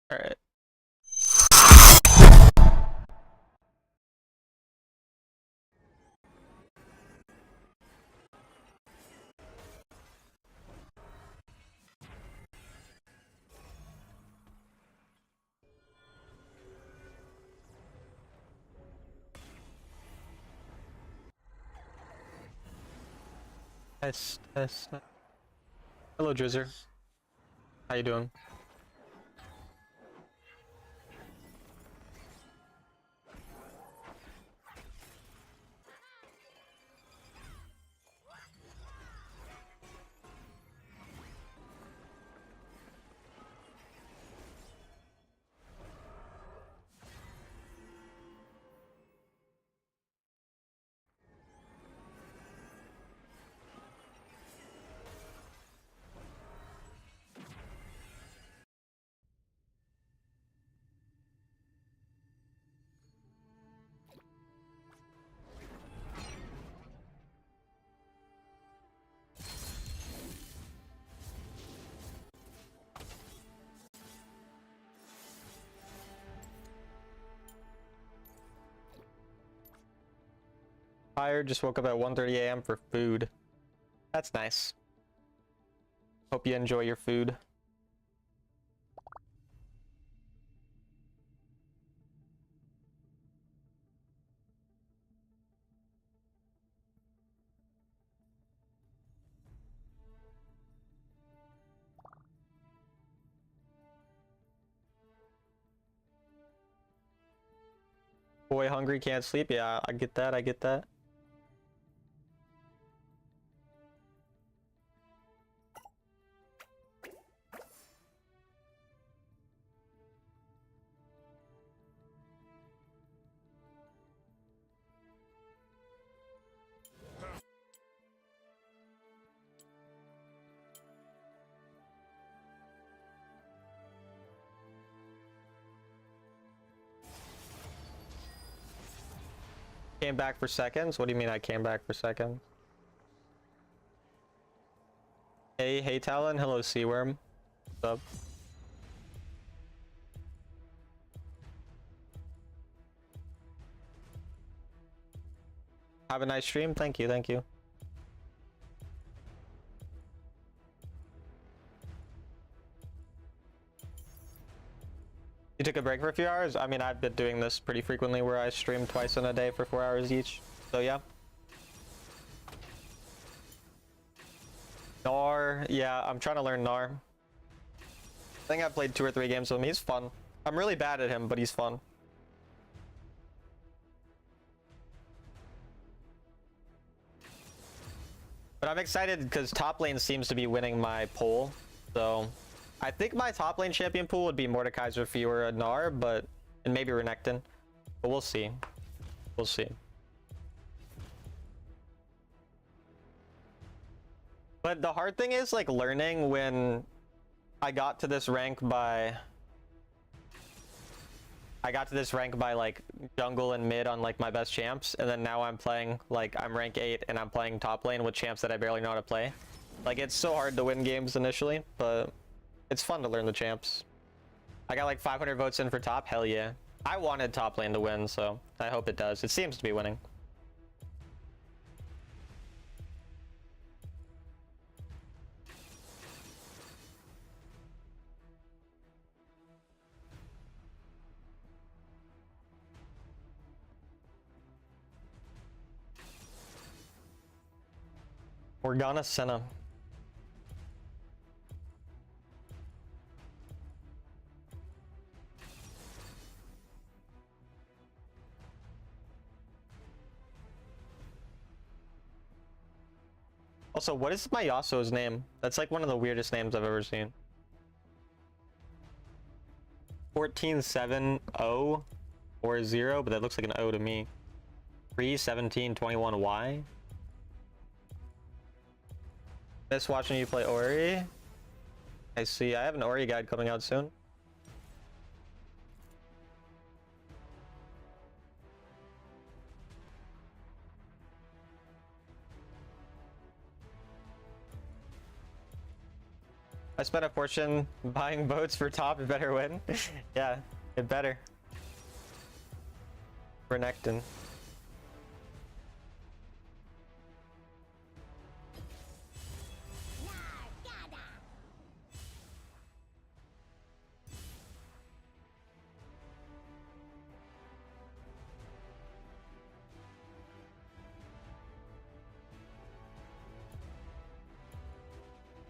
All right. Test. Hello, Drizzer. How you doing? Tired, just woke up at 1:30 a.m. for food. That's nice. Hope you enjoy your food. Boy hungry, can't sleep. Yeah, I get that. I get that. Came back for seconds? What do you mean I came back for seconds? Hey Talon. Hello, Seaworm. What's up? Have a nice stream. Thank you. Thank you. You took a break for a few hours? I mean, I've been doing this pretty frequently where I stream twice in a day for 4 hours each. So yeah. Gnar. Yeah, I'm trying to learn Gnar. I think I've played 2 or 3 games with him. He's fun. I'm really bad at him, but he's fun. But I'm excited because top lane seems to be winning my poll. So I think my top lane champion pool would be Mordekaiser, Fiora, Gnar, and maybe Renekton. But we'll see. We'll see. But the hard thing is like learning when I got to this rank by like jungle and mid on like my best champs, and then now I'm playing like I'm rank 8 and I'm playing top lane with champs that I barely know how to play. Like it's so hard to win games initially, but it's fun to learn the champs. I got like 500 votes in for top. Hell yeah. I wanted top lane to win, so I hope it does. It seems to be winning. Morgana Senna. Also, what is my Yasuo's name? That's like one of the weirdest names I've ever seen. 14740 or 0, but that looks like an O to me. 31721Y. Miss watching you play Ori. I see. I have an Ori guide coming out soon. I spent a fortune buying boats for top, it better win. Yeah, it better. Renekton.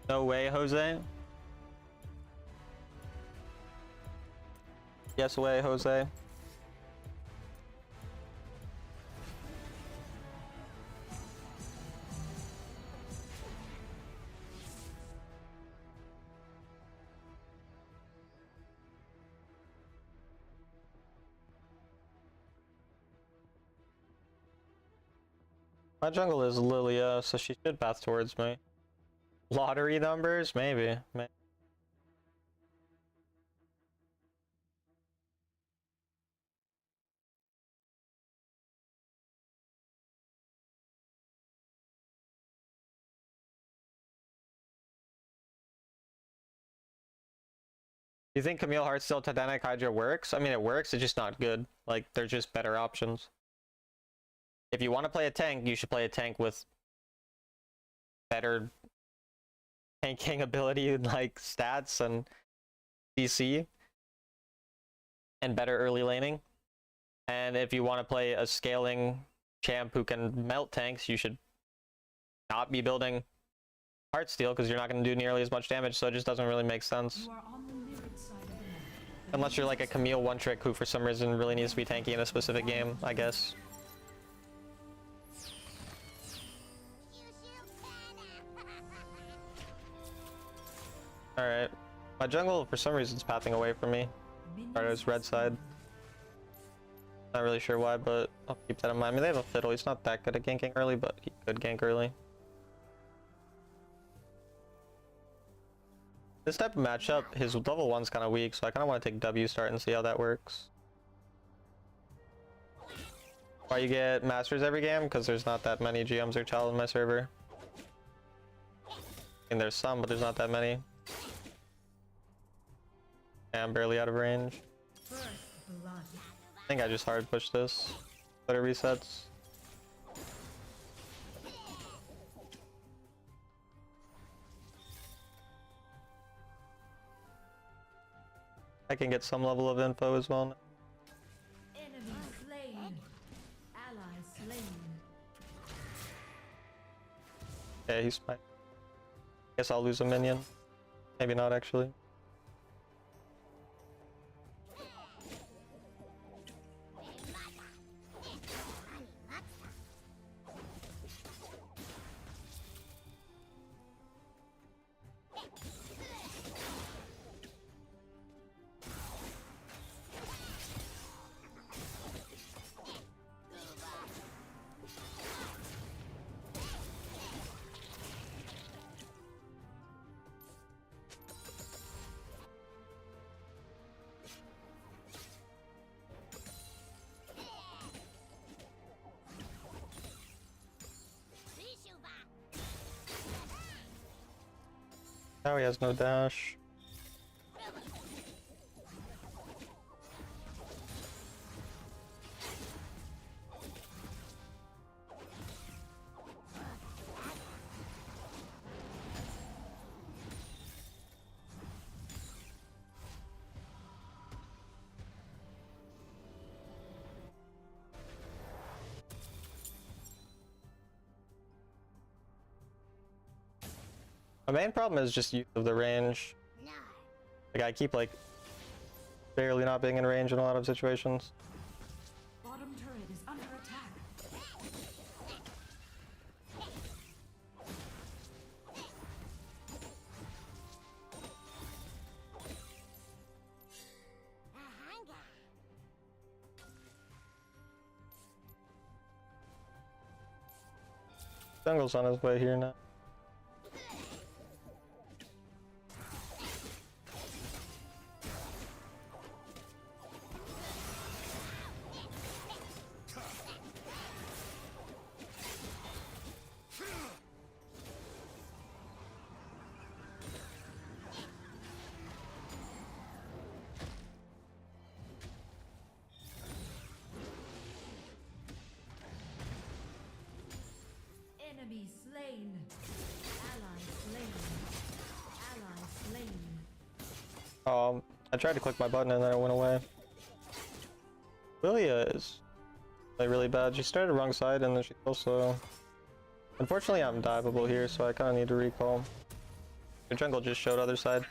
No way, Jose. Yes way, Jose. My jungle is Lilia, so she should path towards me. Lottery numbers? Maybe. You think Camille Heartsteel Titanic Hydra works? I mean, it works, it's just not good. Like, they're just better options. If you want to play a tank, you should play a tank with better tanking ability, like stats and CC, and better early laning. And if you want to play a scaling champ who can melt tanks, you should not be building Heartsteel because you're not going to do nearly as much damage, so it just doesn't really make sense. Unless you're like a Camille one-trick who for some reason really needs to be tanky in a specific game, I guess. Alright. My jungle for some reason is pathing away from me. Cardo's red side. Not really sure why, but I'll keep that in mind. I mean, they have a fiddle. He's not that good at ganking early, but he could gank early. This type of matchup, his level 1's kind of weak, so I kind of want to take W start and see how that works. Why you get Masters every game? Because there's not that many GMs or Chal in my server. I mean, there's some, but there's not that many. Yeah, I'm barely out of range. I think I just hard push this. Better resets. I can get some level of info as well. Enemy slain. Ally slain. Yeah, he's fine. Guess I'll lose a minion. Maybe not actually. Now he has no dash. My main problem is just use of the range. Like I keep like barely not being in range in a lot of situations. Bottom turret is under attack. Jungle's on his way here now. Enemy slain. Ally slain. Ally slain. I tried to click my button and then it went away. Lilia is like really bad. She started wrong side and then she also. Unfortunately, I'm diveable here, so I kind of need to recall. Your jungle just showed other side.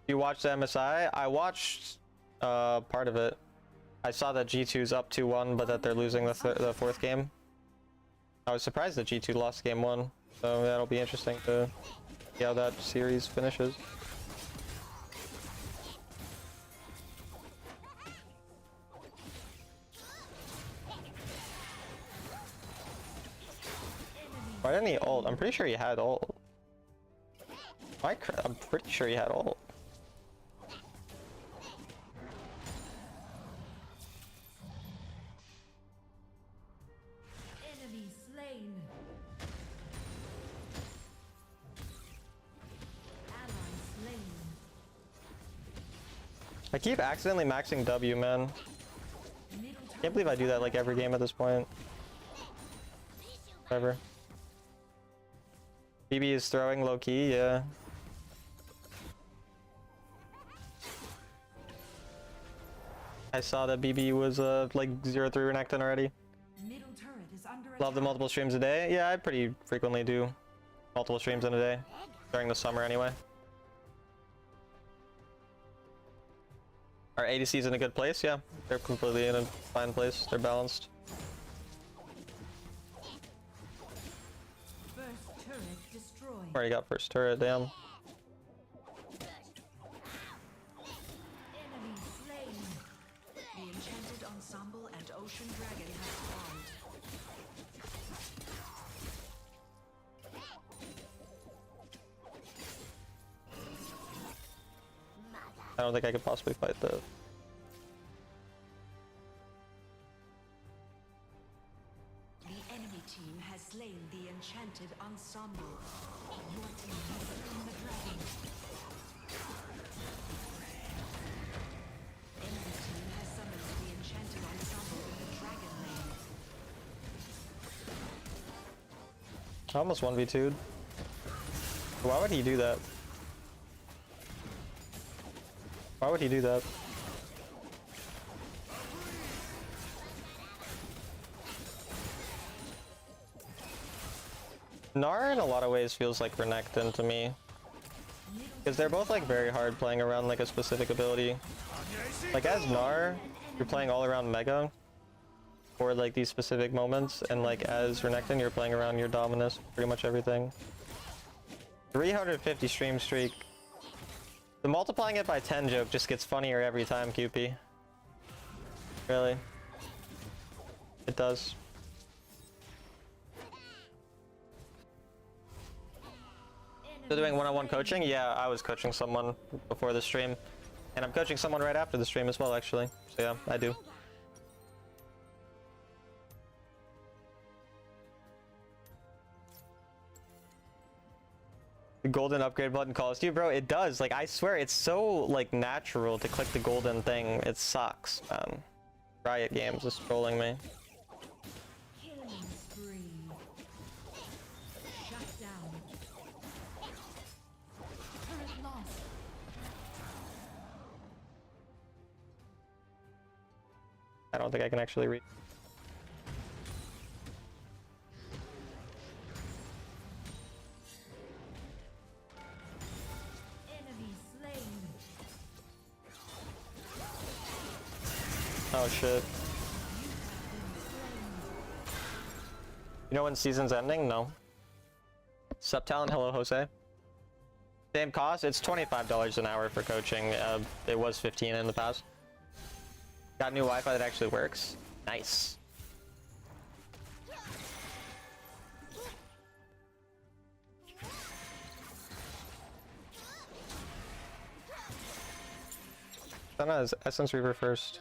You watched the MSI? I watched part of it. I saw that G2's up 2-1, but that they're losing the fourth game. I was surprised that G2 lost game 1, so that'll be interesting to see how that series finishes. Why didn't he ult? I'm pretty sure he had ult. I'm pretty sure he had ult. Enemy slain. Ally slain. I keep accidentally maxing W, man. Can't believe I do that like every game at this point. Whatever. BB is throwing low key, yeah. I saw that BB was like 0-3 Renekton already. Middle turret is under Love the attack. multiple streams a day. Yeah, I pretty frequently do multiple streams in a day. During the summer anyway. Our ADC's in a good place, yeah. They're completely in a fine place. They're balanced. First turret destroyed. Already got first turret, damn. Enemy slain. The enchanted ensemble and ocean dragon have spawned. I don't think I could possibly fight the. The enemy team has slain the enchanted ensemble. Your team has slain the dragon. Enemy team has summoned the enchanted ensemble in the dragon lane. I almost 1v2'd. Why would he do that? Why would he do that? Gnar in a lot of ways feels like Renekton to me. Because they're both like very hard playing around like a specific ability. Like as Gnar, you're playing all around Mega for like these specific moments, and like as Renekton, you're playing around your Dominus, pretty much everything. 350 stream streak. The multiplying it by 10 joke just gets funnier every time, QP. Really. It does. So doing one-on-one coaching? Yeah, I was coaching someone before the stream. And I'm coaching someone right after the stream as well, actually. So yeah, I do. The golden upgrade button calls to you, bro. It does. Like, I swear, it's so, like, natural to click the golden thing. It sucks, man. Riot Games is trolling me. Killing spree. Shut down. Turret lost. I don't think I can actually read. Enemy slain. Oh, shit. You know when season's ending? No. Sup, Talon? Hello, Jose. Same cost? It's $25 an hour for coaching. It was $15 in the past. Got new Wi-Fi that actually works. Nice. Sana is Essence Reaver first.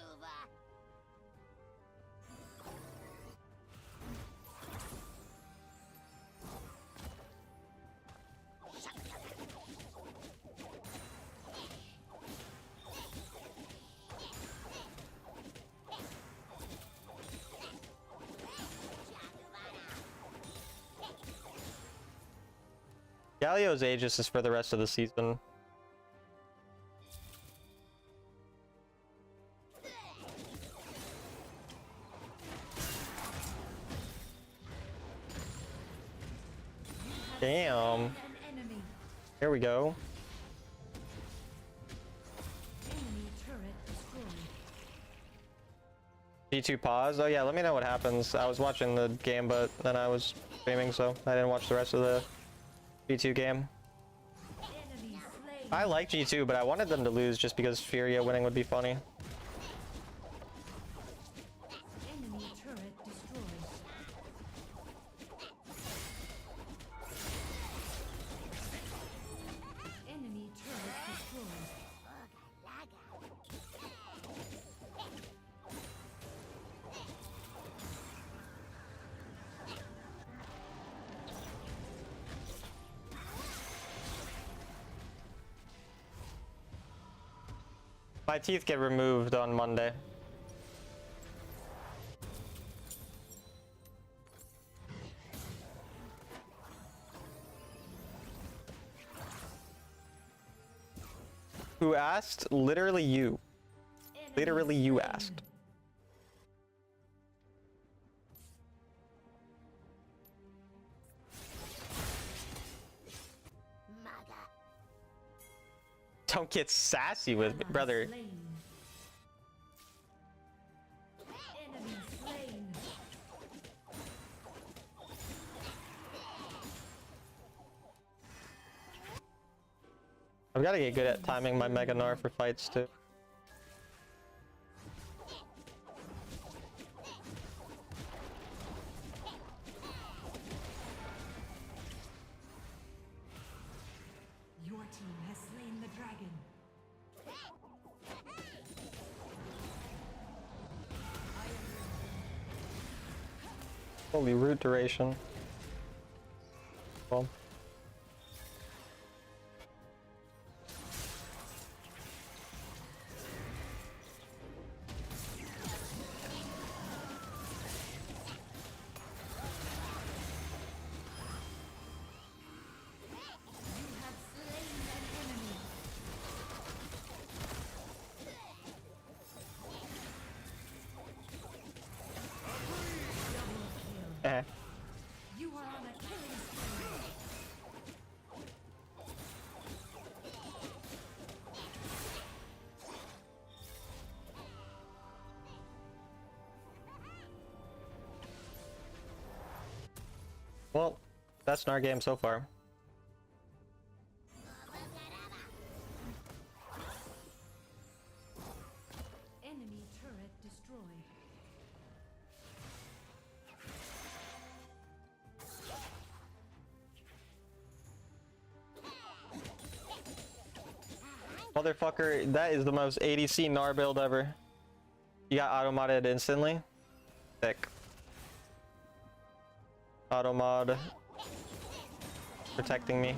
Galio's Aegis is for the rest of the season. Damn. An enemy. Here we go. Enemy turret destroyed. G2 pause. Oh yeah, let me know what happens. I was watching the game, but then I was streaming, so I didn't watch the rest of the G2 game. Enemy slain. I like G2, but I wanted them to lose just because Furia winning would be funny. Enemy turret destroyed. Enemy turret destroyed. My teeth get removed on Monday. Who asked? Literally you. Enemy Literally you slain. asked. Don't get sassy with me, Ally brother. slain. Enemy slain. I've got to get good at timing my Mega Gnar for fights too. Your team has slain the dragon. Holy root duration. Well. You have slain an enemy. Double kill. Eh. You are on a killing spree. Well, that's our game so far. Enemy turret destroyed. Motherfucker, that is the most ADC Gnar build ever. You got auto-modded instantly? Sick. Auto-mod. Protecting me.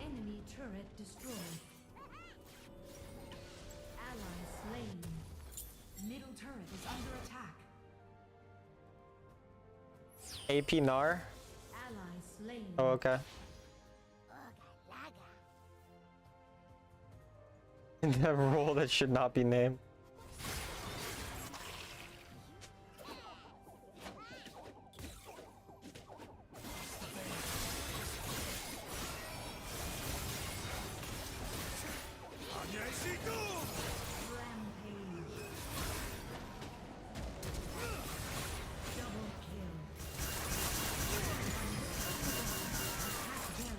Enemy turret destroyed. Ally slain. Middle turret is under attack. AP Gnar? Ally slain. Oh, okay. The role that should not be named. Rampage. Double kill. Attack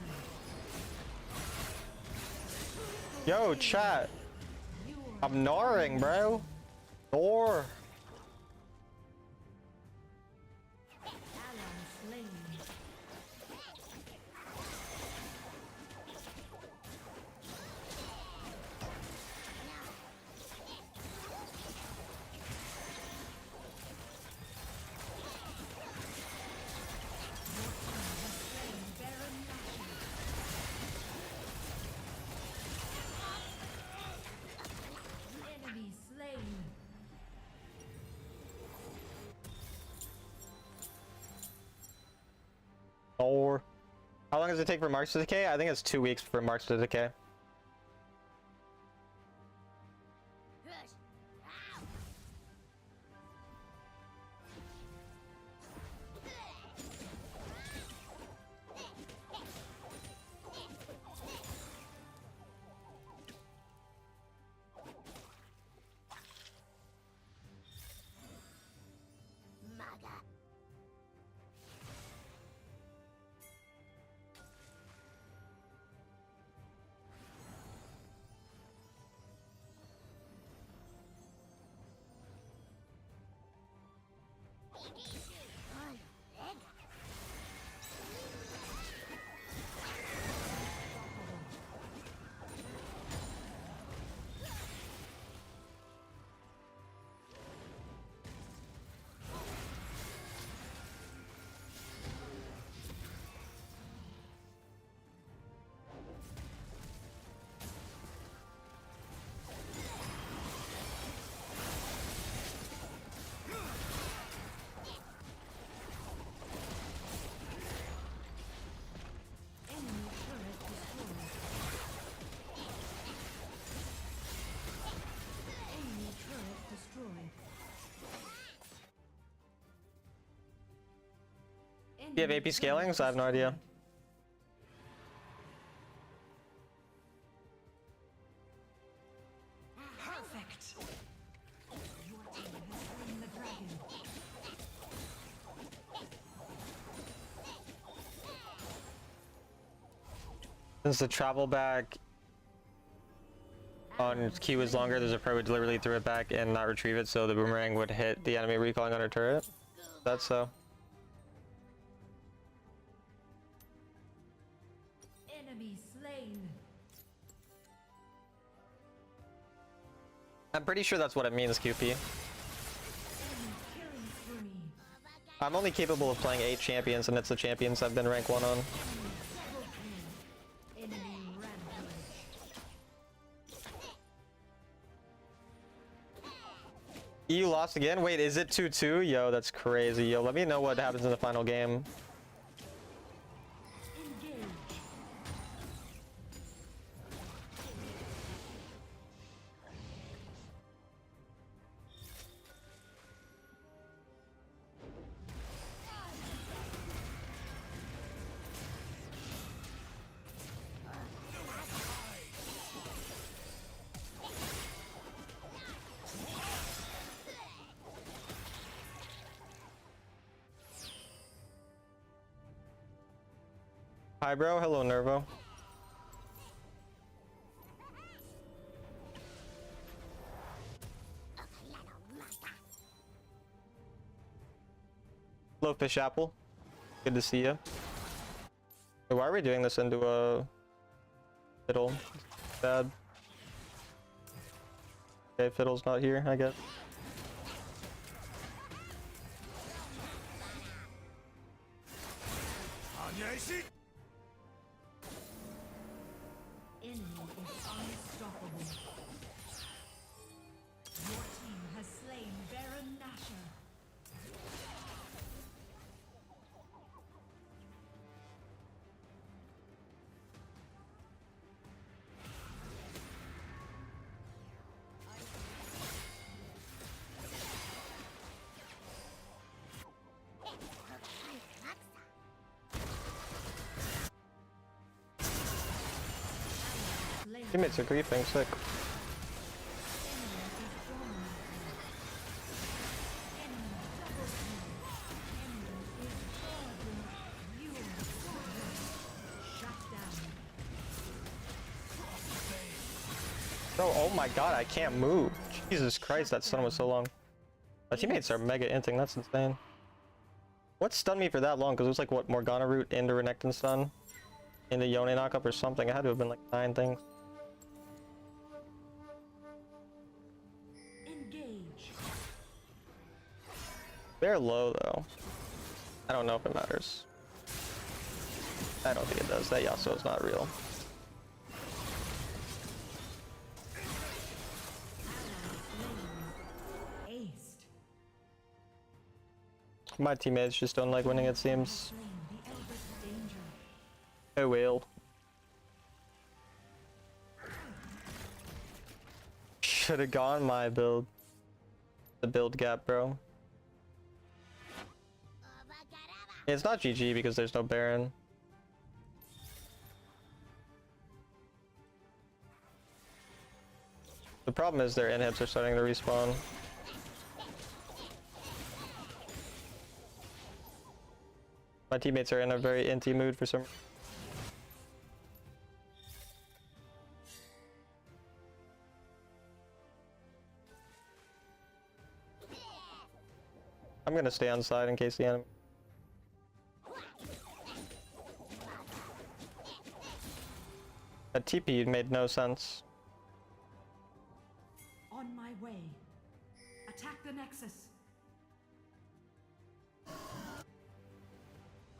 Yo, chat. You I'm Gnaring, bro. Gnar. ally slain. Or how long does it take for marks to decay? I think it's 2 weeks for marks to decay. Do you have AP scalings? I have no idea. Perfect. Your team has slain the dragon. Since the travel back on Q is longer, there's a pro would deliberately throw it back and not retrieve it, so the boomerang would hit the enemy recalling on her turret. That's so. Enemy slain. I'm pretty sure that's what it means, QP. Enemy killing spree. I'm only capable of playing 8 champions, and it's the champions I've been rank 1 on. Double kill. Enemy rampage. EU lost again? Wait, is it 2-2? Yo, that's crazy. Yo, let me know what happens in the final game. Engage. Hi, bro. Hello, Nervo. Hello, Fish Apple. Good to see you. Wait, why are we doing this into a fiddle? Bad. Okay, fiddle's not here, I guess. Enemy is unstoppable. Your team has slain Baron Nashor. Slain. Teammates are griefing, sick. Oh my god, I can't move. Jesus Christ, that stun was so long. My teammates are mega inting, that's insane. What stunned me for that long? Because it was like, what, Morgana root into Renekton stun? Into Yone knockup or something? It had to have been like 9 things. Engage. They're low though. I don't know if it matters. I don't think it does. That Yasuo is not real. Aced. My teammates just don't like winning, it seems. Slain the Elder should have gone my build. The build gap, bro. It's not GG because there's no Baron. The problem is their inhibs are starting to respawn. My teammates are in a very inty mood for some. I'm gonna stay on side in case the enemy. That TP made no sense. On my way. Attack the Nexus.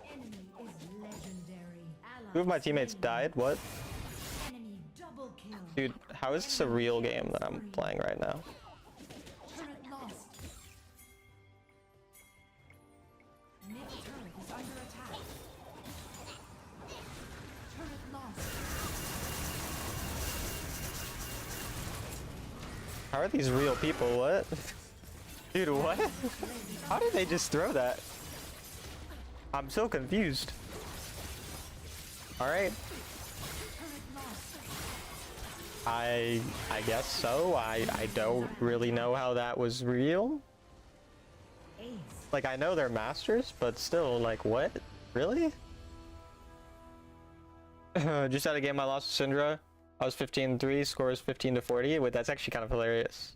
Enemy is legendary. Two of my teammates died? What? Enemy double kill. Dude, how is this a real game that I'm playing right now? Turret lost. Mid turret is under attack. Turret lost. How are these real people? What? Dude, what? How did they just throw that? I'm so confused. Alright. I guess so. I don't really know how that was real. Ace. Like, I know they're masters, but still, like, what? Really? Just had a game I lost to Syndra. I was 15-3, score is 15-40. Wait, that's actually kind of hilarious.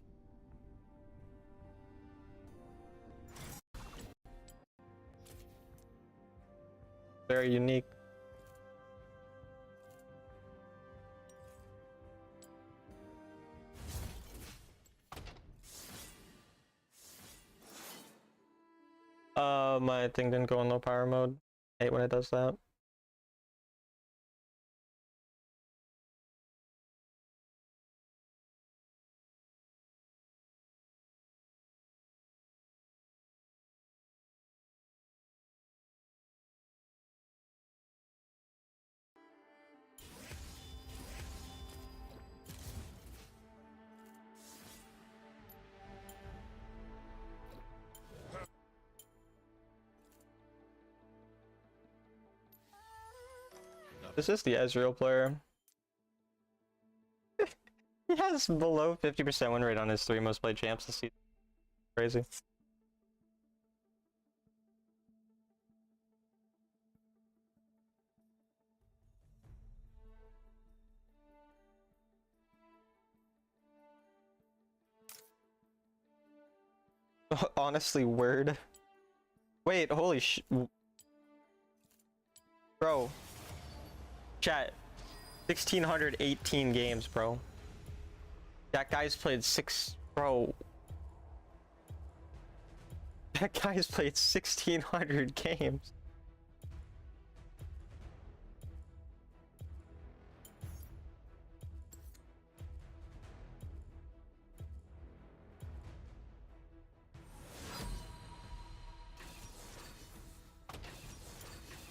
Very unique. My thing didn't go in low power mode. I hate when it does that. This is the Ezreal player. He has below 50% win rate on his 3 most played champs this season. Crazy. Honestly, word. Wait, holy bro. Chat. 1,618 games, bro. That guy's played bro. That guy's played 1,600 games.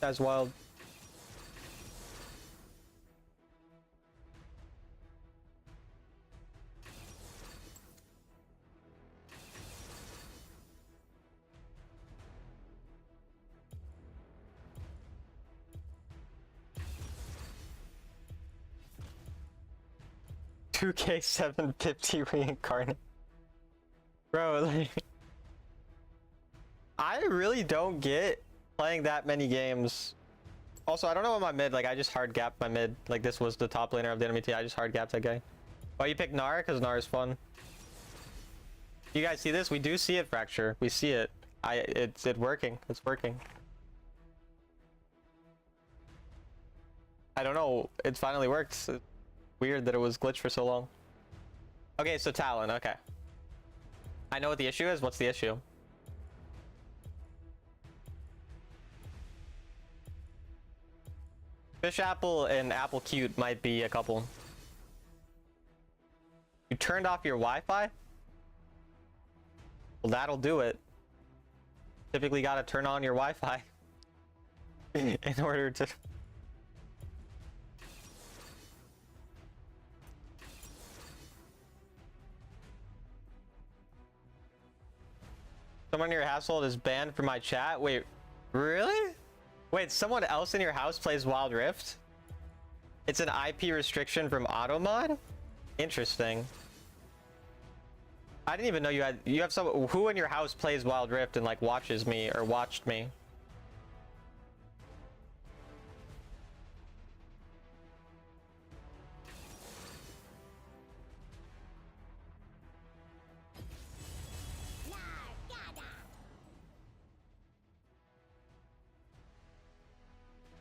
That's wild. $2K 750 reincarnate. Bro, like, I really don't get playing that many games. Also, I don't know what my mid, like, I just hard gapped my mid. Like, this was the top laner of the enemy team. I just hard gapped that guy. Oh, you picked Gnar? Because Gnar is fun. You guys see this? We do see it, Fracture. We see it. It's working. It's working. I don't know. It finally worked. It's weird that it was glitched for so long. Okay, so Talon. Okay. I know what the issue is. What's the issue? Fish Apple and Apple Cute might be a couple. You turned off your Wi-Fi? Well, that'll do it. Typically gotta turn on your Wi-Fi in order to... Someone in your household is banned from my chat? Wait, really? Wait, someone else in your house plays Wild Rift? It's an IP restriction from Automod? Interesting. I didn't even know you have some who in your house plays Wild Rift and like watches me or watched me.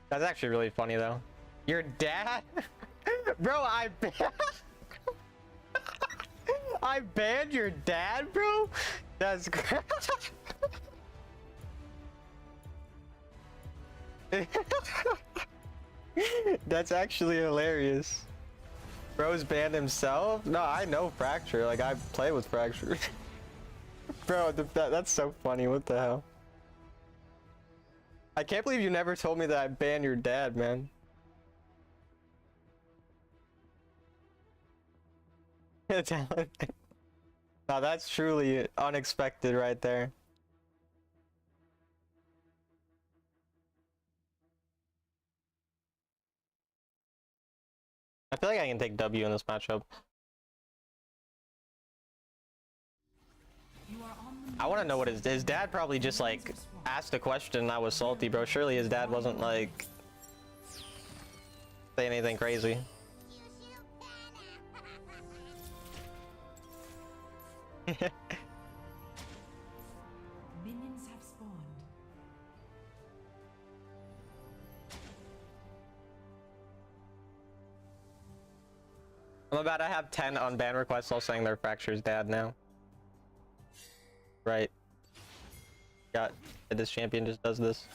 That's actually really funny though. Your dad? Bro, I banned your dad, bro? That's great. That's actually hilarious. Bro's banned himself? No, I know Fracture. Like, I play with Fracture. Bro, that's so funny. What the hell? I can't believe you never told me that I banned your dad, man. No, that's truly unexpected right there. I feel like I can take W in this matchup. I want to know what his dad probably just like asked a question and I was salty, bro. Surely his dad wasn't like saying anything crazy. Minions have spawned. I'm about to have 10 unban requests all saying they're Fracture's dad now. Right. Got this champion just does this.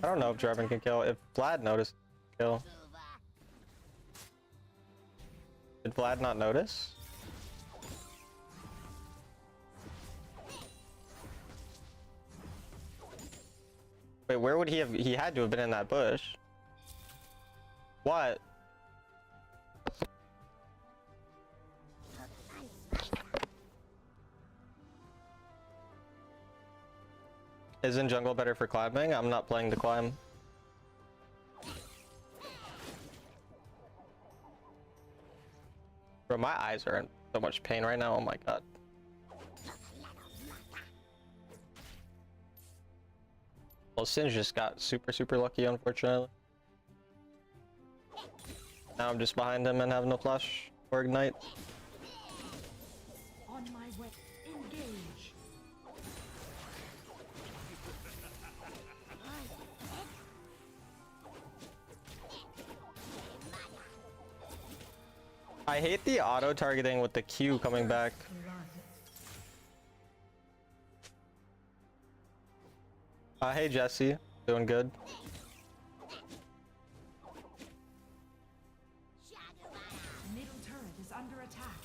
I don't know if Draven can kill. If Vlad noticed, kill. Did Vlad not notice? Wait, where would he have? He had to have been in that bush. What? Isn't jungle better for climbing? I'm not playing to climb. Bro, my eyes are in so much pain right now. Oh my god. Well, Singe just got super lucky, unfortunately. Now I'm just behind him and have no flash or ignite. On my way. Engage. I hate the auto targeting with the Q coming back. Hey Jesse, doing good. Middle turret is under attack.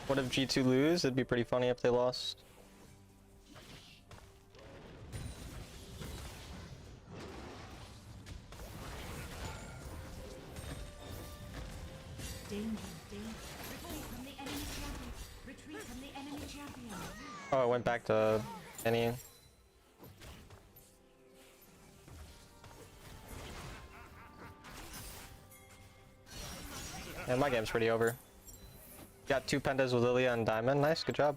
What if G2 lose? It'd be pretty funny if they lost. Danger, danger. Retreat from the enemy champion. Retreat from the enemy champion. Oh, I went back to any. Yeah, my game's pretty over. Got 2 pentas with Lilia and Diamond. Nice, good job.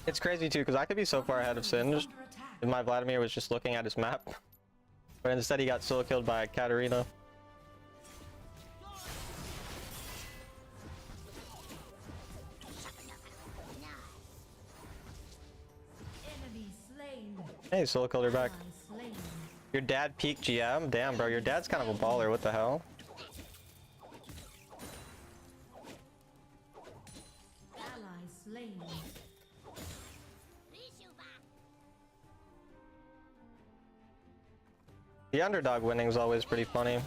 It's crazy too, because I could be so far ahead of Singe if my Vladimir was just looking at his map. But instead he got solo killed by Katarina. Enemy slain. Hey, solo killed her back. Ally slain. Your dad peak GM? Damn, bro, your dad's kind of a baller. What the hell? Ally slain. The underdog winning is always pretty funny.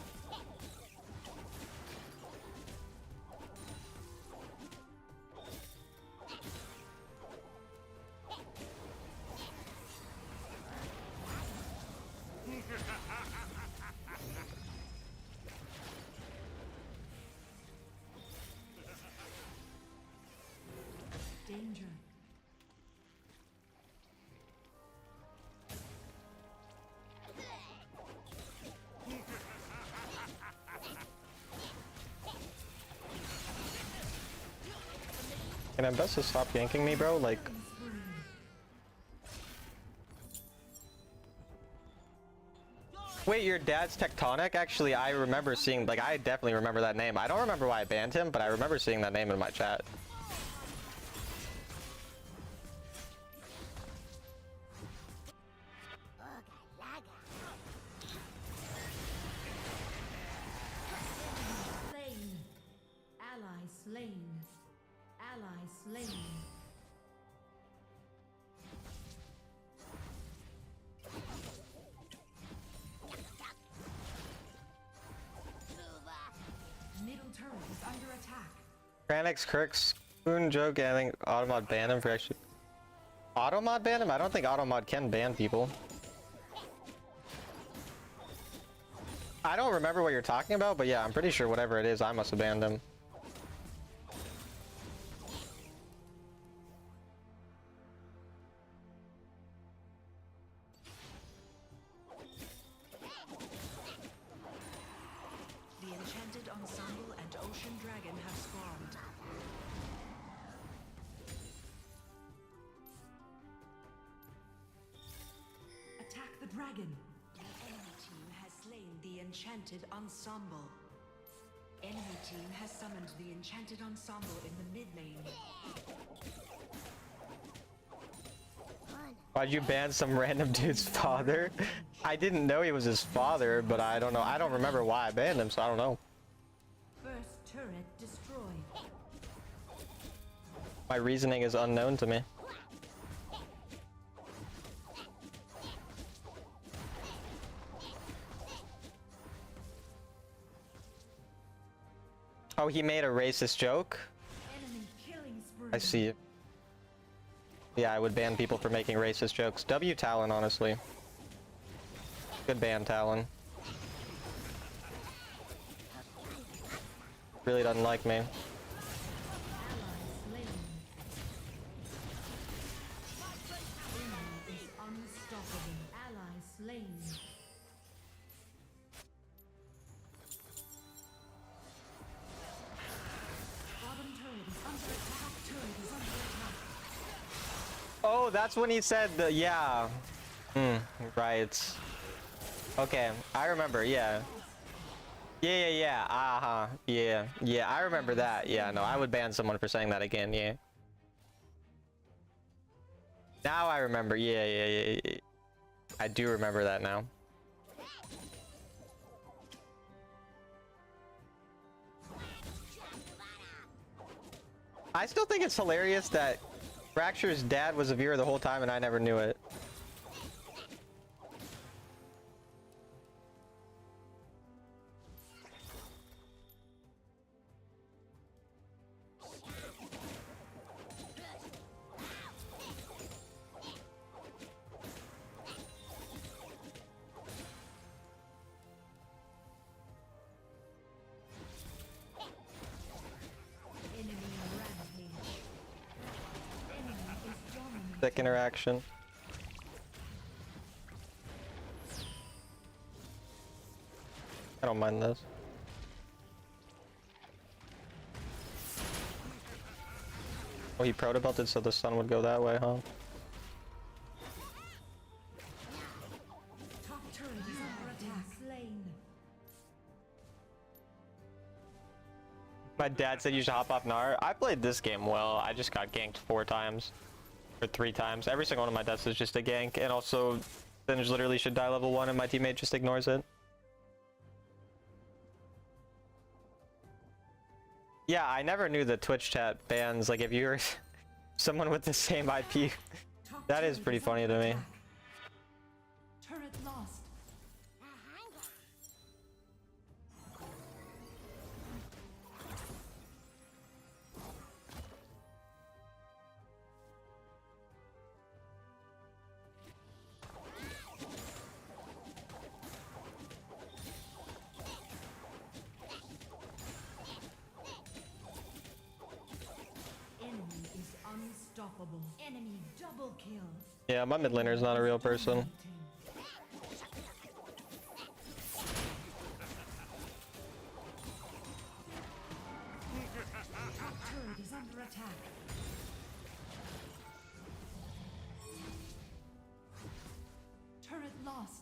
Danger. Can I best to stop yanking me, bro? Like, wait, your dad's Tectonic? Actually, I remember seeing, like, I definitely remember that name. I don't remember why I banned him, but I remember seeing that name in my chat. Slain. Ally slain. Ally slain. Middle turret is under attack. Kranix, Kirk, Spoon, Joke, I think Automod banned him for actually... Automod banned him? I don't think Automod can ban people. I don't remember what you're talking about, but yeah, I'm pretty sure whatever it is, I must have banned him. The Enchanted Ensemble and Ocean Dragon have spawned. Attack the dragon. The enemy team has slain the Enchanted Ensemble. Enemy team has summoned the Enchanted Ensemble in the mid lane. Why'd you ban some random dude's father? I didn't know he was his father, but I don't know. I don't remember why I banned him, so I don't know. First turret destroyed. My reasoning is unknown to me. Oh, he made a racist joke? Enemy killing spree. I see it. Yeah, I would ban people for making racist jokes. W Talon, honestly. Good ban, Talon. Really doesn't like me. Ally slain. Enemy is unstoppable. Ally slain. Bottom turret is under attack. Top turret is under attack. Oh, that's when he said the, yeah. Right. Okay, I remember, yeah. Yeah. Uh-huh. Yeah, I remember that. Yeah, no, I would ban someone for saying that again, yeah. Now I remember, yeah. I do remember that now. I still think it's hilarious that Fracture's dad was a viewer the whole time and I never knew it. Enemy rampage. Enemy is dominating. Sick interaction. I don't mind this. Oh, he proto-belted so the sun would go that way, huh? Top turret is under attack. Slain. My dad said you should hop off Gnar. I played this game well. I just got ganked 4 times. Or 3 times. Every single one of my deaths is just a gank. And also, Singe literally should die level 1 and my teammate just ignores it. Yeah, I never knew that Twitch chat bans, like if you're someone with the same IP. Top That is turret pretty funny under to me. attack. Turret lost. Double kill. Yeah, my mid laner is not a real person. Top turret is under attack. Turret lost.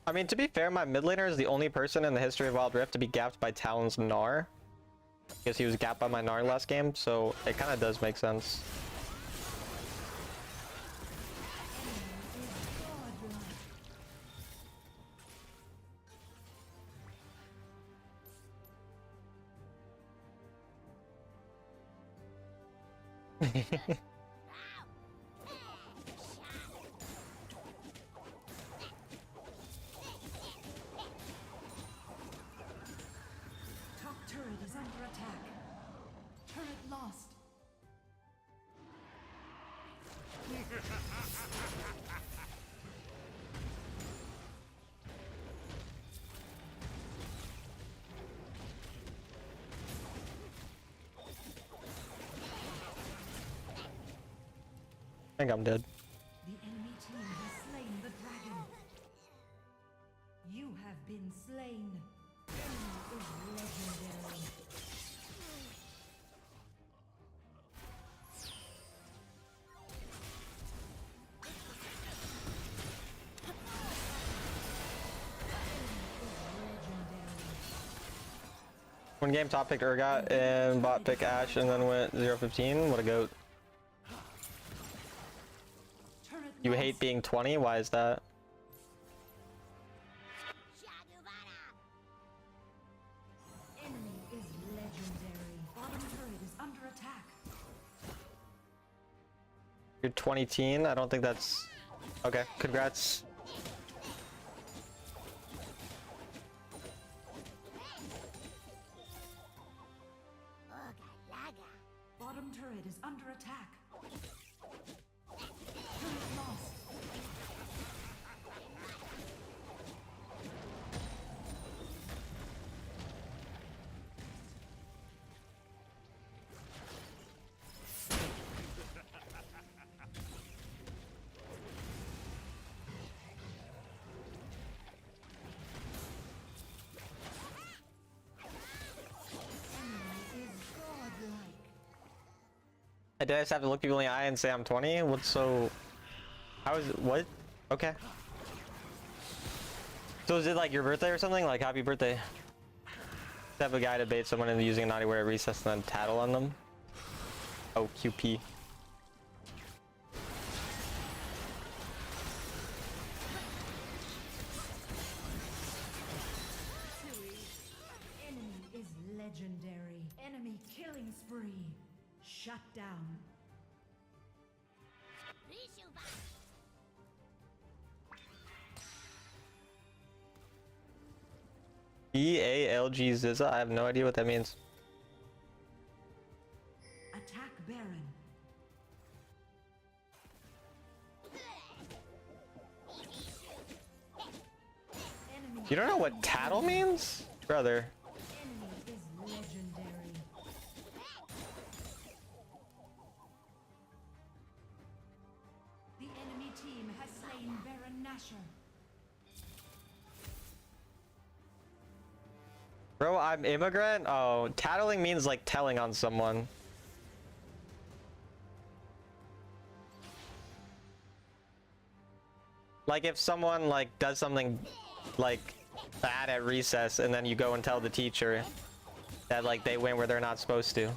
I mean, to be fair, my mid laner is the only person in the history of Wild Rift to be gapped by Talon's Gnar. Because he was gapped by my Gnar last game, so it kind of does make sense. Top turret is under attack. Turret lost. I think I'm dead. The enemy team has slain the dragon. You have been slain. Enemy is legendary. One game top picked Urgot and bot pick Ashe and then went 0-15. What a goat. Turret You lost. hate being 20? Why is that? Enemy is legendary. Bottom turret is under attack. You're 20 teen? I don't think that's... Okay, congrats. Bottom turret is under attack. Turret lost. Enemy is godlike. I did just have to look people in the eye and say I'm 20? What's so... How is it? What? Okay. So is it like your birthday or something? Like happy birthday? Have a guy to bait someone into using a naughty word at recess and then tattle on them? Oh, QP. Enemy is legendary. Enemy killing spree. Shut down. BALG Ziza? I have no idea what that means. Attack Baron. Enemy You don't know what tattle means? Brother. enemy is legendary. The enemy team has slain Baron Nashor. Bro, I'm immigrant? Oh, tattling means like telling on someone. Like if someone like does something like bad at recess and then you go and tell the teacher that like they went where they're not supposed to.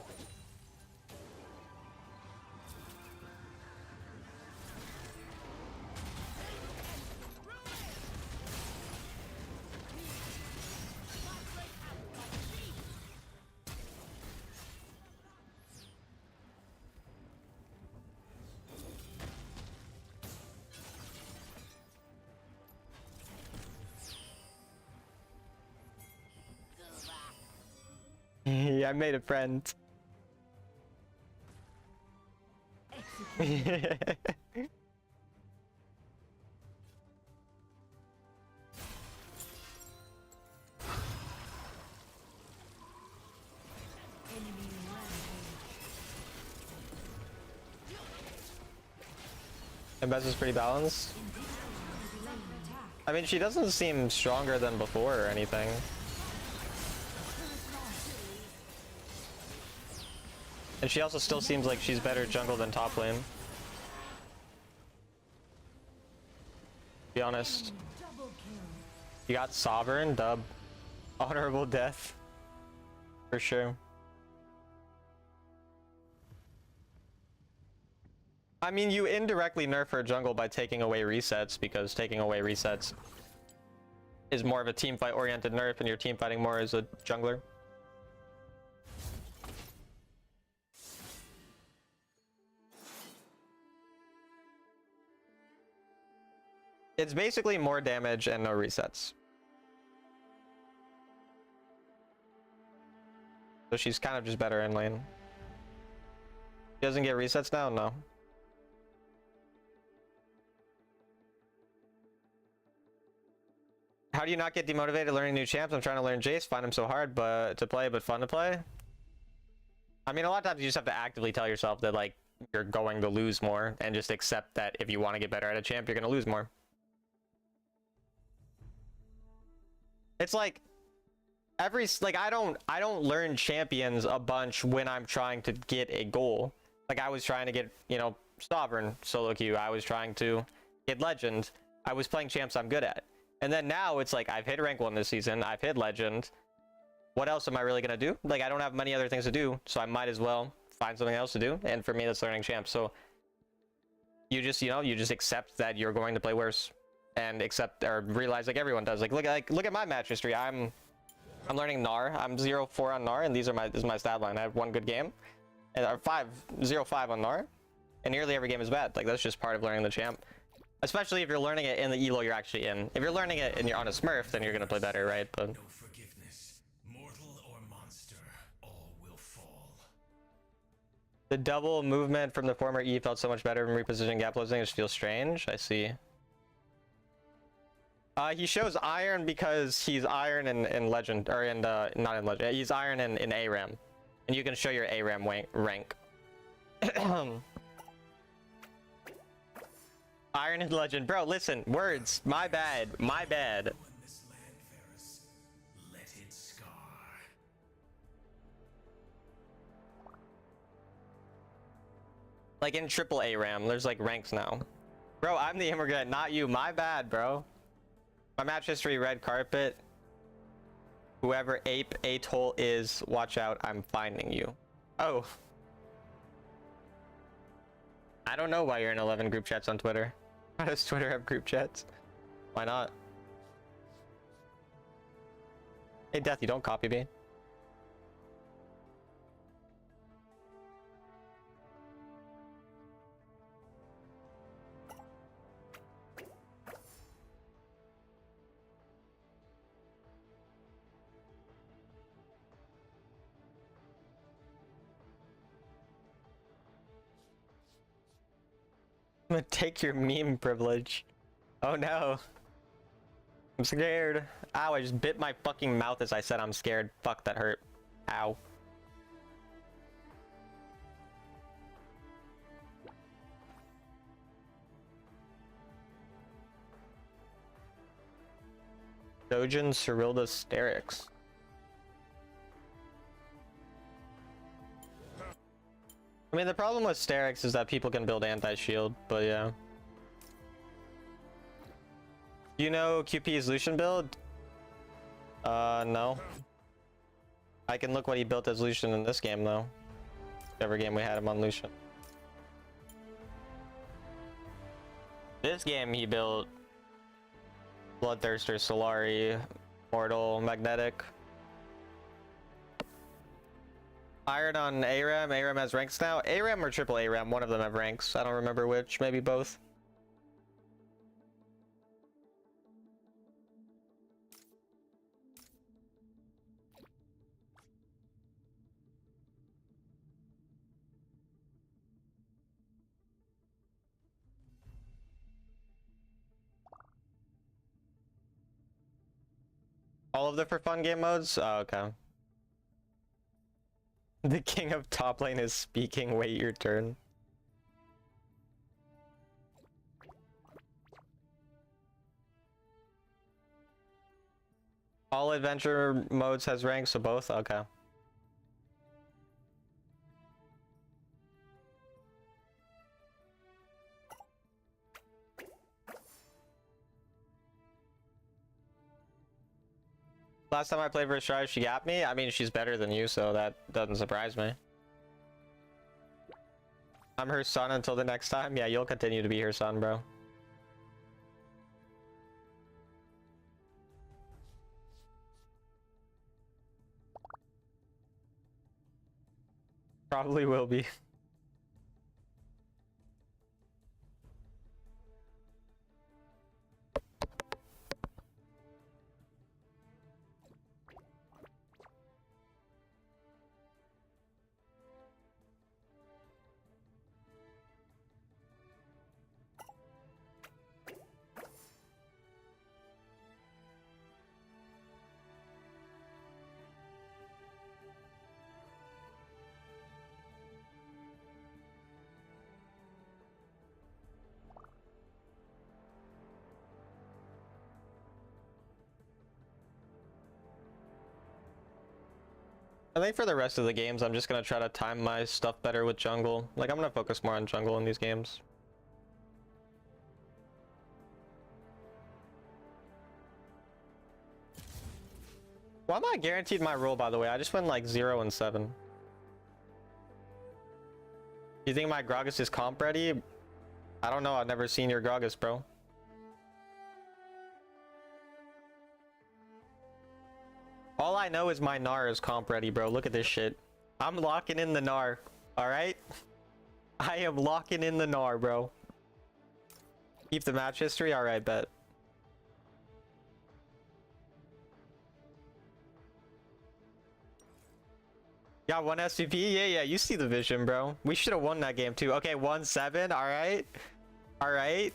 I made a friend. And Bess is pretty balanced. I mean, she doesn't seem stronger than before or anything. And she also still seems like she's better jungle than top lane. To be honest. You got Sovereign, dub. Honorable death. For sure. I mean, you indirectly nerf her jungle by taking away resets, because taking away resets is more of a team fight oriented nerf, and you're team fighting more as a jungler. It's basically more damage and no resets. So she's kind of just better in lane. She doesn't get resets now? No. How do you not get demotivated learning new champs? I'm trying to learn Jace, find him so hard but fun to play. I mean, a lot of times you just have to actively tell yourself that like you're going to lose more, and just accept that if you want to get better at a champ, you're going to lose more. It's like I don't learn champions a bunch when I'm trying to get a goal. Like I was trying to get, you know, Sovereign solo queue. I was trying to get Legend. I was playing champs I'm good at. And then now it's like I've hit rank 1 this season. I've hit Legend. What else am I really gonna do? Like I don't have many other things to do, so I might as well find something else to do. And for me, that's learning champs. So you just, you know, you just accept that you're going to play worse, and accept or realize like everyone does. Like look at my match history. I'm learning Gnar. I'm 0-4 on Gnar, and this is my stat line. I have 1 good game, and 0-5 on Gnar, and nearly every game is bad. Like that's just part of learning the champ. Especially if you're learning it in the elo you're actually in. If you're learning it and you're on a Smurf, then you're gonna play better, right? But no forgiveness, mortal or monster, all will fall. The double movement from the former E felt so much better from repositioning gap closing. It just feels strange. I see. He shows Iron because he's Iron in Legend, or in not in Legend. He's Iron in ARAM, and you can show your ARAM rank. Iron and Legend, bro. Listen, words. My bad. My bad. When this land, Varus, let it scar. Like in triple ARAM, there's like ranks now. Bro, I'm the immigrant, not you. My bad, bro. My match history, red carpet. Whoever Ape Atoll is, watch out. I'm finding you. Oh. I don't know why you're in 11 group chats on Twitter. Why does Twitter have group chats? Why not? Hey, Death, you don't copy me. I'm gonna take your meme privilege. Oh no. I'm scared. Ow, I just bit my fucking mouth as I said I'm scared. Fuck, that hurt. Ow. Dojin Cyrilda Sterix. I mean, the problem with Sterix is that people can build anti-shield, but yeah. You know QP's Lucian build? No. I can look what he built as Lucian in this game, though. Whichever game we had him on Lucian. This game he built Bloodthirster, Solari, Mortal, Magnetic. Iron on ARAM. ARAM has ranks now. ARAM or triple ARAM, one of them have ranks. I don't remember which, maybe both. All of the for fun game modes? Oh, okay. The king of top lane is speaking. Wait your turn. All adventure modes has ranks, so both? Okay. Last time I played versus Strive, she got me. I mean, she's better than you, so that doesn't surprise me. I'm her son until the next time. Yeah, you'll continue to be her son, bro. Probably will be. I think for the rest of the games, I'm just gonna try to time my stuff better with jungle. Like, I'm gonna focus more on jungle in these games. Why am I guaranteed my role, by the way? I just went like 0 and 7. You think my Gragas is comp ready? I don't know. I've never seen your Gragas, bro. All I know is my Gnar is comp ready, bro. Look at this shit. I'm locking in the Gnar. Alright? I am locking in the Gnar, bro. Keep the match history? Alright, bet. Got one SVP? Yeah, you see the vision, bro. We should have won that game too. Okay, 1-7. Alright. Alright.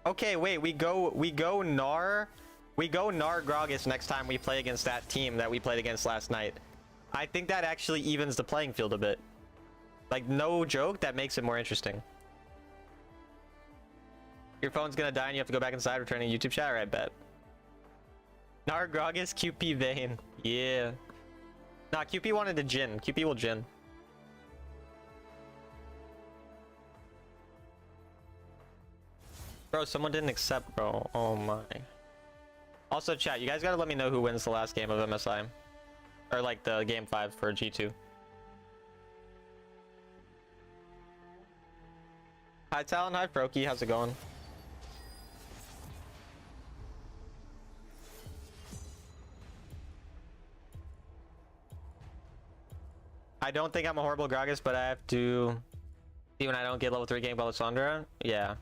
Okay, wait, we go Gnar. We go Gnar Gragas next time we play against that team that we played against last night. I think that actually evens the playing field a bit. Like, no joke, that makes it more interesting. Your phone's gonna die and you have to go back inside, returning YouTube chat? Alright, bet. Gnar Gragas, QP Vayne. Yeah. Nah, QP wanted to Jhin. QP will Jhin. Bro, someone didn't accept, bro. Oh my. Also, chat, you guys gotta let me know who wins the last game of MSI. Or, like, the game 5 for G2. Hi, Talon. Hi, Froki. How's it going? I don't think I'm a horrible Gragas, but I have to see when I don't get level 3 game Belisandra. Yeah.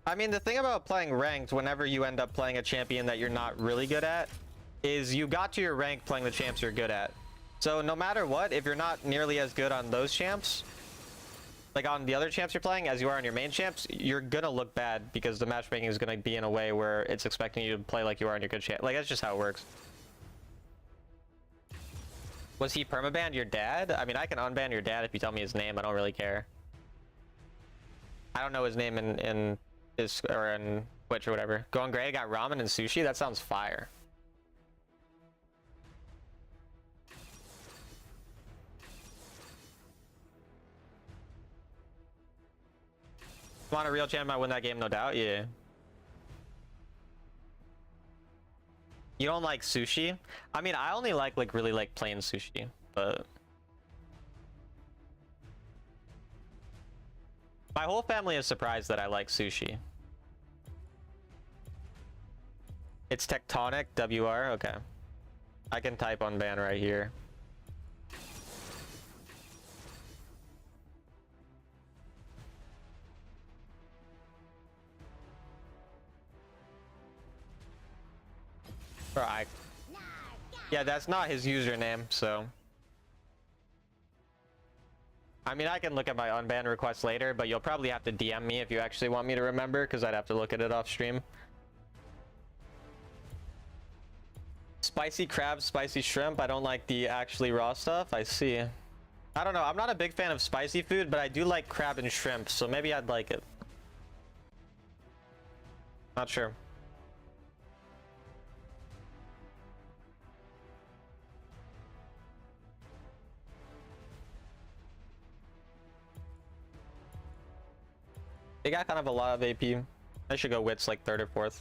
I mean, the thing about playing ranked whenever you end up playing a champion that you're not really good at is you got to your rank playing the champs you're good at. So no matter what, if you're not nearly as good on those champs, like on the other champs you're playing as you are on your main champs, you're gonna look bad because the matchmaking is gonna be in a way where it's expecting you to play like you are on your good champ. Like, that's just how it works. Was he permabanned your dad? I mean, I can unban your dad if you tell me his name. I don't really care. I don't know his name in Twitch or whatever. Going great. I got ramen and sushi. That sounds fire. Want a real champ? I win that game, no doubt. Yeah. You don't like sushi? I mean, I only like really like plain sushi, but my whole family is surprised that I like sushi. It's tectonic, WR, okay. I can type on ban right here. Right. Yeah, that's not his username, so. I mean, I can look at my unban requests later, but you'll probably have to DM me if you actually want me to remember, because I'd have to look at it off stream. Spicy crab, spicy shrimp. I don't like the actually raw stuff. I see. I don't know. I'm not a big fan of spicy food, but I do like crab and shrimp, so maybe I'd like it. Not sure. They got kind of a lot of AP. I should go wits like 3rd or 4th.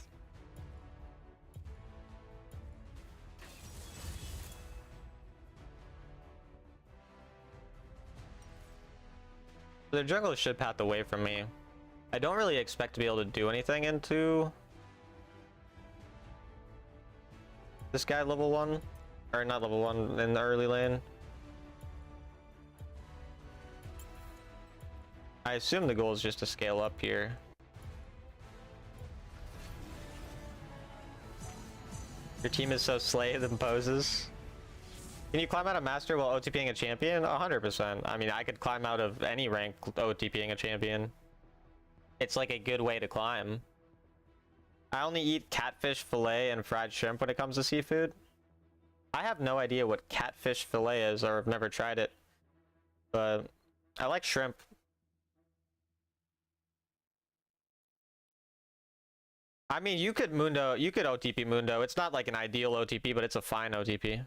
Their jungle should path away from me. I don't really expect to be able to do anything into this guy level 1. Or not level 1 in the early lane. I assume the goal is just to scale up here. Your team is so slayed and poses. Can you climb out of master while OTPing a champion? 100%. I mean, I could climb out of any rank OTPing a champion. It's like a good way to climb. I only eat catfish fillet and fried shrimp when it comes to seafood. I have no idea what catfish fillet is, or I've never tried it. But I like shrimp. I mean, you could OTP Mundo. It's not like an ideal OTP, but it's a fine OTP.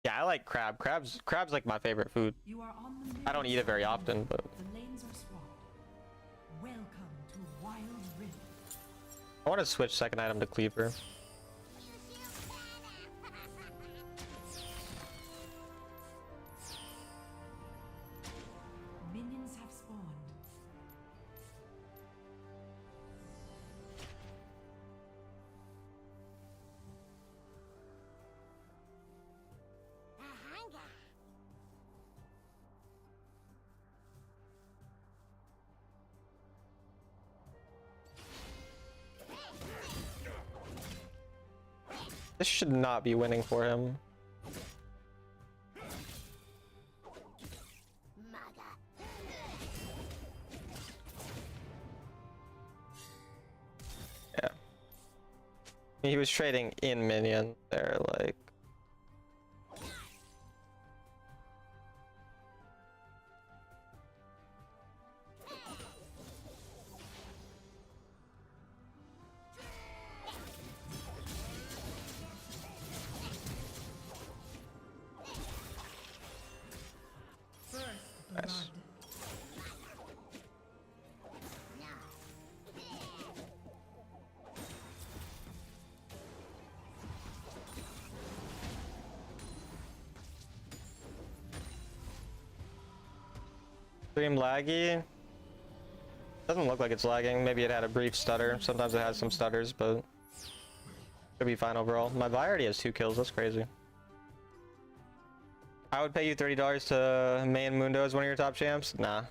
Yeah, I like crab. Crab's like my favorite food. You are on the I don't eat it very often, but The lanes are swamped. Welcome to Wild Rift. I want to switch second item to Cleaver. Minions have spawned. This should not be winning for him. Yeah. He was trading in minion there, like. Nice. 'Stream laggy? Doesn't look like it's lagging. Maybe it had a brief stutter. Sometimes it has some stutters, but should be fine overall. My Vi already has 2 kills. That's crazy. I would pay you $30 to main Mundo as one of your top champs. Nah.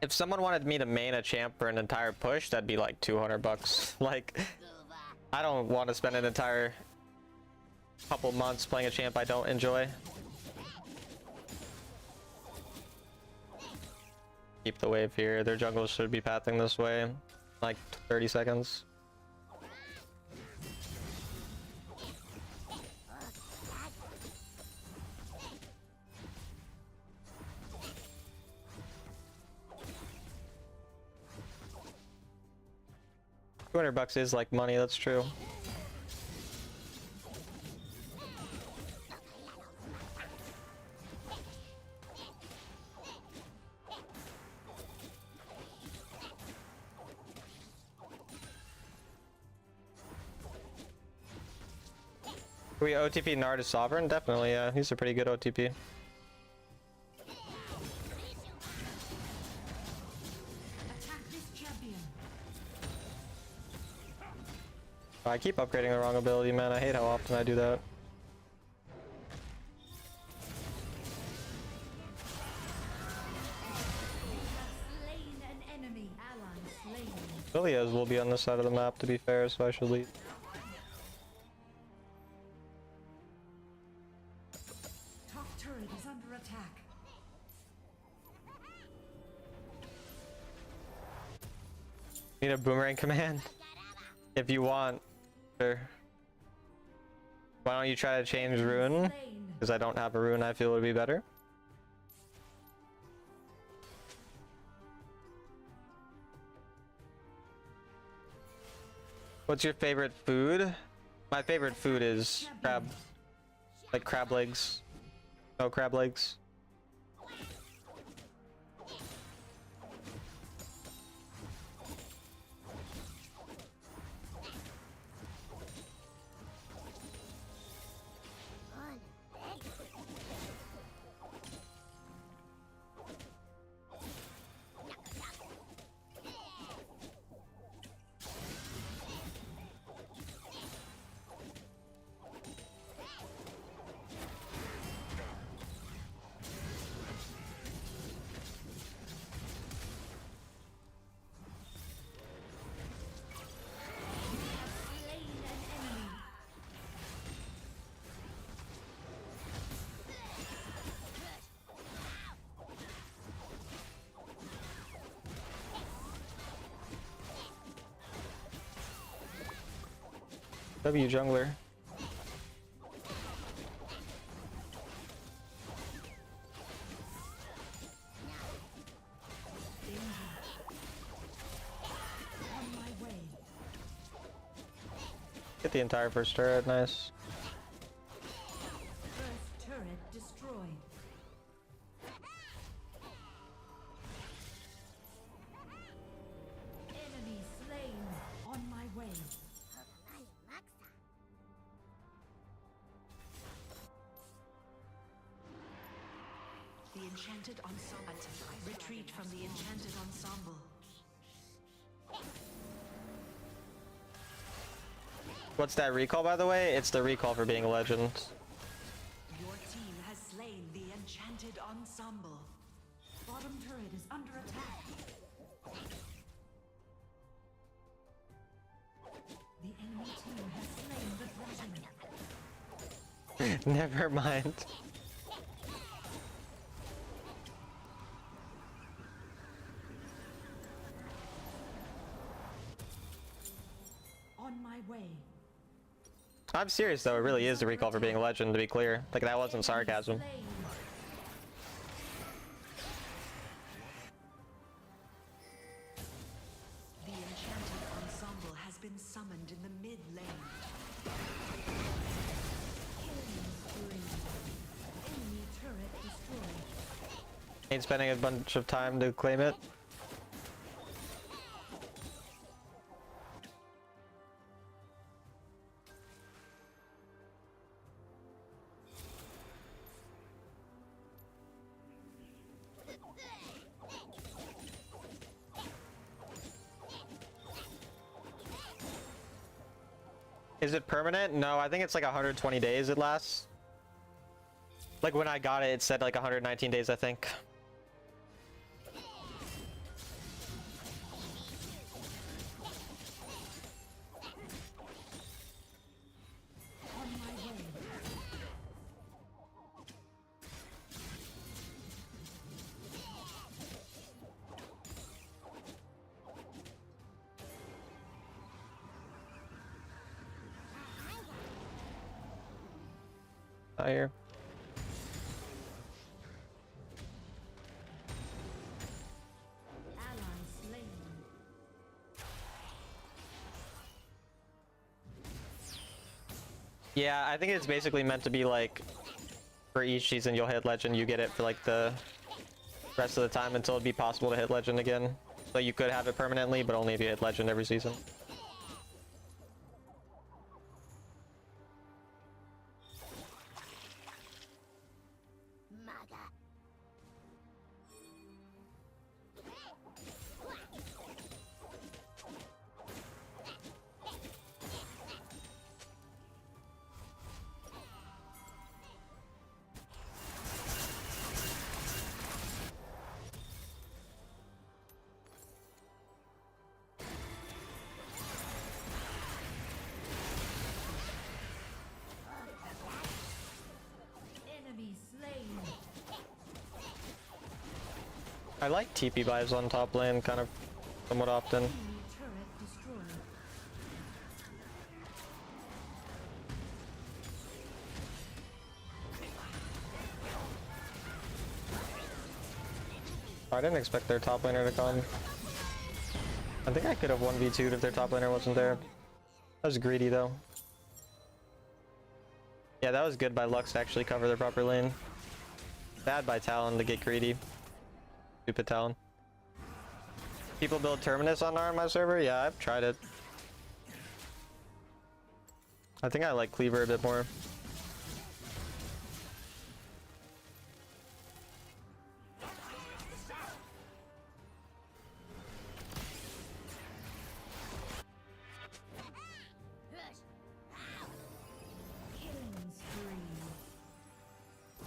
If someone wanted me to main a champ for an entire push, that'd be like 200 bucks. Like, I don't want to spend an entire couple months playing a champ I don't enjoy. Keep the wave here. Their jungle should be pathing this way. Like 30 seconds. $200 is like money, that's true. Can we OTP Gnar to Sovereign? Definitely, yeah. He's a pretty good OTP. Attack this champion. I keep upgrading the wrong ability, man. I hate how often I do that. Ilias will be on this side of the map, to be fair, so I should leave. Top turret is under attack. Need a boomerang command? If you want. Sure. Why don't you try to change rune? Because I don't have a rune I feel would be better. What's your favorite food? My favorite food is crab. Like crab legs. No crab legs. W jungler. On my way. Get the entire first turret, nice. First turret destroyed. Enemy slain. On my way. The enchanted ensemble. Retreat from the enchanted ensemble. What's that recall, by the way? It's the recall for being a legend. Your team has slain the enchanted ensemble. Bottom turret is under attack. The enemy team has slain the dragon. Never mind. On my way. I'm serious though, it really is the recall for being a legend, to be clear. Like, that wasn't sarcasm. Slain. The enchanted ensemble has been summoned in the mid lane. Killing spree. Enemy turret destroyed. Ain't spending a bunch of time to claim it. Is it permanent? No, I think it's like 120 days it lasts. Like when I got it, it said like 119 days, I think. On my way. Not here. Ally slain. Yeah, I think it's basically meant to be like, for each season you'll hit legend, you get it for like the rest of the time until it'd be possible to hit legend again. So you could have it permanently, but only if you hit legend every season. I like TP buys on top lane kind of somewhat often. Enemy turret destroyed. I didn't expect their top laner to come. I think I could have 1v2'd if their top laner wasn't there. That was greedy though. Yeah, that was good by Lux to actually cover the proper lane. Bad by Talon to get greedy. Stupid Talon. People build Terminus on Gnar on my server? Yeah, I've tried it. I think I like Cleaver a bit more. Killing spree.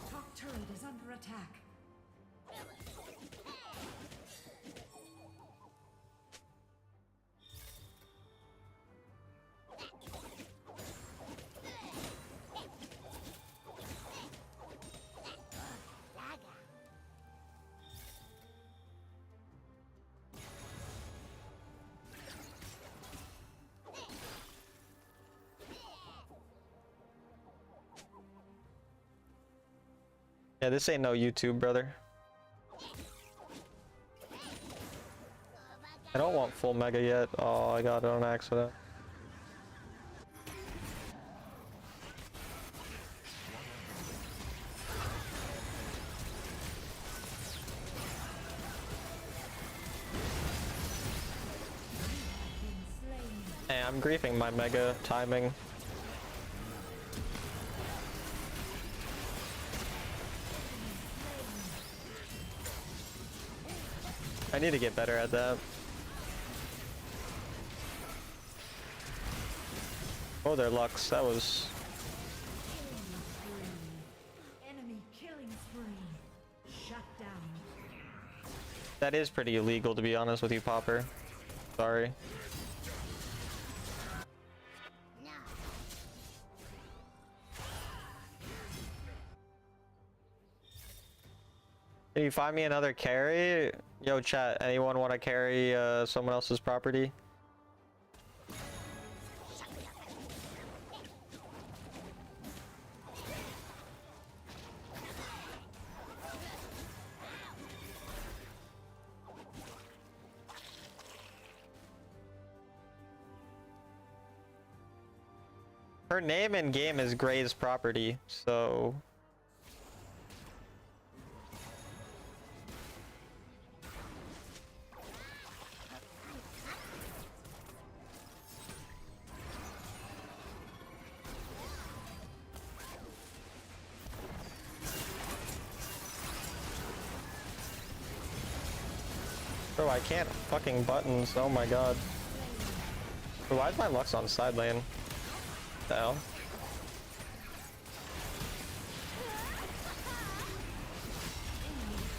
Top turret is under attack. Yeah, this ain't no YouTube, brother. I don't want full mega yet. Oh, I got it on accident. Hey, I'm griefing my mega timing. I need to get better at that. Oh, their Lux. That was... Enemy killing spree. Shut down. That is pretty illegal, to be honest with you, Popper. Sorry. Can you find me another carry? Yo, chat, anyone want to carry someone else's property? Her name in game is Gray's property, so... Bro, I can't fucking buttons, oh my god. Bro, why is my Lux on side lane? What the hell?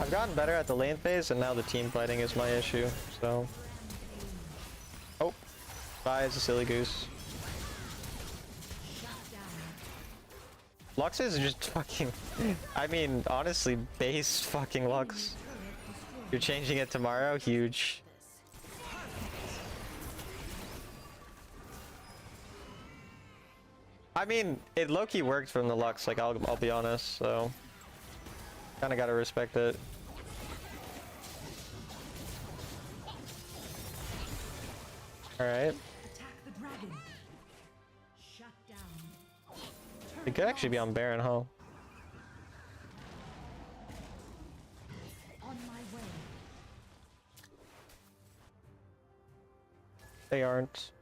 I've gotten better at the lane phase, and now the team fighting is my issue, so... Oh, bye, it's a silly goose. Lux is just fucking... I mean, honestly, base fucking Lux. You're changing it tomorrow? Huge. I mean, it low-key worked from the Lux, like, I'll be honest, so... Kinda gotta respect it. Alright. Attack the dragon. Shut down. It could actually be on Baron, huh? On my way. They aren't.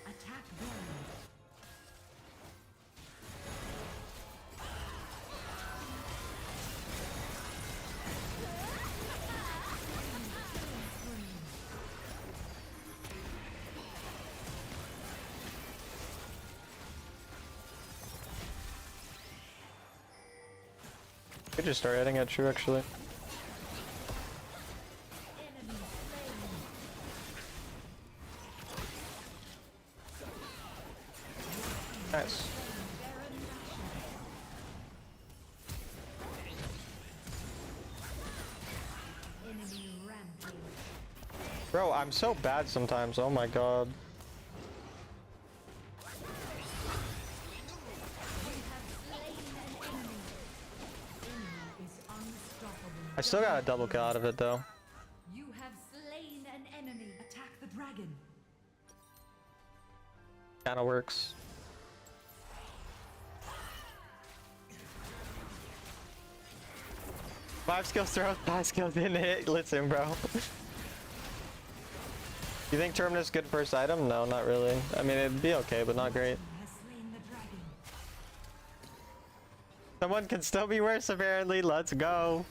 Attack Baron. Could just start hitting at true actually. Nice. Bro, I'm so bad sometimes. Oh my god. I still got a double kill out of it though. You have slain an enemy. Attack the dragon. Kinda works. Five skills throw, 5 skills didn't hit. Listen, bro. You think Terminus good first item? No, not really. I mean, it'd be okay, but not great. Has slain the dragon. Someone can still be worse, apparently. Let's go.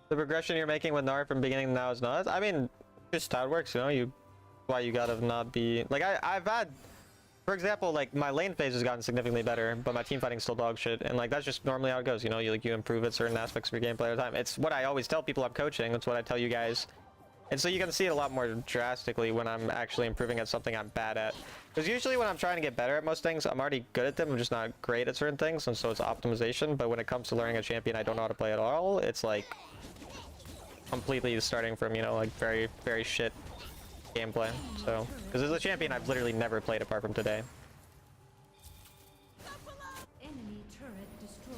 The progression you're making with Gnar from beginning to now is not. I mean, just how it works, you know. Why you gotta not be like I've had, for example, like my lane phase has gotten significantly better, but my team fighting's still dog shit, and like that's just normally how it goes. You know, you improve at certain aspects of your gameplay at a time. It's what I always tell people I'm coaching. It's what I tell you guys, and so you can see it a lot more drastically when I'm actually improving at something I'm bad at. Because usually when I'm trying to get better at most things, I'm already good at them. I'm just not great at certain things, and so it's optimization. But when it comes to learning a champion I don't know how to play at all, it's like completely starting from, you know, like very, very shit gameplay. So, because as a champion, I've literally never played apart from today. Enemy turret destroyed.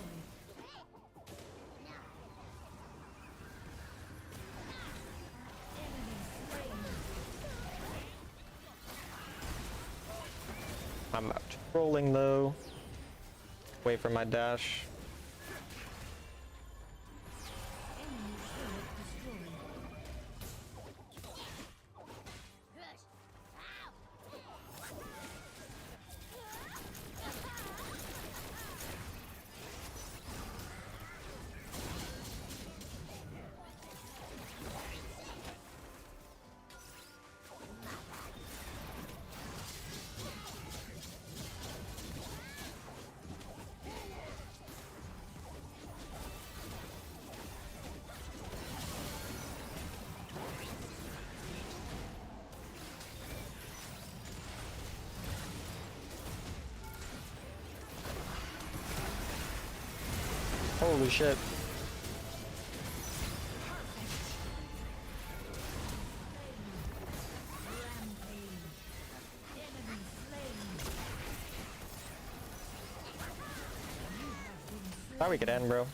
I'm trolling though. Wait for my dash. Enemy turret destroyed. Holy shit. Thought we could end, bro.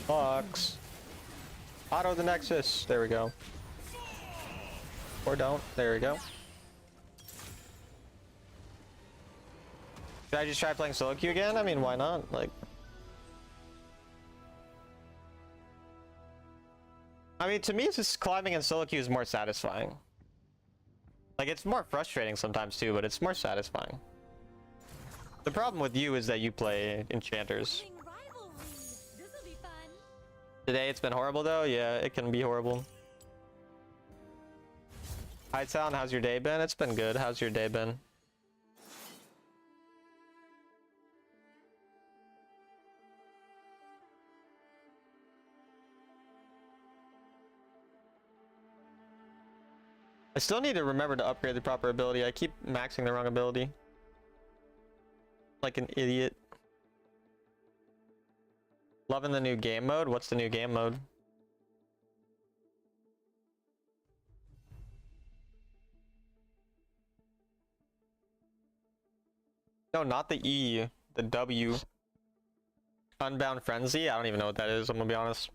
Fox. Auto the Nexus. There we go. Or don't. There we go. Should I just try playing solo queue again? I mean, why not? Like, I mean, to me, it's just climbing in solo queue is more satisfying. Like, it's more frustrating sometimes too, but it's more satisfying. The problem with you is that you play enchanters. Today it's been horrible though. Yeah, it can be horrible. Hi Town, how's your day been? It's been good. How's your day been? I still need to remember to upgrade the proper ability. I keep maxing the wrong ability. Like an idiot. Loving the new game mode? What's the new game mode? No, not the E. The W. Unbound Frenzy? I don't even know what that is, I'm gonna be honest.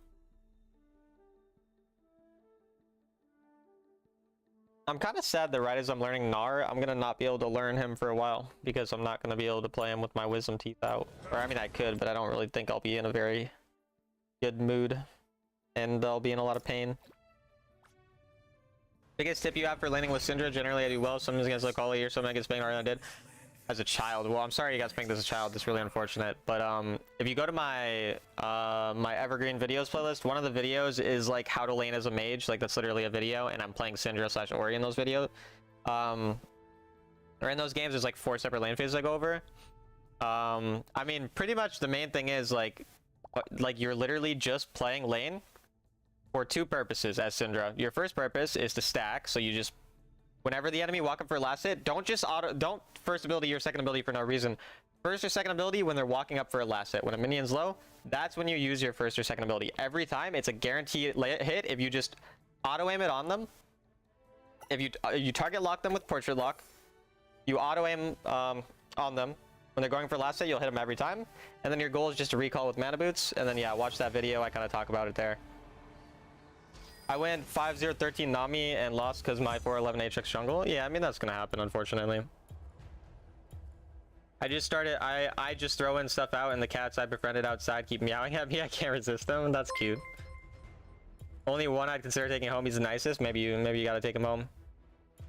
I'm kind of sad that right as I'm learning Gnar, I'm gonna not be able to learn him for a while because I'm not gonna be able to play him with my wisdom teeth out. Or I mean I could, but I don't really think I'll be in a very good mood. and I'll be in a lot of pain. Biggest tip you have for laning with Syndra? Generally, I do well. Sometimes against Locali or something against Bang harder than I did as a child. Well, I'm sorry you got spanked as a child. That's really unfortunate. But if you go to my my evergreen videos playlist, one of the videos is like how to lane as a mage. Like that's literally a video, and I'm playing Syndra / Ori in those videos. Or in those games, there's like 4 separate lane phases I go over. I mean, pretty much the main thing is like you're literally just playing lane for 2 purposes as Syndra. Your first purpose is to stack, so you just whenever the enemy walk up for a last hit, don't first ability your second ability for no reason. First or second ability when they're walking up for a last hit. When a minion's low, that's when you use your first or second ability. Every time, it's a guaranteed hit if you just auto aim it on them. If you target lock them with portrait lock, you auto aim on them. When they're going for last hit, you'll hit them every time. And then your goal is just to recall with mana boots. And then yeah, watch that video. I kind of talk about it there. I went 5-0-13 Nami and lost because my 4-11 Atrix jungle. Yeah, I mean, that's going to happen, unfortunately. I just throw in stuff out and the cats I befriended outside keep meowing at me. I can't resist them. That's cute. Only one I'd consider taking home. He's the nicest. Maybe you got to take him home.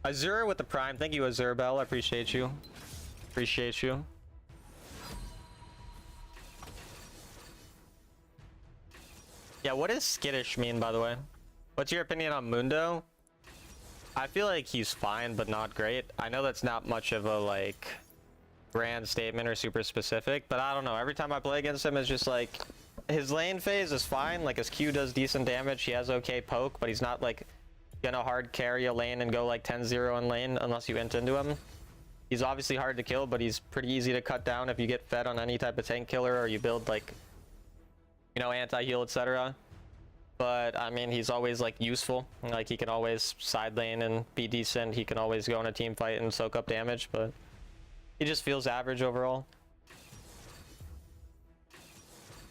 Azure with the prime. Thank you, Azure Bell. I appreciate you. Appreciate you. Yeah, what does skittish mean, by the way? What's your opinion on Mundo? I feel like he's fine, but not great. I know that's not much of a, like, grand statement or super specific, but I don't know. Every time I play against him, it's just like, his lane phase is fine. Like, his Q does decent damage. He has okay poke, but he's not, like, gonna hard carry a lane and go, like, 10-0 in lane unless you int into him. He's obviously hard to kill, but he's pretty easy to cut down if you get fed on any type of tank killer or you build, like, you know, anti-heal, etc. But I mean, he's always like useful. Like he can always side lane and be decent. He can always go in a team fight and soak up damage, but he just feels average overall.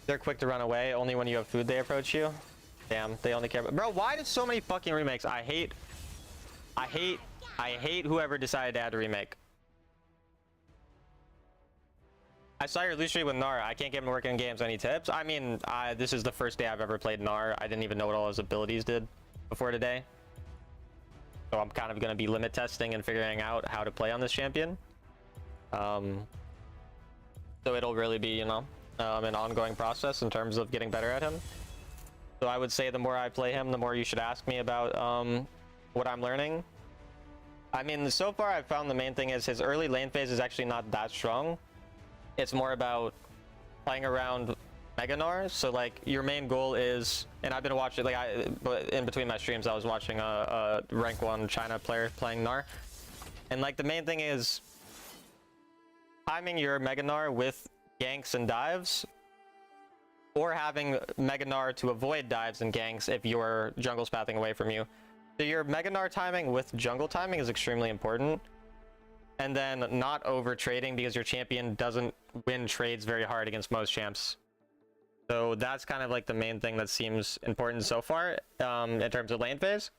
They're quick to run away. Only when you have food they approach you. Damn, they only care about... Bro, why did so many fucking remakes? I hate whoever decided to add a remake. I saw your loot stream with Gnar. I can't get him to work in games. Any tips? I mean, this is the first day I've ever played Gnar. I didn't even know what all his abilities did before today. So I'm kind of going to be limit testing and figuring out how to play on this champion. So it'll really be, you know, an ongoing process in terms of getting better at him. So I would say the more I play him, the more you should ask me about what I'm learning. I mean, so far I've found the main thing is his early lane phase is actually not that strong. It's more about playing around Mega Gnar. So like your main goal is, and I've been watching, like in between my streams I was watching a rank 1 China player playing Gnar, and like the main thing is timing your Mega Gnar with ganks and dives, or having Mega Gnar to avoid dives and ganks if your jungle's pathing away from you. So your Mega Gnar timing with jungle timing is extremely important. And then not over trading, because your champion doesn't win trades very hard against most champs. So that's kind of like the main thing that seems important so far in terms of lane phase.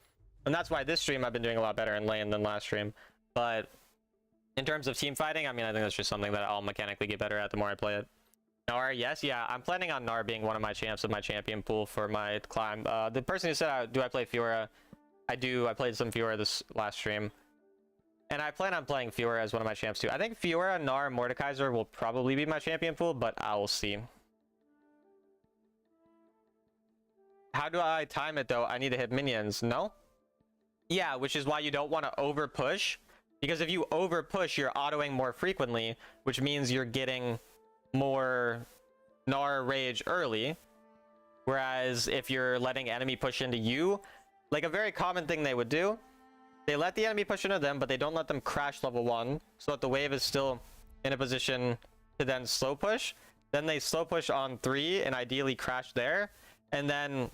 And that's why this stream I've been doing a lot better in lane than last stream. But in terms of team fighting, I mean, I think that's just something that I'll mechanically get better at the more I play it. Gnar, yes, yeah, I'm planning on Gnar being one of my champs of my champion pool for my climb. The person who said, do I play Fiora? I do. I played some Fiora this last stream. And I plan on playing Fiora as one of my champs too. I think Fiora, Gnar, and Mordekaiser will probably be my champion pool, but I will see. How do I time it though? I need to hit minions. No? Yeah, which is why you don't want to over push. Because if you over push, you're autoing more frequently, which means you're getting more Gnar rage early. Whereas if you're letting enemy push into you, like a very common thing they would do, they let the enemy push into them, but they don't let them crash level 1, so that the wave is still in a position to then slow push. Then they slow push on 3 and ideally crash there, and then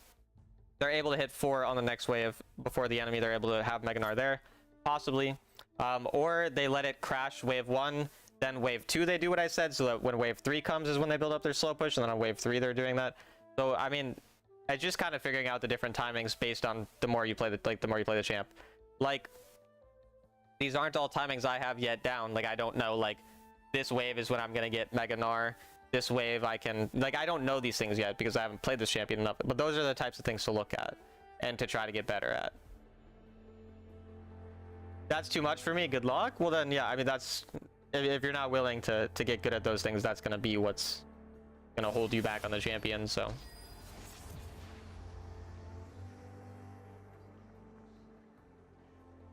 they're able to hit 4 on the next wave before the enemy. They're able to have Mega Gnar there, possibly. Or they let it crash wave 1, then wave 2 they do what I said, so that when wave 3 comes is when they build up their slow push, and then on wave 3 they're doing that. So I mean, it's just kind of figuring out the different timings based on the more you play the champ. Like, these aren't all timings I have yet down. Like, I don't know, like, this wave is when I'm gonna get Mega Gnar, this wave I can, like, I don't know these things yet because I haven't played this champion enough, but those are the types of things to look at and to try to get better at. That's too much for me. Good luck. Well then, yeah, I mean, that's, if you're not willing to get good at those things, that's going to be what's going to hold you back on the champion. So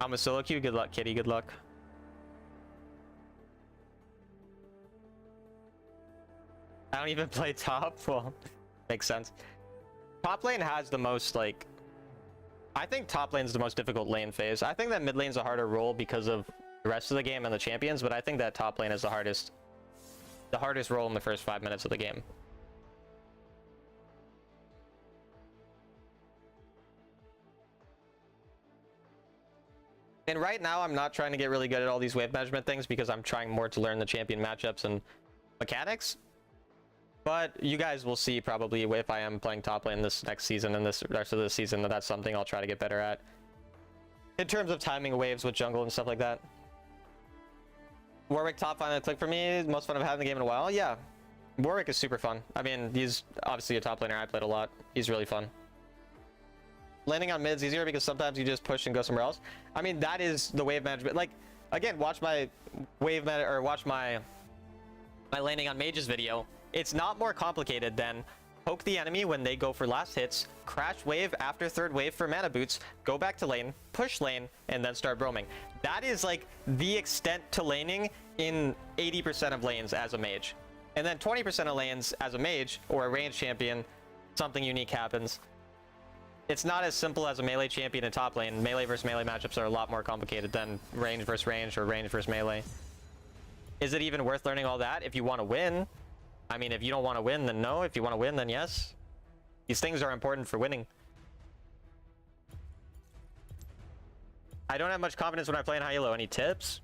I'm a solo queue. Good luck, Kitty. Good luck. I don't even play top. Well, makes sense. Top lane has the most, like, I think top lane's the most difficult lane phase. I think that mid lane's a harder role because of the rest of the game and the champions, but I think that top lane is the hardest role in the first 5 minutes of the game. And right now, I'm not trying to get really good at all these wave management things because I'm trying more to learn the champion matchups and mechanics. But you guys will see probably if I am playing top lane this next season and this rest of the season, that's something I'll try to get better at. In terms of timing waves with jungle and stuff like that. Warwick top finally clicked for me. Most fun I've had in the game in a while. Yeah. Warwick is super fun. I mean, he's obviously a top laner I played a lot. He's really fun. Landing on mid's easier because sometimes you just push and go somewhere else. I mean, that is the wave management. Like, again, watch my wave or watch my landing on mages video. It's not more complicated than poke the enemy when they go for last hits, crash wave after third wave for mana boots, go back to lane, push lane, and then start roaming. That is like the extent to laning in 80% of lanes as a mage. And then 20% of lanes as a mage or a range champion, something unique happens. It's not as simple as a melee champion in top lane. Melee versus melee matchups are a lot more complicated than range versus range or range versus melee. Is it even worth learning all that if you want to win? I mean, if you don't want to win, then no. If you want to win, then yes. These things are important for winning. I don't have much confidence when I play in high elo. Any tips?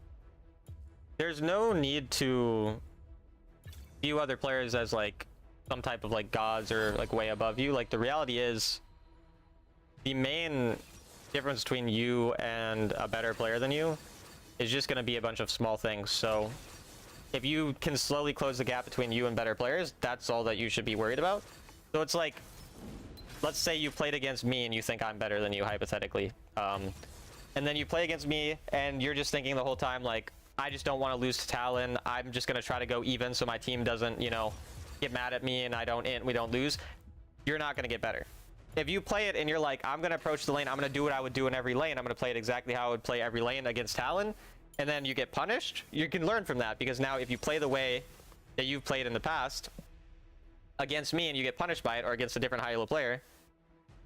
There's no need to view other players as like some type of like gods or like way above you. Like the reality is the main difference between you and a better player than you is just going to be a bunch of small things. So if you can slowly close the gap between you and better players, that's all that you should be worried about. So it's like, let's say you played against me and you think I'm better than you, hypothetically. And then you play against me and you're just thinking the whole time, like, I just don't want to lose to Talon. I'm just going to try to go even so my team doesn't, you know, get mad at me and we don't lose. You're not going to get better. If you play it and you're like, I'm going to approach the lane, I'm going to do what I would do in every lane. I'm going to play it exactly how I would play every lane against Talon. And then you get punished, you can learn from that, because now if you play the way that you've played in the past against me and you get punished by it, or against a different high elo player,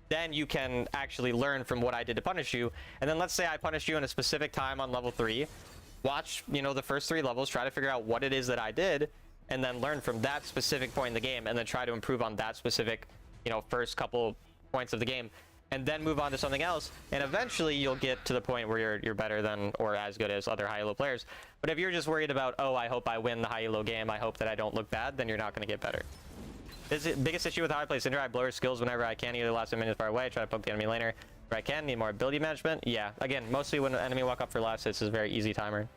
then you can actually learn from what I did to punish you. And then let's say I punished you in a specific time on level 3. Watch, you know, the first 3 levels, try to figure out what it is that I did, and then learn from that specific point in the game, and then try to improve on that specific, you know, first couple points of the game. And then move on to something else, and eventually you'll get to the point where you're better than or as good as other high elo players. But if you're just worried about, oh, I hope I win the high elo game, I hope that I don't look bad, then you're not going to get better. This is the biggest issue with how I play Syndra. I blow her skills whenever I can, either last minute far away, try to poke the enemy laner where I can. Need more ability management. Yeah, again, mostly when an enemy walk up for last hits is very easy timer.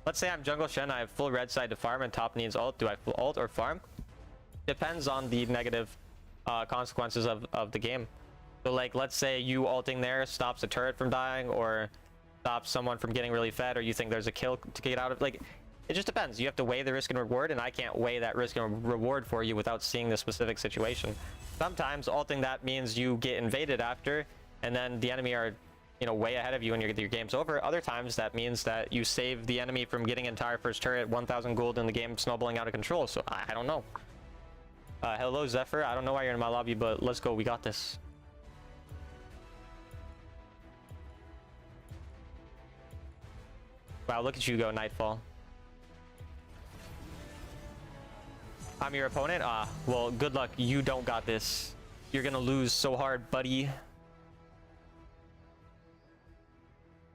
Let's say I'm jungle Shen, I have full red side to farm and top needs ult. Do I full ult or farm? Depends on the negative consequences of the game. So like, let's say you ulting there stops a turret from dying, or stops someone from getting really fed, or you think there's a kill to get out of. Like, it just depends. You have to weigh the risk and reward, and I can't weigh that risk and reward for you without seeing the specific situation. Sometimes ulting that means you get invaded after, and then the enemy are, you know, way ahead of you and your game's over. Other times that means that you save the enemy from getting entire first turret, 1,000 gold, in the game snowballing out of control. So I don't know. Hello Zephyr, I don't know why you're in my lobby, but let's go, we got this. Wow, look at you go, Nightfall. I'm your opponent? Ah, well, good luck. You don't got this. You're gonna lose so hard, buddy.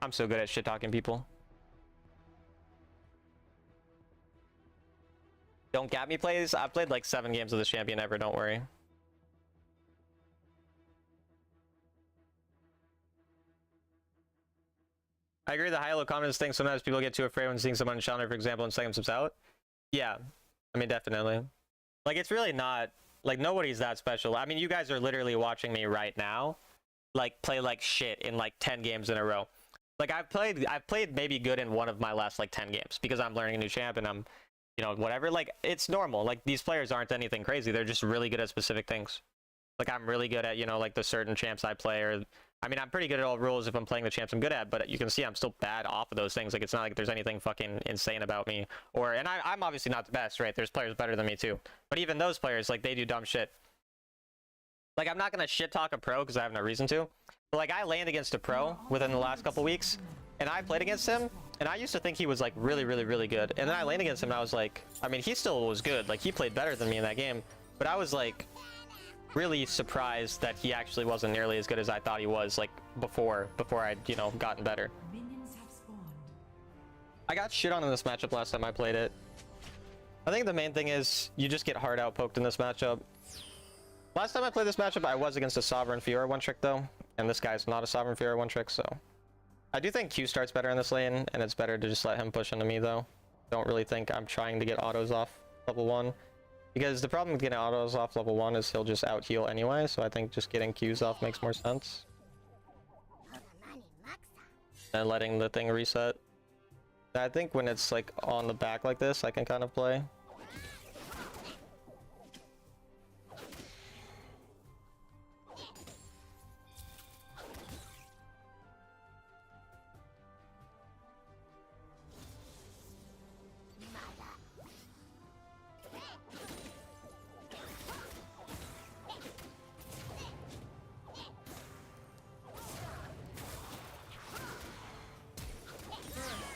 I'm so good at shit-talking people. Don't get me plays. I've played like 7 games of this champion ever, don't worry. I agree with the high-low confidence thing. Sometimes people get too afraid when seeing someone in Challenger, for example, and psych themselves out. Yeah, I mean, definitely. Like, it's really not, like, nobody's that special. I mean, you guys are literally watching me right now, like, play like shit in like 10 games in a row. Like, I've played maybe good in one of my last like 10 games because I'm learning a new champ and I'm, you know, whatever. Like, it's normal. Like, these players aren't anything crazy. They're just really good at specific things. Like, I'm really good at, you know, like the certain champs I play, or I mean, I'm pretty good at all rules if I'm playing the champs I'm good at, but you can see I'm still bad off of those things. Like, it's not like there's anything fucking insane about me. Or, and I'm obviously not the best, right? There's players better than me too. But even those players, like, they do dumb shit. Like, I'm not gonna shit talk a pro because I have no reason to. But like, I land against a pro within the last couple weeks, and I played against him, and I used to think he was like really, really, really good. And then I landed against him, and I was like, I mean, he still was good. Like, he played better than me in that game. But I was like, really surprised that he actually wasn't nearly as good as I thought he was, like, before I'd, you know, gotten better. Minions have spawned. I got shit on in this matchup last time I played it. I think the main thing is you just get hard out poked in this matchup. Last time I played this matchup, I was against a Sovereign Fiora one trick though, and this guy's not a Sovereign Fiora one trick, so I do think Q starts better in this lane, and it's better to just let him push into me though. Don't really think I'm trying to get autos off level 1. Because the problem with getting autos off level 1 is he'll just out heal anyway, so I think just getting Qs off makes more sense. And letting the thing reset. I think when it's like on the back like this, I can kind of play.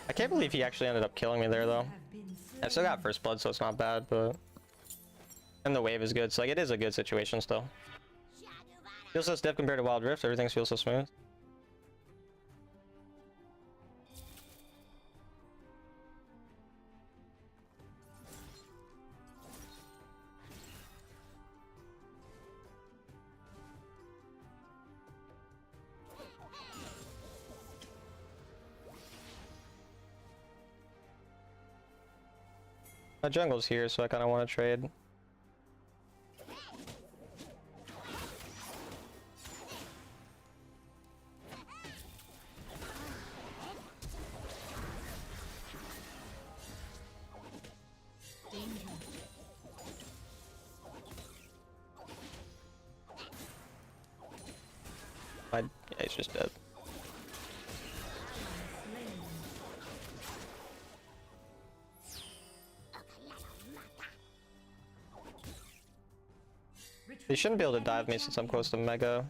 I can't believe he actually ended up killing me there though. I still got first blood, so it's not bad, but... And the wave is good, so like, it is a good situation still. Feels so stiff compared to Wild Rift, everything feels so smooth. My jungle's here, so I kind of want to trade. Yeah, he's just dead. He shouldn't be able to dive me since I'm close to Mega.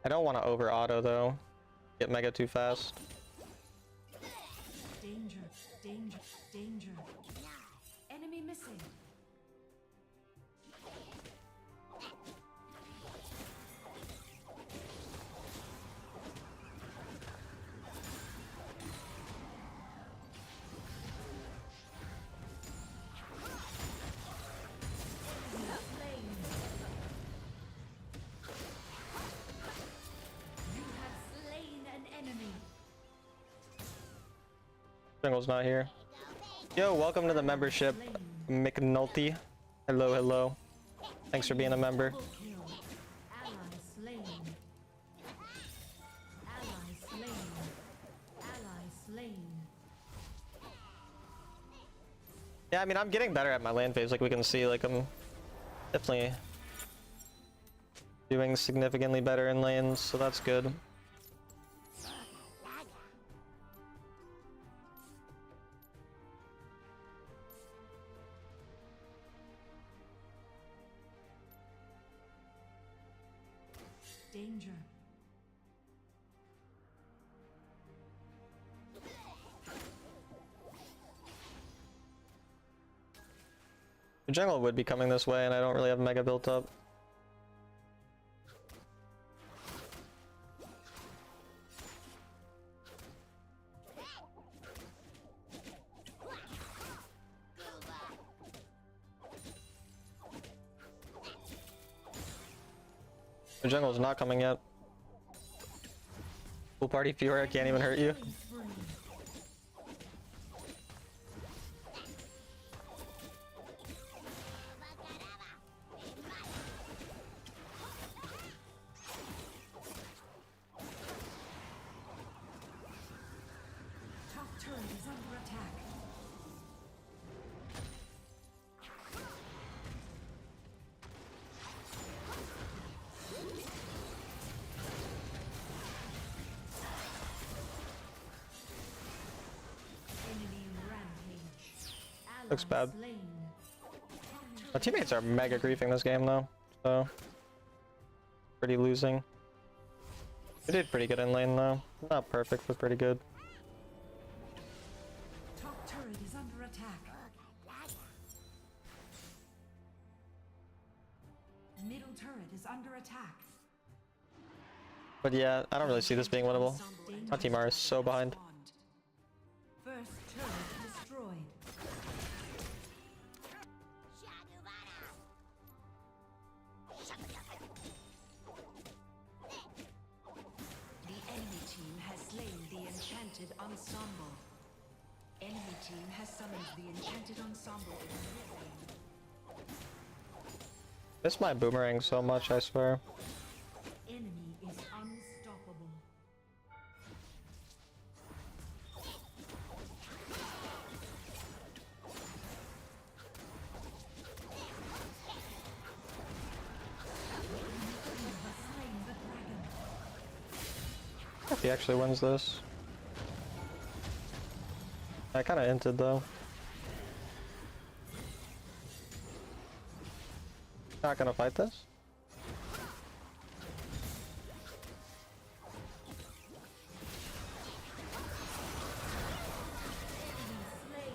I don't want to over auto though. Get Mega too fast. Danger, danger, danger. Enemy missing. You have slain an enemy. Jungle's not here. Yo, welcome to the membership, McNulty. Hello, hello. Thanks for being a member. Double kill. Ally slain. Ally slain. Ally slain. Yeah, I mean, I'm getting better at my lane phase, like we can see. Like, I'm definitely doing significantly better in lanes, so that's good. Danger. The jungle would be coming this way, and I don't really have Mega built up. The jungle's not coming yet. Pool party Fiora can't even hurt you. Looks bad. Slain. My teammates are mega griefing this game though, so pretty losing. We did pretty good in lane though. Not perfect, but pretty good. Top turret is under attack. Middle turret is under attack. But yeah, I don't really see this being winnable. My team R is so behind. First turret destroyed. The enemy team has slain the enchanted ensemble. Enemy team has summoned the enchanted ensemble in the mid lane. Miss my boomerang so much, I swear. Enemy is unstoppable. Slain the dragon. If he actually wins this. I kinda hinted though. Not gonna fight this?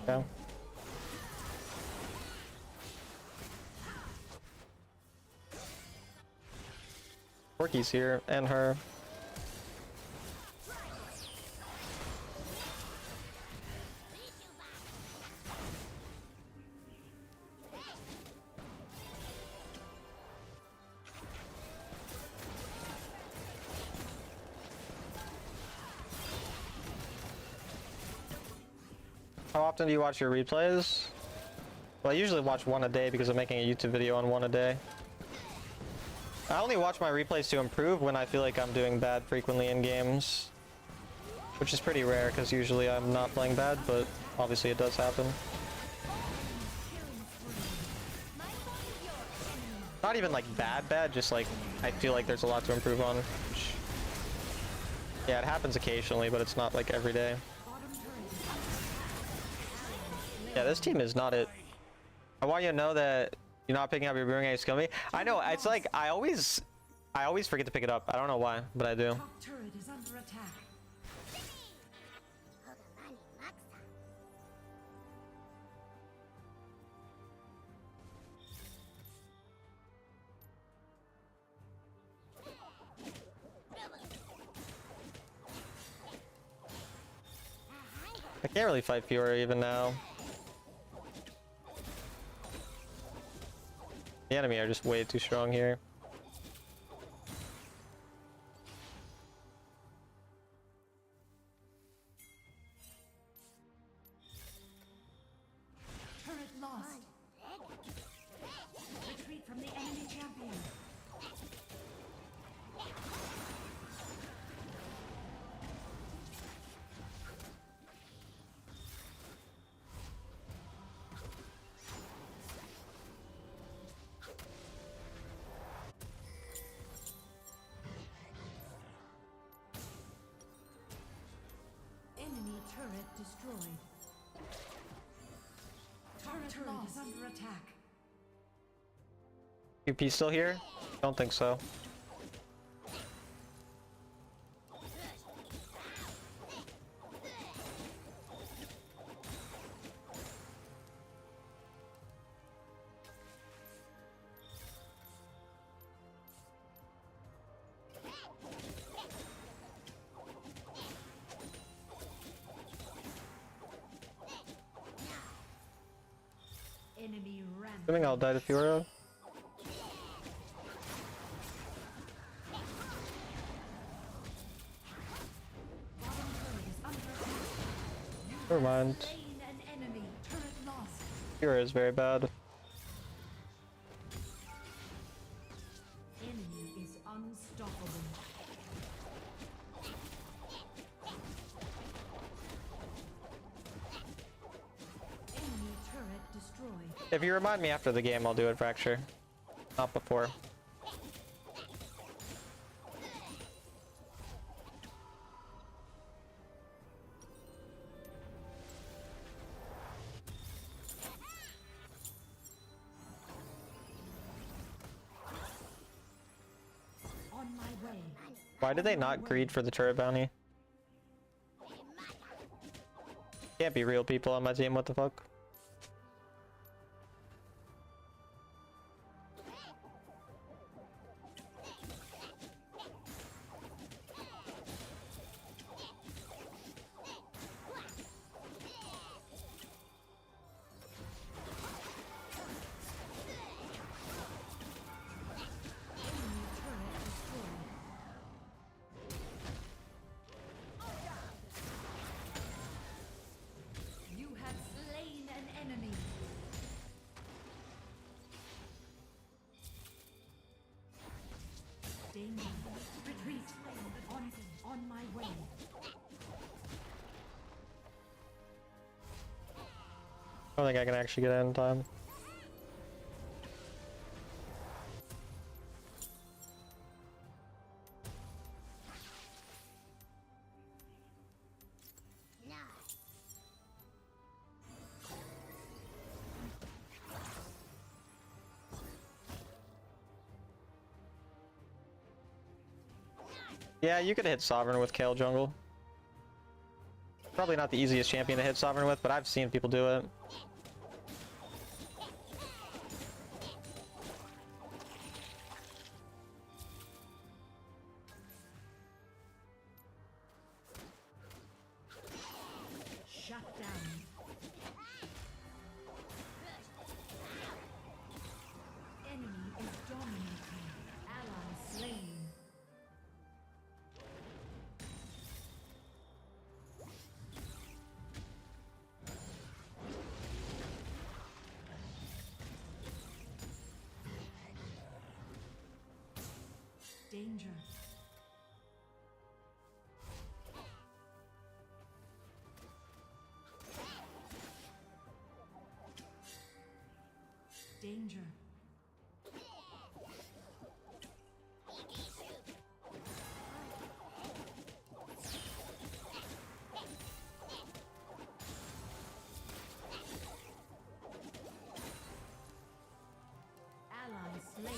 Okay. Porky's here, and her. How often do you watch your replays? Well, I usually watch one a day because I'm making a YouTube video on one a day. I only watch my replays to improve when I feel like I'm doing bad frequently in games. Which is pretty rare because usually I'm not playing bad, but obviously it does happen. Not even like bad, just like I feel like there's a lot to improve on. Which, yeah, it happens occasionally, but it's not like every day. Yeah, this team is not it. I want you to know that you're not picking up your boomerang is killing me. I know, it's like I always forget to pick it up. I don't know why, but I do. Top turret is under attack. I can't really fight Fiora even now. The enemy are just way too strong here. Turret lost. Retreat from the enemy champion. Enemy turret destroyed. Turret is under attack. UP still here? Don't think so. Enemy rampage. Assuming I'll die to Fiora. Bottom turret is under attack. Never mind. Slain an enemy. Turret lost. Fiora is very bad. Enemy is unstoppable. Enemy turret destroyed. If you remind me after the game, I'll do it, Fracture. Not before. Why did they not greed for the turret bounty? Can't be real people on my team, what the fuck? You have slain an enemy. Danger. Retreat. On my way. I don't think I can actually get in time. Yeah, you could hit Sovereign with Kale jungle. Probably not the easiest champion to hit Sovereign with, but I've seen people do it. Shut down. Enemy is dominating. Ally slain. Danger. Danger. Ally slain.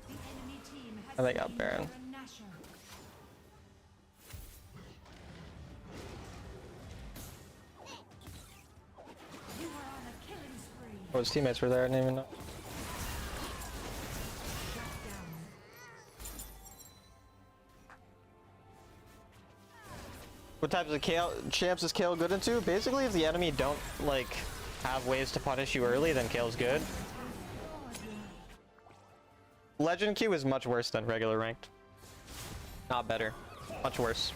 The enemy team has I think I'll slain Baron. Baron Nashor. You are on a killing spree. Oh, his teammates were there, I didn't even know. Shut down. What types of champs is Kale good into? Basically, if the enemy don't, like, have ways to punish you early, then Kale's good. Legend Q is much worse than regular ranked. Not better. Much worse.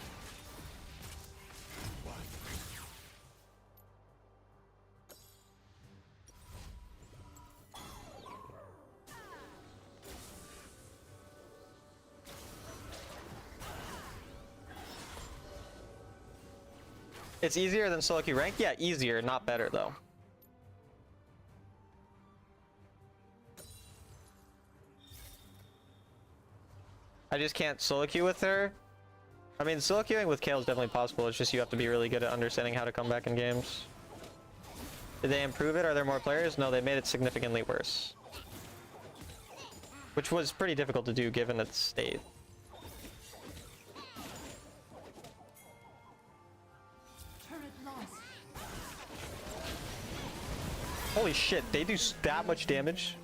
It's easier than solo queue rank? Yeah, easier, not better though. I just can't solo queue with her. I mean, solo queuing with Kale is definitely possible. It's just you have to be really good at understanding how to come back in games. Did they improve it? Are there more players? No, they made it significantly worse. Which was pretty difficult to do given its state. Turret lost. Holy shit, they do that much damage?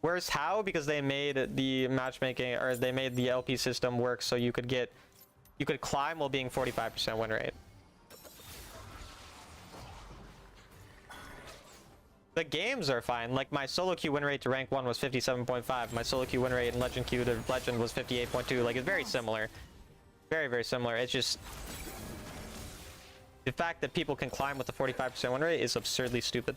Where's how? Because they made the matchmaking, or they made the LP system work so you could climb while being 45% win rate. The games are fine. Like my solo queue win rate to rank 1 was 57.5. My solo queue win rate in legend queue to legend was 58.2. Like it's very similar. Very, very similar. It's just the fact that people can climb with a 45% win rate is absurdly stupid.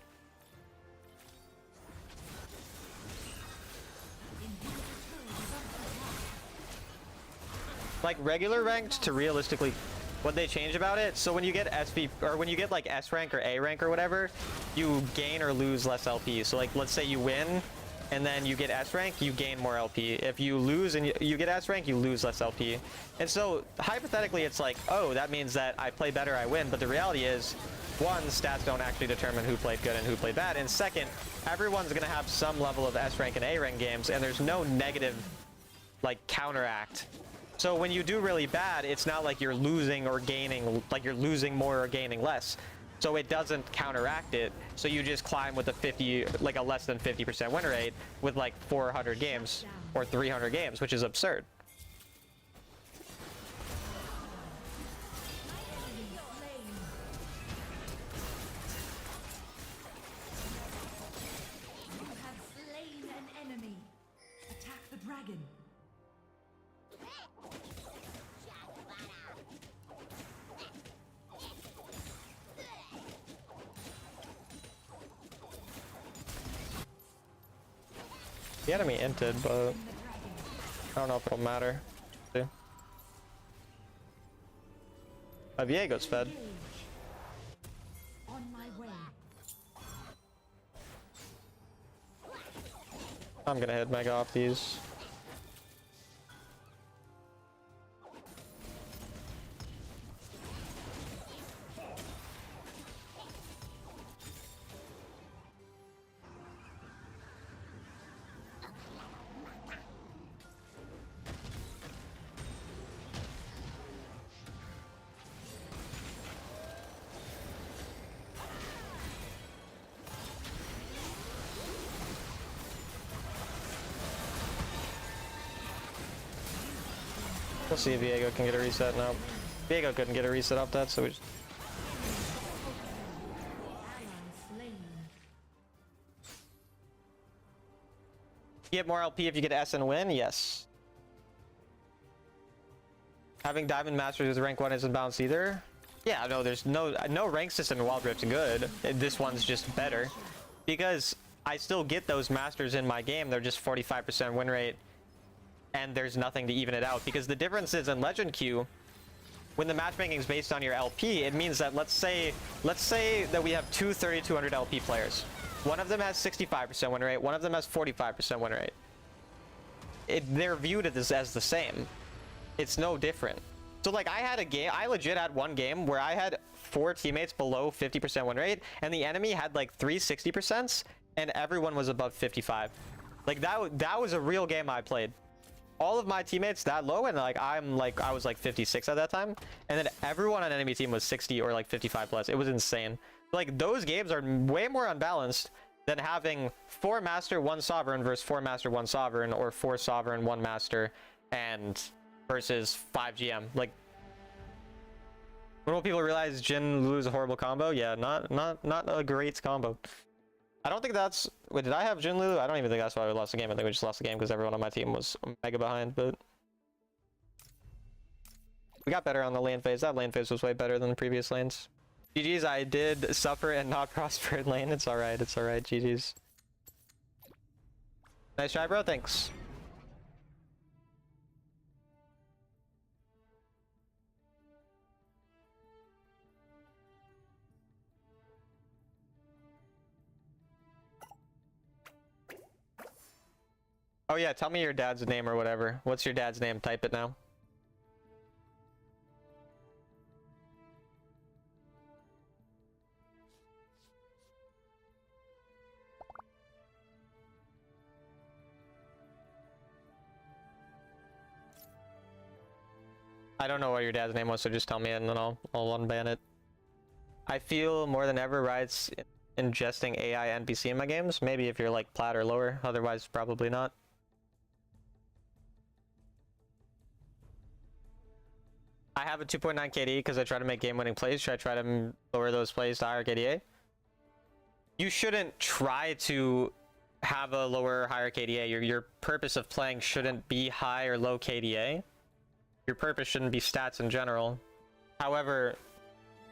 Like regular ranked to realistically, what they change about it, so when you get SV or when you get like S rank or A rank or whatever, you gain or lose less LP. So like let's say you win and then you get S rank, you gain more LP. If you lose and you get S rank, you lose less LP. And so hypothetically, it's like, oh, that means that I play better, I win. But the reality is, one, stats don't actually determine who played good and who played bad. And second, everyone's going to have some level of S rank and A rank games, and there's no negative like counteract. So when you do really bad, it's not like you're losing or gaining, like you're losing more or gaining less. So it doesn't counteract it. So you just climb with a 50, like a less than 50% win rate with like 400 games or 300 games, which is absurd. You have slain an enemy. Attack the dragon. The enemy inted, but I don't know if it'll matter. See. Viego's fed. On my way. I'm gonna hit Mega off these. We'll see if Viego can get a reset now. Viego couldn't get a reset off that, so we just... Get more LP if you get S and win? Yes. Having Diamond Masters with rank 1 isn't balanced either? Yeah, no, there's no rank system in Wild Rift's good. This one's just better. Because I still get those Masters in my game, they're just 45% win rate. And there's nothing to even it out, because the difference is in Legend Queue, when the matchmaking is based on your LP, it means that let's say that we have two 3200 LP players. One of them has 65% win rate, one of them has 45% win rate. They're viewed as the same. It's no different. So like I legit had one game where I had 4 teammates below 50% win rate, and the enemy had like 3 60%, and everyone was above 55. Like that was a real game I played. All of my teammates that low, and like I was like 56 at that time, and then everyone on enemy team was 60 or like 55 plus. It was insane. Like those games are way more unbalanced than having 4 master 1 sovereign versus 4 master 1 sovereign, or 4 sovereign 1 master and versus 5 GM. Like when will people realize Jin Lulu is a horrible combo? Yeah, not a great combo. I don't think that's... Wait, did I have Jin Lulu? I don't even think that's why we lost the game. I think we just lost the game because everyone on my team was mega behind, but... We got better on the lane phase. That lane phase was way better than the previous lanes. GG's, I did suffer and not prosper in lane. It's alright, GG's. Nice try, bro. Thanks. Oh yeah, tell me your dad's name or whatever. What's your dad's name? Type it now. I don't know what your dad's name was, so just tell me it and then I'll unban it. I feel more than ever Riot's ingesting AI NPC in my games. Maybe if you're like plat or lower, otherwise probably not. I have a 2.9 KDA because I try to make game-winning plays. Should I try to lower those plays to higher KDA? You shouldn't try to have a lower or higher KDA. Your purpose of playing shouldn't be high or low KDA. Your purpose shouldn't be stats in general. However,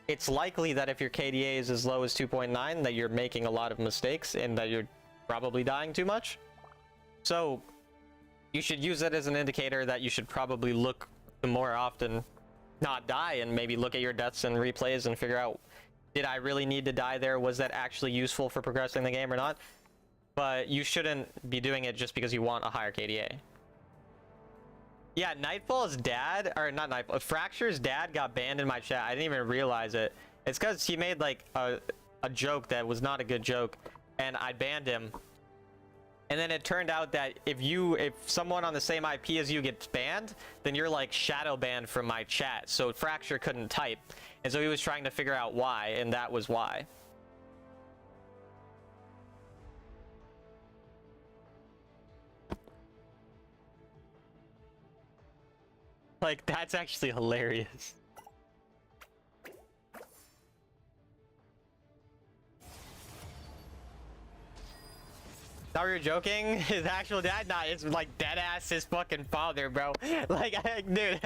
it's likely that if your KDA is as low as 2.9, that you're making a lot of mistakes and that you're probably dying too much. So you should use that as an indicator that you should probably look more often, not die, and maybe look at your deaths and replays and figure out, did I really need to die there? Was that actually useful for progressing the game or not? but you shouldn't be doing it just because you want a higher KDA. Yeah, Nightfall's dad, or not Nightfall, Fracture's dad got banned in my chat. I didn't even realize it. It's because he made like a joke that was not a good joke, and I banned him. And then it turned out that if someone on the same IP as you gets banned, then you're like shadow banned from my chat. So Fracture couldn't type. And so he was trying to figure out why, and that was why. Like, that's actually hilarious. Thought we were joking? His actual dad? Nah, it's like dead ass his fucking father, bro. Like, dude,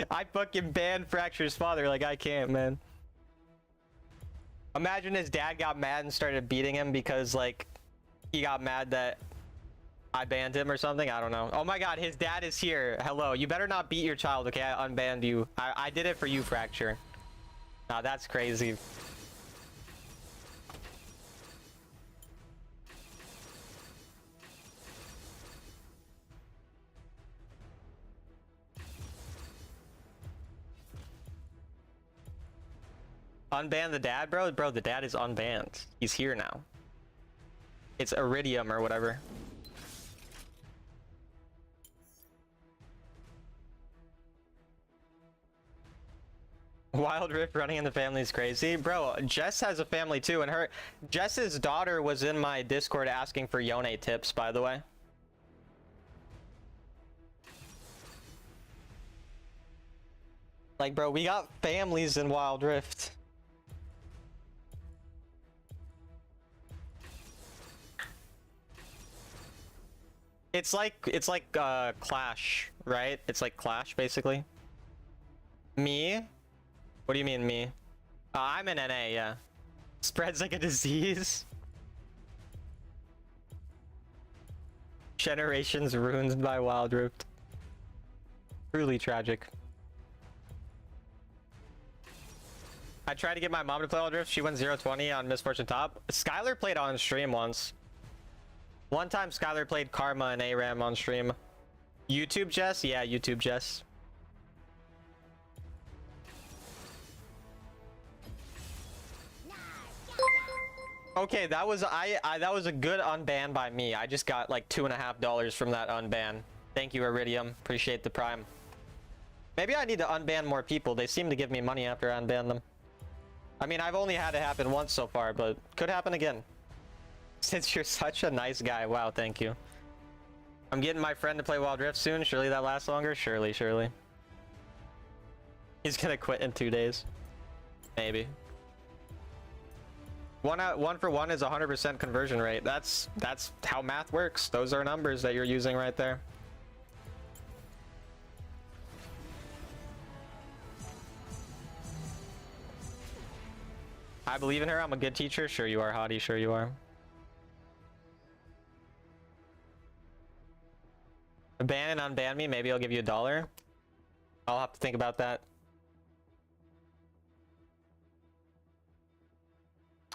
I fucking banned Fracture's father. Like, I can't, man. Imagine his dad got mad and started beating him because, like, he got mad that I banned him or something. I don't know. Oh my god, his dad is here. Hello. You better not beat your child, okay? I unbanned you. I did it for you, Fracture. Nah, that's crazy. Unban the dad, bro? Bro, the dad is unbanned. He's here now. It's Iridium or whatever. Wild Rift running in the family is crazy. Bro, Jess has a family too, and Jess's daughter was in my Discord asking for Yone tips, by the way. Like, bro, we got families in Wild Rift. It's like Clash, right? It's like Clash, basically. Me? What do you mean, me? I'm in NA, yeah. Spreads like a disease. Generations ruined by Wild Rift. Truly tragic. I tried to get my mom to play Wild Rift. She went 0-20 on Misfortune Top. Skylar played on stream once. One time Skylar played Karma and ARAM on stream. YouTube Jess? Yeah, YouTube Jess. Okay, that was that was a good unban by me. I just got like $2.50 from that unban. Thank you, Iridium. Appreciate the prime. Maybe I need to unban more people. They seem to give me money after I unban them. I mean, I've only had it happen once so far, but could happen again. Since you're such a nice guy. Wow, thank you. I'm getting my friend to play Wild Rift soon. Surely that lasts longer. Surely, surely. He's gonna quit in 2 days. Maybe. 1 for 1 is 100% conversion rate. That's how math works. Those are numbers that you're using right there. I believe in her. I'm a good teacher. Sure you are, Hottie. Sure you are. Ban and unban me. Maybe I'll give you $1. I'll have to think about that.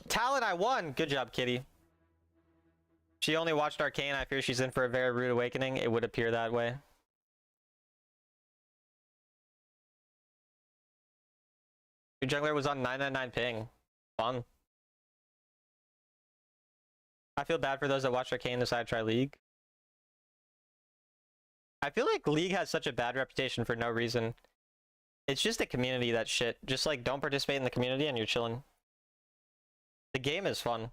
Talon, I won. Good job, Kitty. She only watched Arcane. I fear she's in for a very rude awakening. It would appear that way. Your jungler was on 999 ping. Fun. I feel bad for those that watch Arcane and decide to try League. I feel like League has such a bad reputation for no reason. It's just a community that shit. Just like, don't participate in the community and you're chilling. The game is fun.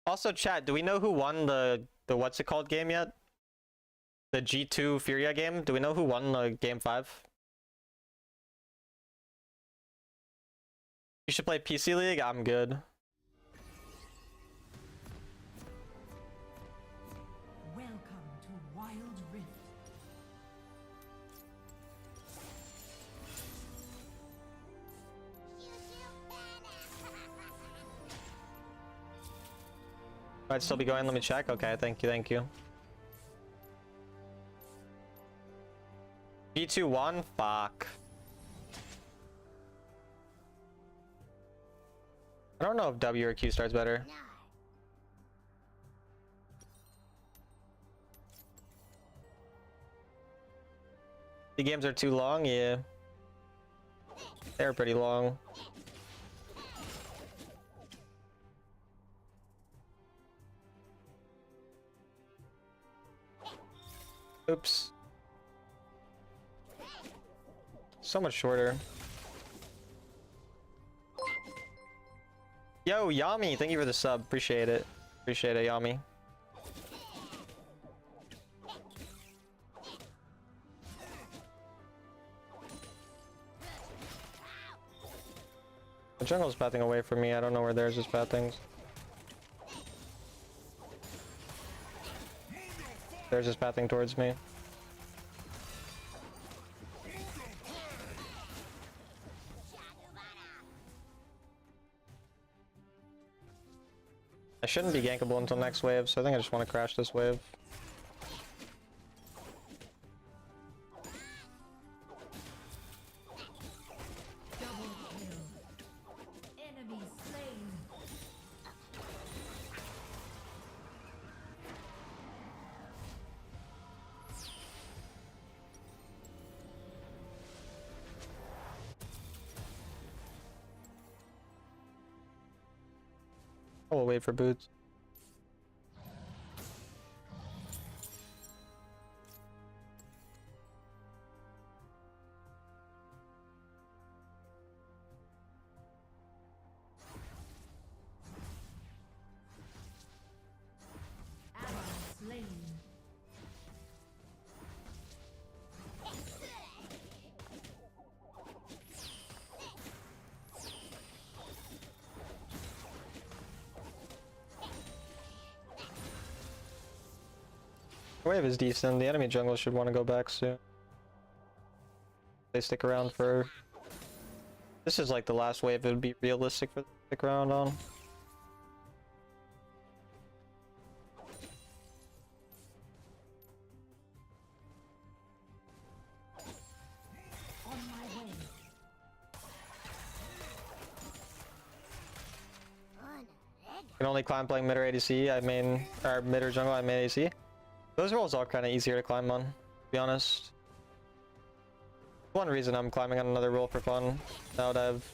Also, chat, do we know who won the what's it called game yet? The G2 Furia game? Do we know who won the game 5? You should play PC League? I'm good. Welcome to Wild Rift. I'd still be going. Let me check. Okay, thank you, thank you. B2-1? Fuck. I don't know if W or Q starts better. The games are too long, yeah. They're pretty long. Oops. So much shorter. Yo, Yami, thank you for the sub. Appreciate it. Appreciate it, Yami. The jungle's pathing away from me. I don't know where theirs is pathing. Theirs is pathing towards me. I shouldn't be gankable until next wave, so I think I just want to crash this wave. Double kill. Enemy slain. I will wait for boots. Ally slain. The wave is decent. The enemy jungle should want to go back soon. They stick around for... This is like the last wave it would be realistic for them to stick around on. On my way. Can only climb playing mid or ADC. I main... or mid or jungle, I main ADC. Those roles are kind of easier to climb on, to be honest. One reason I'm climbing on another role for fun, now that I've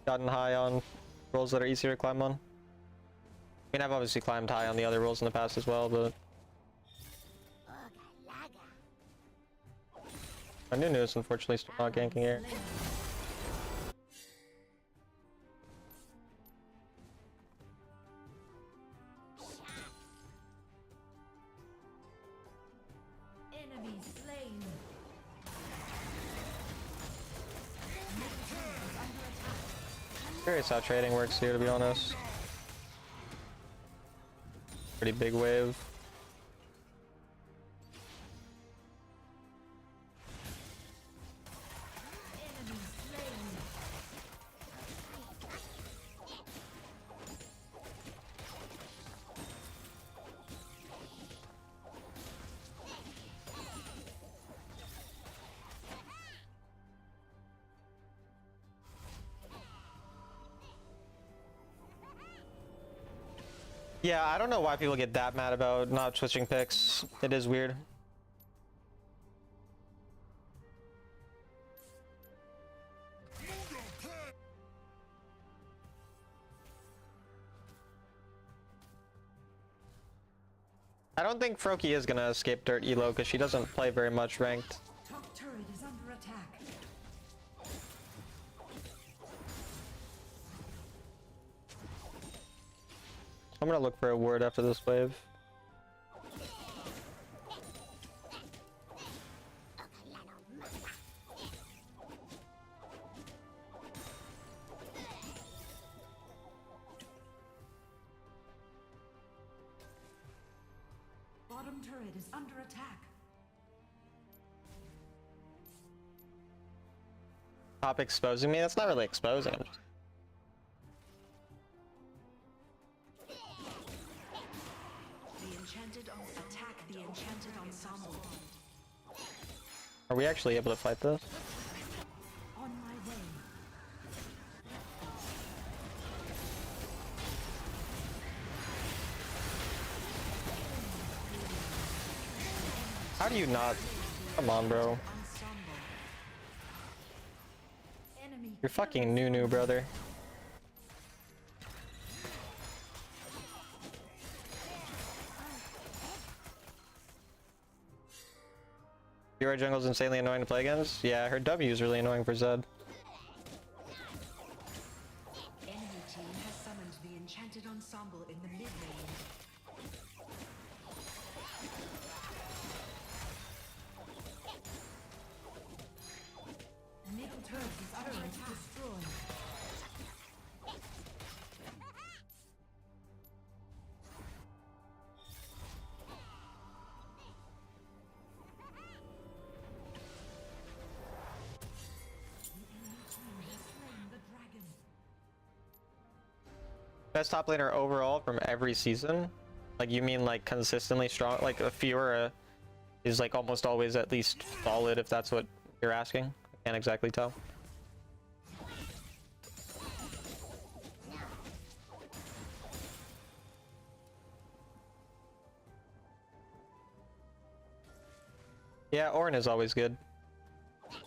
gotten high on roles that are easier to climb on. I mean, I've obviously climbed high on the other roles in the past as well, but... My new is unfortunately still not ganking here. Enemy slain. Curious how trading works here, to be honest. Pretty big wave. Enemy slain. Yeah, I don't know why people get that mad about not switching picks. It is weird. I don't think Froki is gonna escape dirt elo because she doesn't play very much ranked. Top turret is under attack. I'm gonna look for a ward after this wave. Bottom turret is under attack. Top exposing me? That's not really exposing. I'm just... Attack the enchanted ensemble. Are we actually able to fight this? On my way. How do you not? Come on, bro. You're fucking new, brother. Your jungle's insanely annoying to play against? Yeah, her W is really annoying for Zed. Enemy team has summoned the enchanted ensemble in the mid lane. Middle turret is under attack. Destroyed. Best top laner overall from every season? Like, you mean like consistently strong? Like a Fiora is like almost always at least solid, if that's what you're asking. I can't exactly tell. Yeah, Ornn is always good. Ally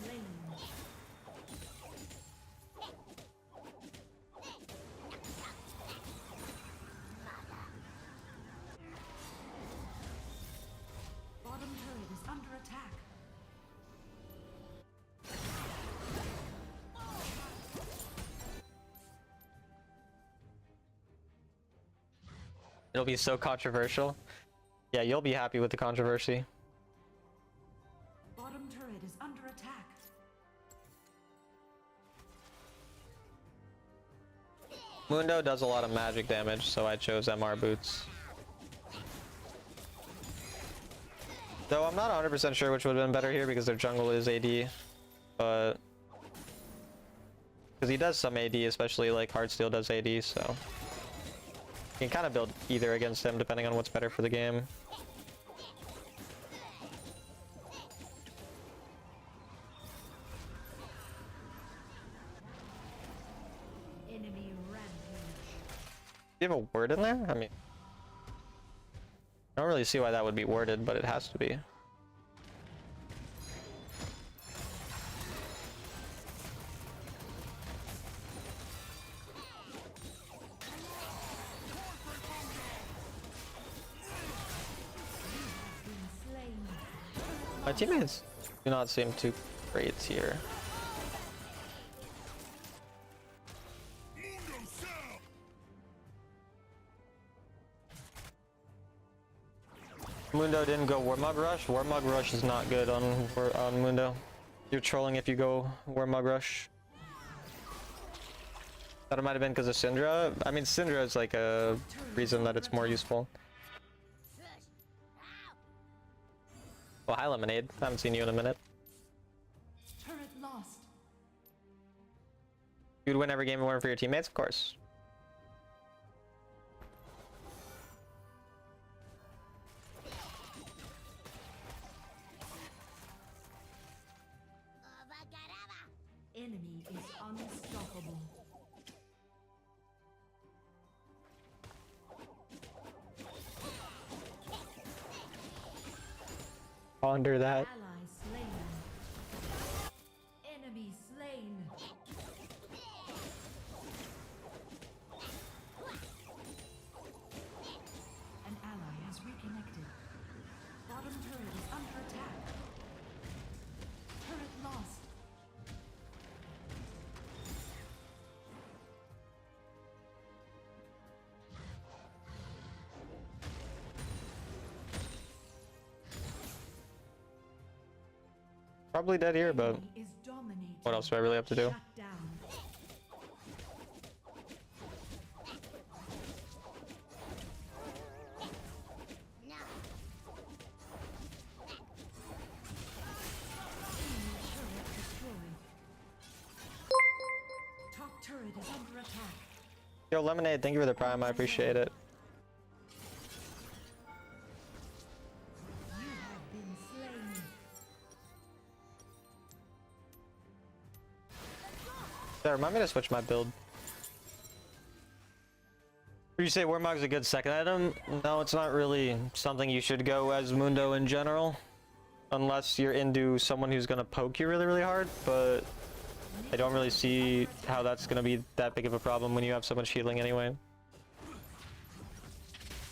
slain. Bottom turret is under attack. It'll be so controversial. Yeah, you'll be happy with the controversy. Bottom turret is under attack. Mundo does a lot of magic damage, so I chose MR boots. Though I'm not 100% sure which would have been better here because their jungle is AD, but because he does some AD, especially like Heartsteel does AD, so you can kind of build either against him depending on what's better for the game. Enemy rampage. Do you have a word in there? I mean, I don't really see why that would be worded, but it has to be. Been slain. My teammates do not seem too great here. Mundo didn't go Warmog Rush. Warmog Rush is not good on Mundo. You're trolling if you go Warmog Rush. Thought it might have been because of Syndra. I mean, Syndra is like a reason that it's more useful. Well, hi Lemonade. I haven't seen you in a minute. Turret lost. You'd win every game and win for your teammates, of course. Enemy is unstoppable. Ponder that. Ally slain. Enemy slain. An ally has reconnected. Bottom turret is under attack. Turret lost. Probably dead here, but Enemy is dominating. what else do I really have to do? Shut down. Enemy turret destroyed. Top turret is under attack. Yo, Lemonade, thank you for the prime. I appreciate it. You have been slain. Yeah, remind me to switch my build. Would you say Warmog's a good second item? No, it's not really something you should go as Mundo in general. unless you're into someone who's gonna poke you really, really hard, but I don't really see how that's gonna be that big of a problem when you have so much healing anyway.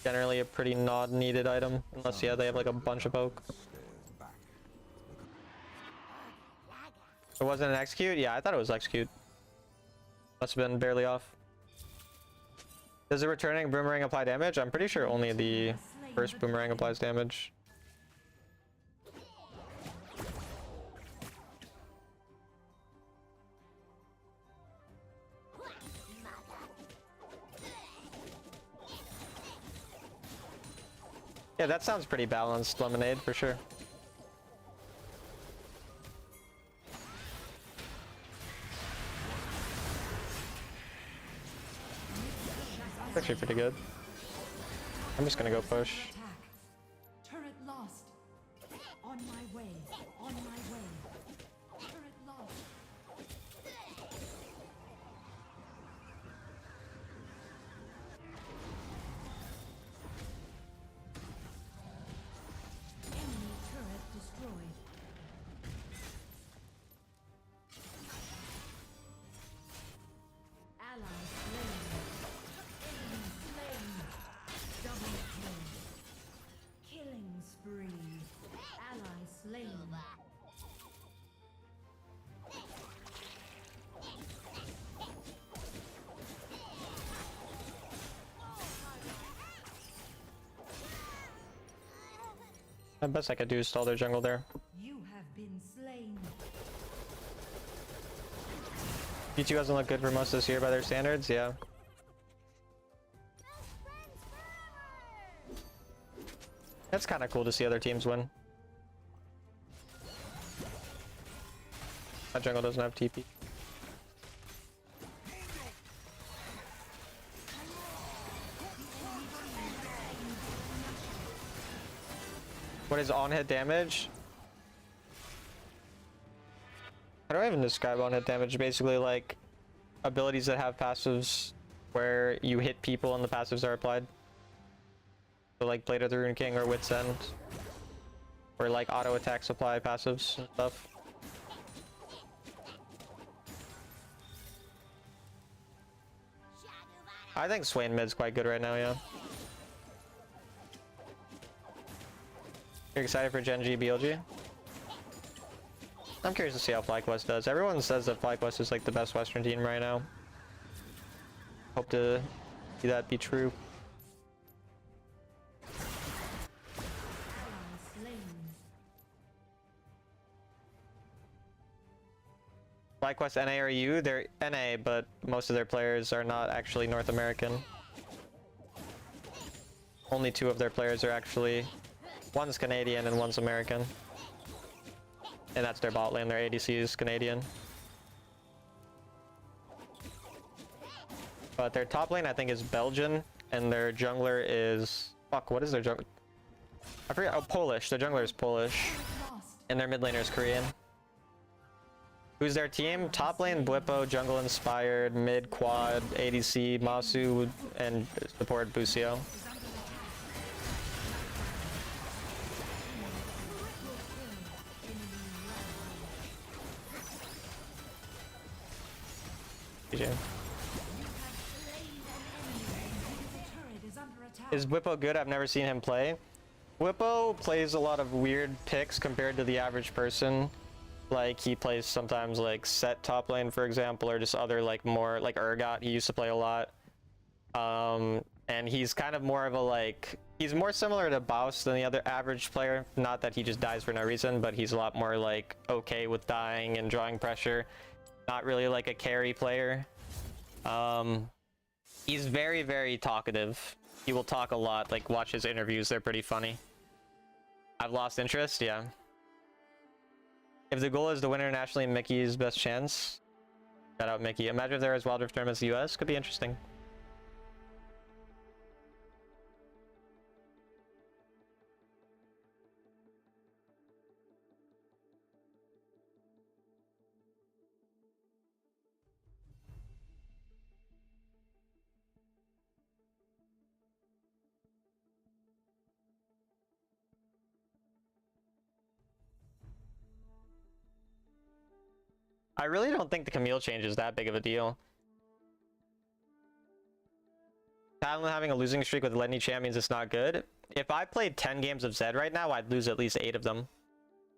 Generally a pretty not needed item, unless yeah, they have like a bunch of poke. It wasn't an execute? Yeah, I thought it was execute. Must have been barely off. Does a returning boomerang apply damage? I'm pretty sure only the first boomerang applies damage. Yeah, that sounds pretty balanced, Lemonade, for sure. Actually pretty good. I'm just gonna go push. Turret lost. On my way. On my way. Turret lost. Enemy turret destroyed. Ally slain. Enemy slain. Double kill. Killing spree. Ally slain. The best I could do is stall their jungle there. You have been slain. P2 hasn't looked good for most of this year by their standards, yeah. It's kind of cool to see other teams win. My jungle doesn't have TP. What is on-hit damage? How do I even describe on-hit damage? Basically like abilities that have passives where you hit people and the passives are applied. So like Blade of the Rune King or Wit's End. Or like auto attacks apply passives and stuff. I think Swain mid's quite good right now, yeah. You're excited for Gen G BLG? I'm curious to see how FlyQuest does. Everyone says that FlyQuest is like the best Western team right now. Hope to see that be true. FlyQuest NA or EU? They're NA, but most of their players are not actually North American. Only 2 of their players are actually... One's Canadian and one's American. And that's their bot lane, their ADC is Canadian. But their top lane I think is Belgian, and their jungler is... Fuck, what is their jungler? I forget, oh, Polish. Their jungler is Polish. And their mid laner is Korean. Who's their team? Top lane Blippo, jungle inspired, mid quad, ADC, Masu, and support Busio. GG. Is Whippo good? I've never seen him play. Whippo plays a lot of weird picks compared to the average person. Like he plays sometimes like set top lane, for example, or just other like more like Urgot he used to play a lot. And he's kind of more of a like, he's more similar to Baus than the other average player. Not that he just dies for no reason, but he's a lot more like okay with dying and drawing pressure. Not really like a carry player. He's very, very talkative. He will talk a lot. Like watch his interviews, they're pretty funny. I've lost interest, yeah. If the goal is to win internationally, Mickey's best chance. Shout out Mickey. Imagine if there was Wild Rift tournaments in the US. Could be interesting. I really don't think the Camille change is that big of a deal. Talon having a losing streak with Lenny champions is not good. If I played 10 games of Zed right now, I'd lose at least 8 of them.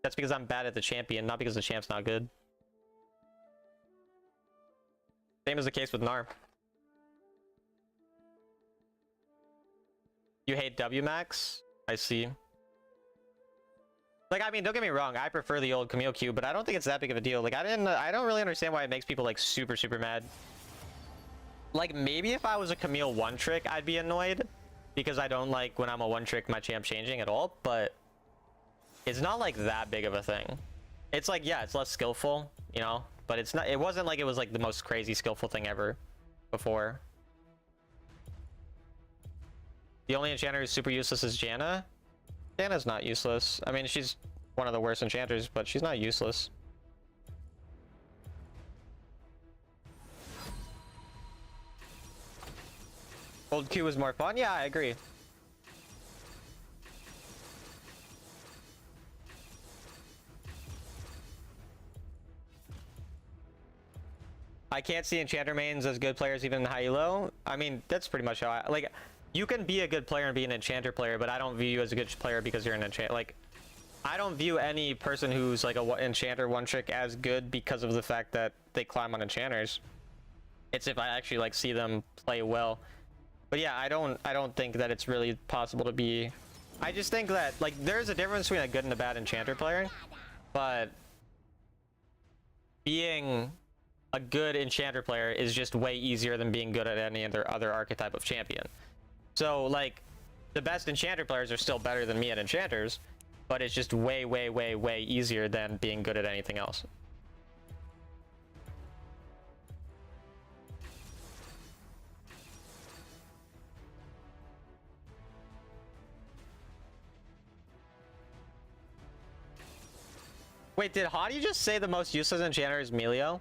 That's because I'm bad at the champion, not because the champ's not good. Same as the case with Gnar. You hate WMAX? I see. Like, I mean, don't get me wrong, I prefer the old Camille Q, but I don't think it's that big of a deal. Like, I don't really understand why it makes people, like, super, super mad. Like, maybe if I was a Camille one-trick, I'd be annoyed. Because I don't like when I'm a one-trick my champ changing at all, but it's not, like, that big of a thing. It's like, yeah, it's less skillful, you know? But it's not, it wasn't like it was, like, the most crazy skillful thing ever before. The only enchanter who's super useless is Janna. Janna's not useless. I mean, she's one of the worst enchanters, but she's not useless. Old Q was more fun? Yeah, I agree. I can't see enchanter mains as good players even in high elo. I mean, that's pretty much how I... Like, you can be a good player and be an enchanter player, but I don't view you as a good player because you're an enchanter. Like, I don't view any person who's like a enchanter one trick as good because of the fact that they climb on enchanters. It's if I actually like see them play well. But yeah, I don't think that it's really possible to be... I just think that like there's a difference between a good and a bad enchanter player, but being a good enchanter player is just way easier than being good at any other archetype of champion. So like the best enchanter players are still better than me at enchanters, but it's just way, way, way, way easier than being good at anything else. Wait, did Hottie just say the most useless enchanter is Melio?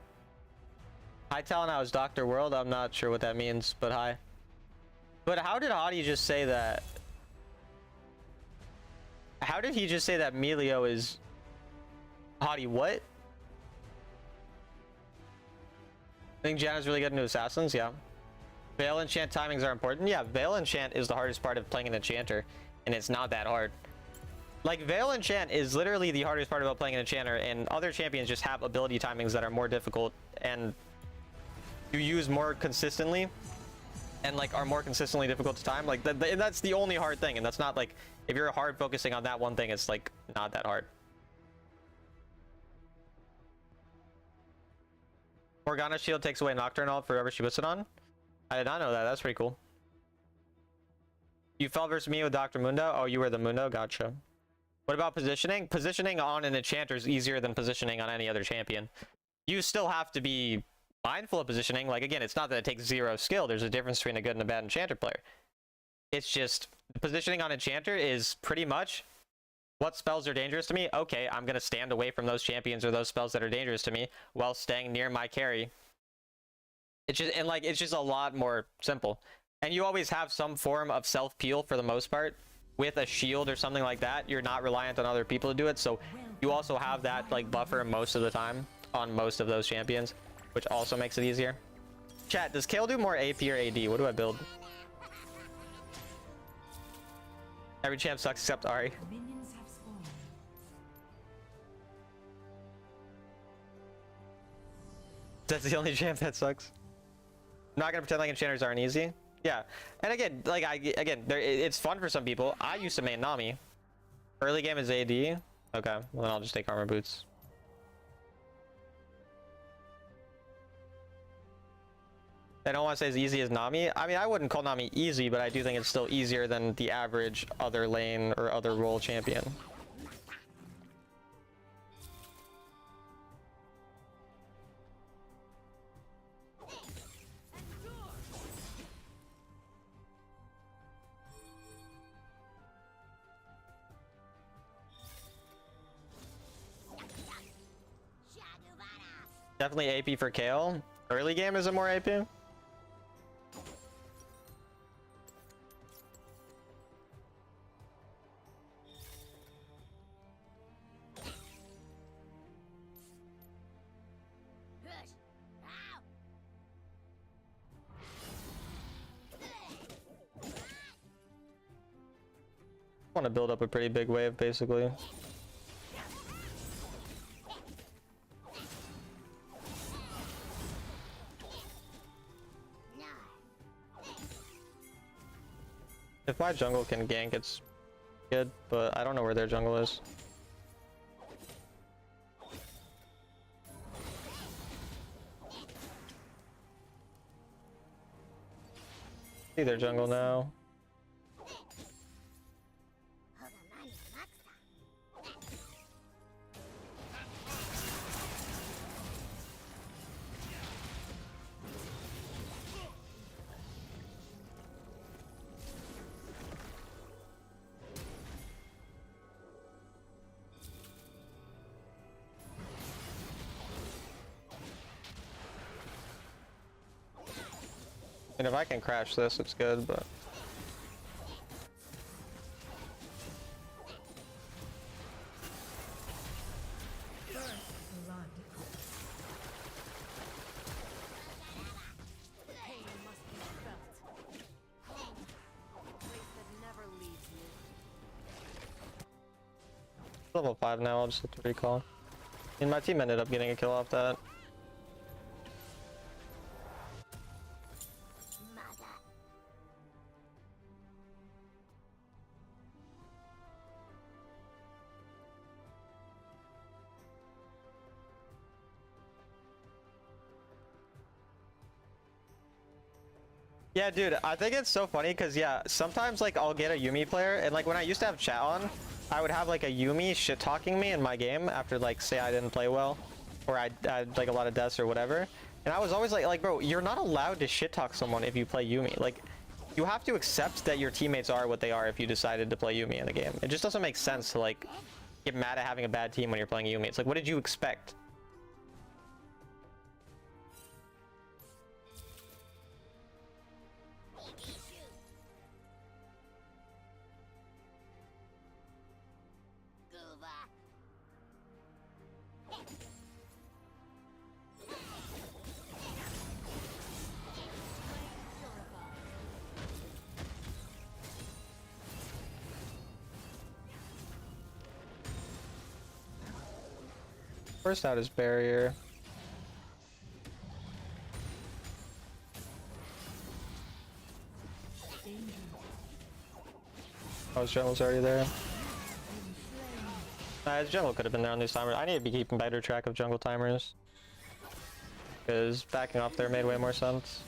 Hi, Talon, I was Dr. World. I'm not sure what that means, but hi. But how did Hottie just say that? How did he just say that Melio is... Hottie, what? I think Janna's really good into assassins, yeah. Veil enchant timings are important. Yeah, Veil enchant is the hardest part of playing an enchanter, and it's not that hard. Like, Veil enchant is literally the hardest part about playing an enchanter, and other champions just have ability timings that are more difficult, and you use more consistently, and like are more consistently difficult to time. Like, that's the only hard thing, and that's not like, if you're hard focusing on that one thing, it's like not that hard. Morgana's shield takes away Nocturnal forever she puts it on. I did not know that. That's pretty cool. You fell versus me with Dr. Mundo? Oh, you were the Mundo? Gotcha. What about positioning? Positioning on an enchanter is easier than positioning on any other champion. You still have to be mindful of positioning. Like, again, it's not that it takes zero skill. There's a difference between a good and a bad enchanter player. It's just positioning on enchanter is pretty much what spells are dangerous to me. Okay, I'm going to stand away from those champions or those spells that are dangerous to me while staying near my carry. It's just, and like, it's just a lot more simple. And you always have some form of self-peel for the most part. With a shield or something like that, you're not reliant on other people to do it, so you also have that like buffer most of the time on most of those champions, which also makes it easier. Chat, does Kale do more AP or AD? What do I build? Every champ sucks except Ari. Minions have spawned. That's the only champ that sucks. I'm not gonna pretend like enchanters aren't easy. Yeah, and again, like it's fun for some people. I used to main Nami. Early game is AD. Okay, well then I'll just take armor boots. I don't want to say as easy as Nami. I mean, I wouldn't call Nami easy, but I do think it's still easier than the average other lane or other role champion. Definitely AP for Kale. Early game is it more AP? want to build up a pretty big wave, basically. If my jungle can gank, it's good, but I don't know where their jungle is. See their jungle now. And if I can crash this, it's good, but... Pain must be felt. Home, a place that never leaves me. Level 5 now, I'll just have to recall. And my team ended up getting a kill off that. Yeah, dude, I think it's so funny because, yeah, sometimes, like, I'll get a Yuumi player, and, like, when I used to have chat on, I would have, like, a Yuumi shit-talking me in my game after, like, say I didn't play well, or I had, like, a lot of deaths or whatever, and I was always like, bro, you're not allowed to shit-talk someone if you play Yuumi. Like, you have to accept that your teammates are what they are if you decided to play Yuumi in the game. It just doesn't make sense to, like, get mad at having a bad team when you're playing Yuumi. It's like, what did you expect? First out is barrier. Oh, his jungle's already there. Nah, his jungle could have been there on these timers. I need to be keeping better track of jungle timers, because backing off there made way more sense.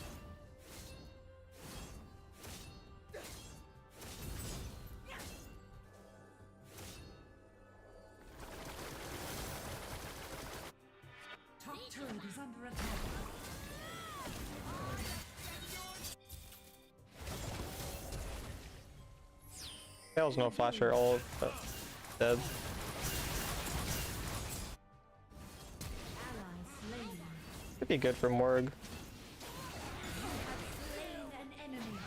Top turret is under attack. Tails no flasher ult, but dead. Ally slain. Could be good for Morg. Slain an enemy.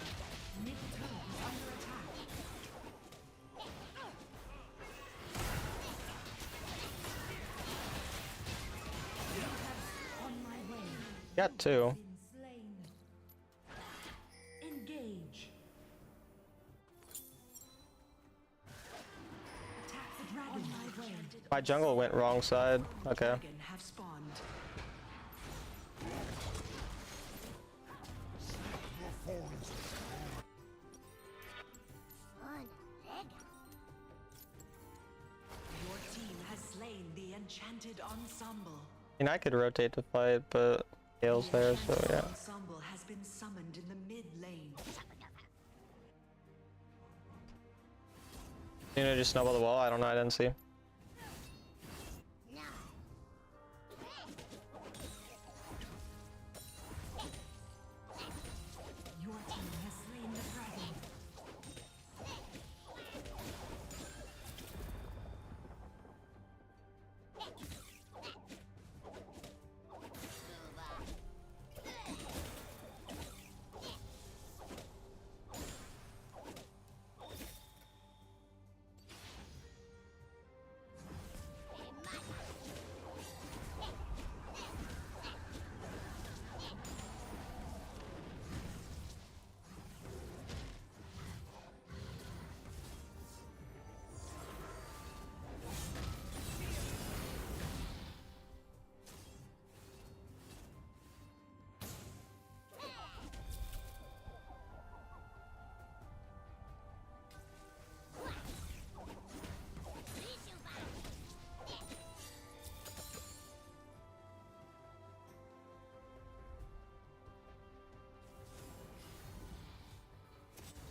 Mid turret is under attack. On my way. Got two. Been slain. Engage. Attack the dragon. On my way. My jungle went wrong side. Okay. Dragon have spawned. Your team has slain the enchanted ensemble. I mean, I could rotate to fight, but Gale's there, so Enchanted yeah. ensemble has been summoned in the mid lane. You know, just snowball the wall. I don't know. I didn't see. Your team has slain the dragon.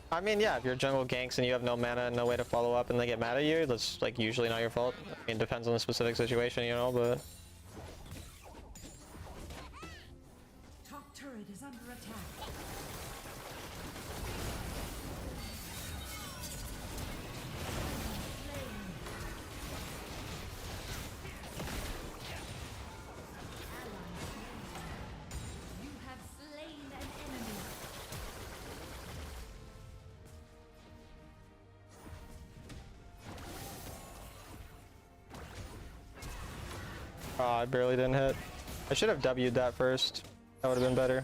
I mean, yeah, if your jungle ganks and you have no mana and no way to follow up and they get mad at you, that's like usually not your fault. I mean, it depends on the specific situation, you know, but... Top turret is under attack. You have slain an enemy. Oh, I barely didn't hit. I should have W'd that first. That would have been better.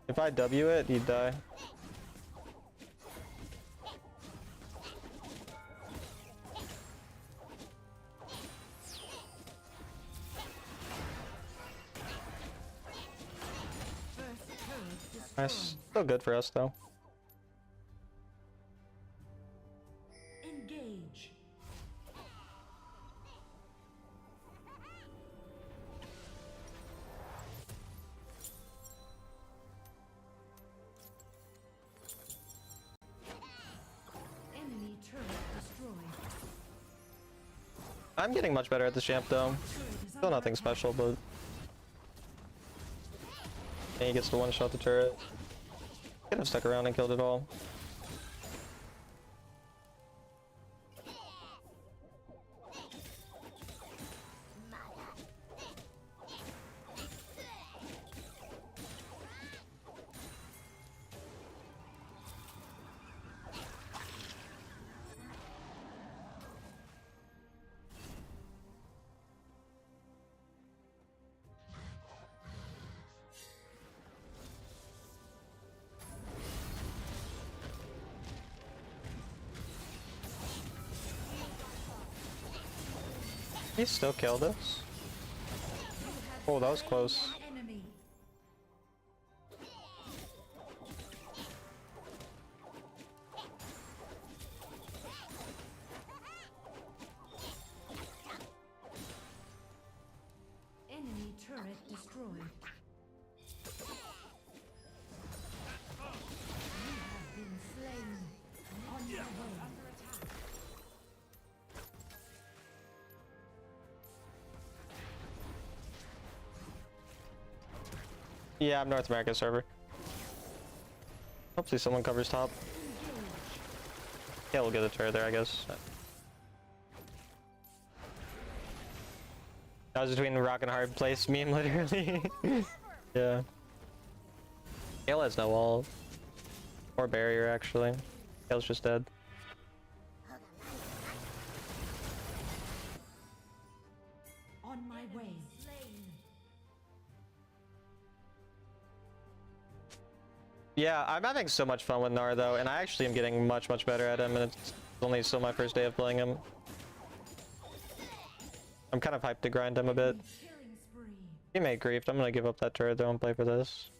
If I W it, he'd die. First turret destroyed. Nice. Still good for us, though. Engage. Enemy turret destroyed. I'm getting much better at this champ, though. Turret is Still under nothing attack. special, but... And he gets to one-shot the turret. Could have stuck around and killed it all. He still killed us. Oh, that was close. Enemy. Enemy turret destroyed. You have been slain. On your way. Under attack. Yeah, I'm North America server. Hopefully someone covers top. Yeah, we'll get a turret there, I guess. That was between rock and a hard place meme, literally. Yeah. Gale has no wall. Or barrier, actually. Gale's just dead. On my way. Yeah, I'm having so much fun with Gnar, though, and I actually am getting much, much better at him, and it's only still my first day of playing him. I'm kind of hyped to grind him a bit. Killing spree. Teammate griefed. I'm gonna give up that turret, though, and play for this.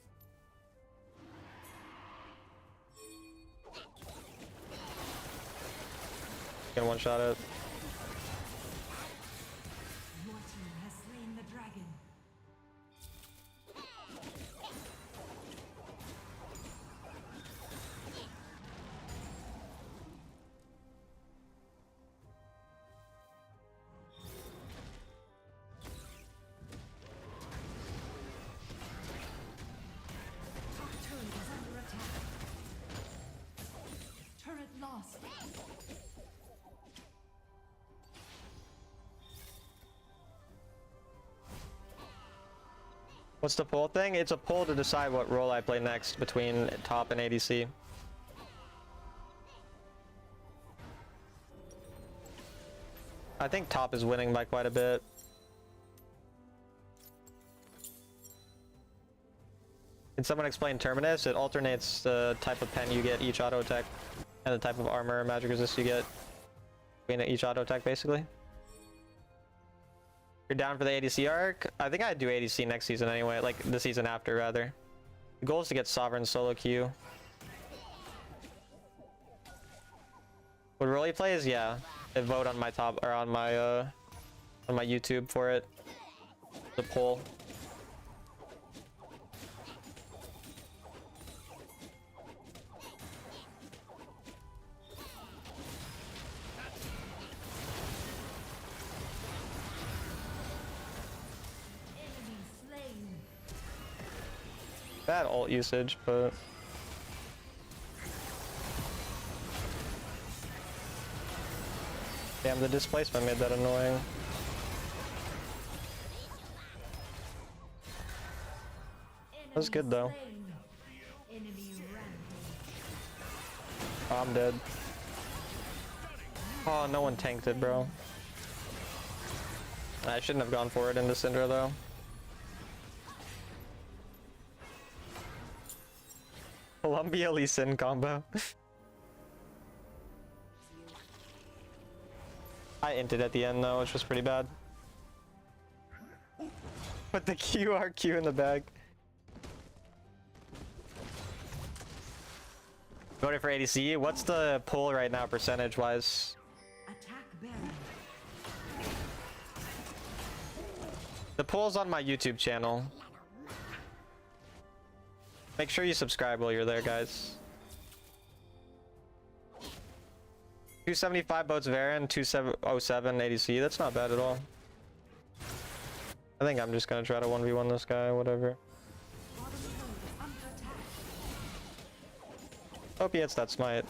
Gonna one-shot it. Your team has slain the dragon. Top turret is under attack. Turret lost. What's the pull thing? It's a pull to decide what role I play next between top and ADC. I think top is winning by quite a bit. Can someone explain Terminus? It alternates the type of pen you get each auto attack and the type of armor or magic resist you get between each auto attack, basically. You're down for the ADC arc? I think I'd do ADC next season anyway, like the season after, rather. The goal is to get Sovereign solo queue. What role he plays? Yeah. I vote on my top, or on my YouTube for it. The poll. Bad ult usage, but damn, the displacement made that annoying. That was good though. Enemy rampage. Oh, I'm dead. Oh, no one tanked it, bro. I shouldn't have gone for it into Syndra though. Columbia Lee Sin combo. I inted at the end though, which was pretty bad. Put the QRQ in the bag. Voted for ADC. What's the poll right now, percentage wise? Attack Baron. The poll's on my YouTube channel. Make sure you subscribe while you're there, guys. 275 votes Varen, 2707 ADC. That's not bad at all. I think I'm just gonna try to 1v1 this guy, whatever. Bottom turret is under attack. Hope he hits that smite.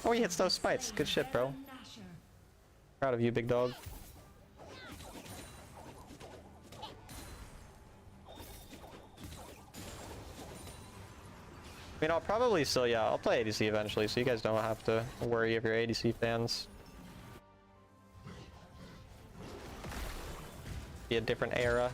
Oh, he hits those smites. Good shit, bro. Baron Nashor. Proud of you, big dog. I mean, I'll probably still, yeah, I'll play ADC eventually, so you guys don't have to worry if you're ADC fans. Be a different era.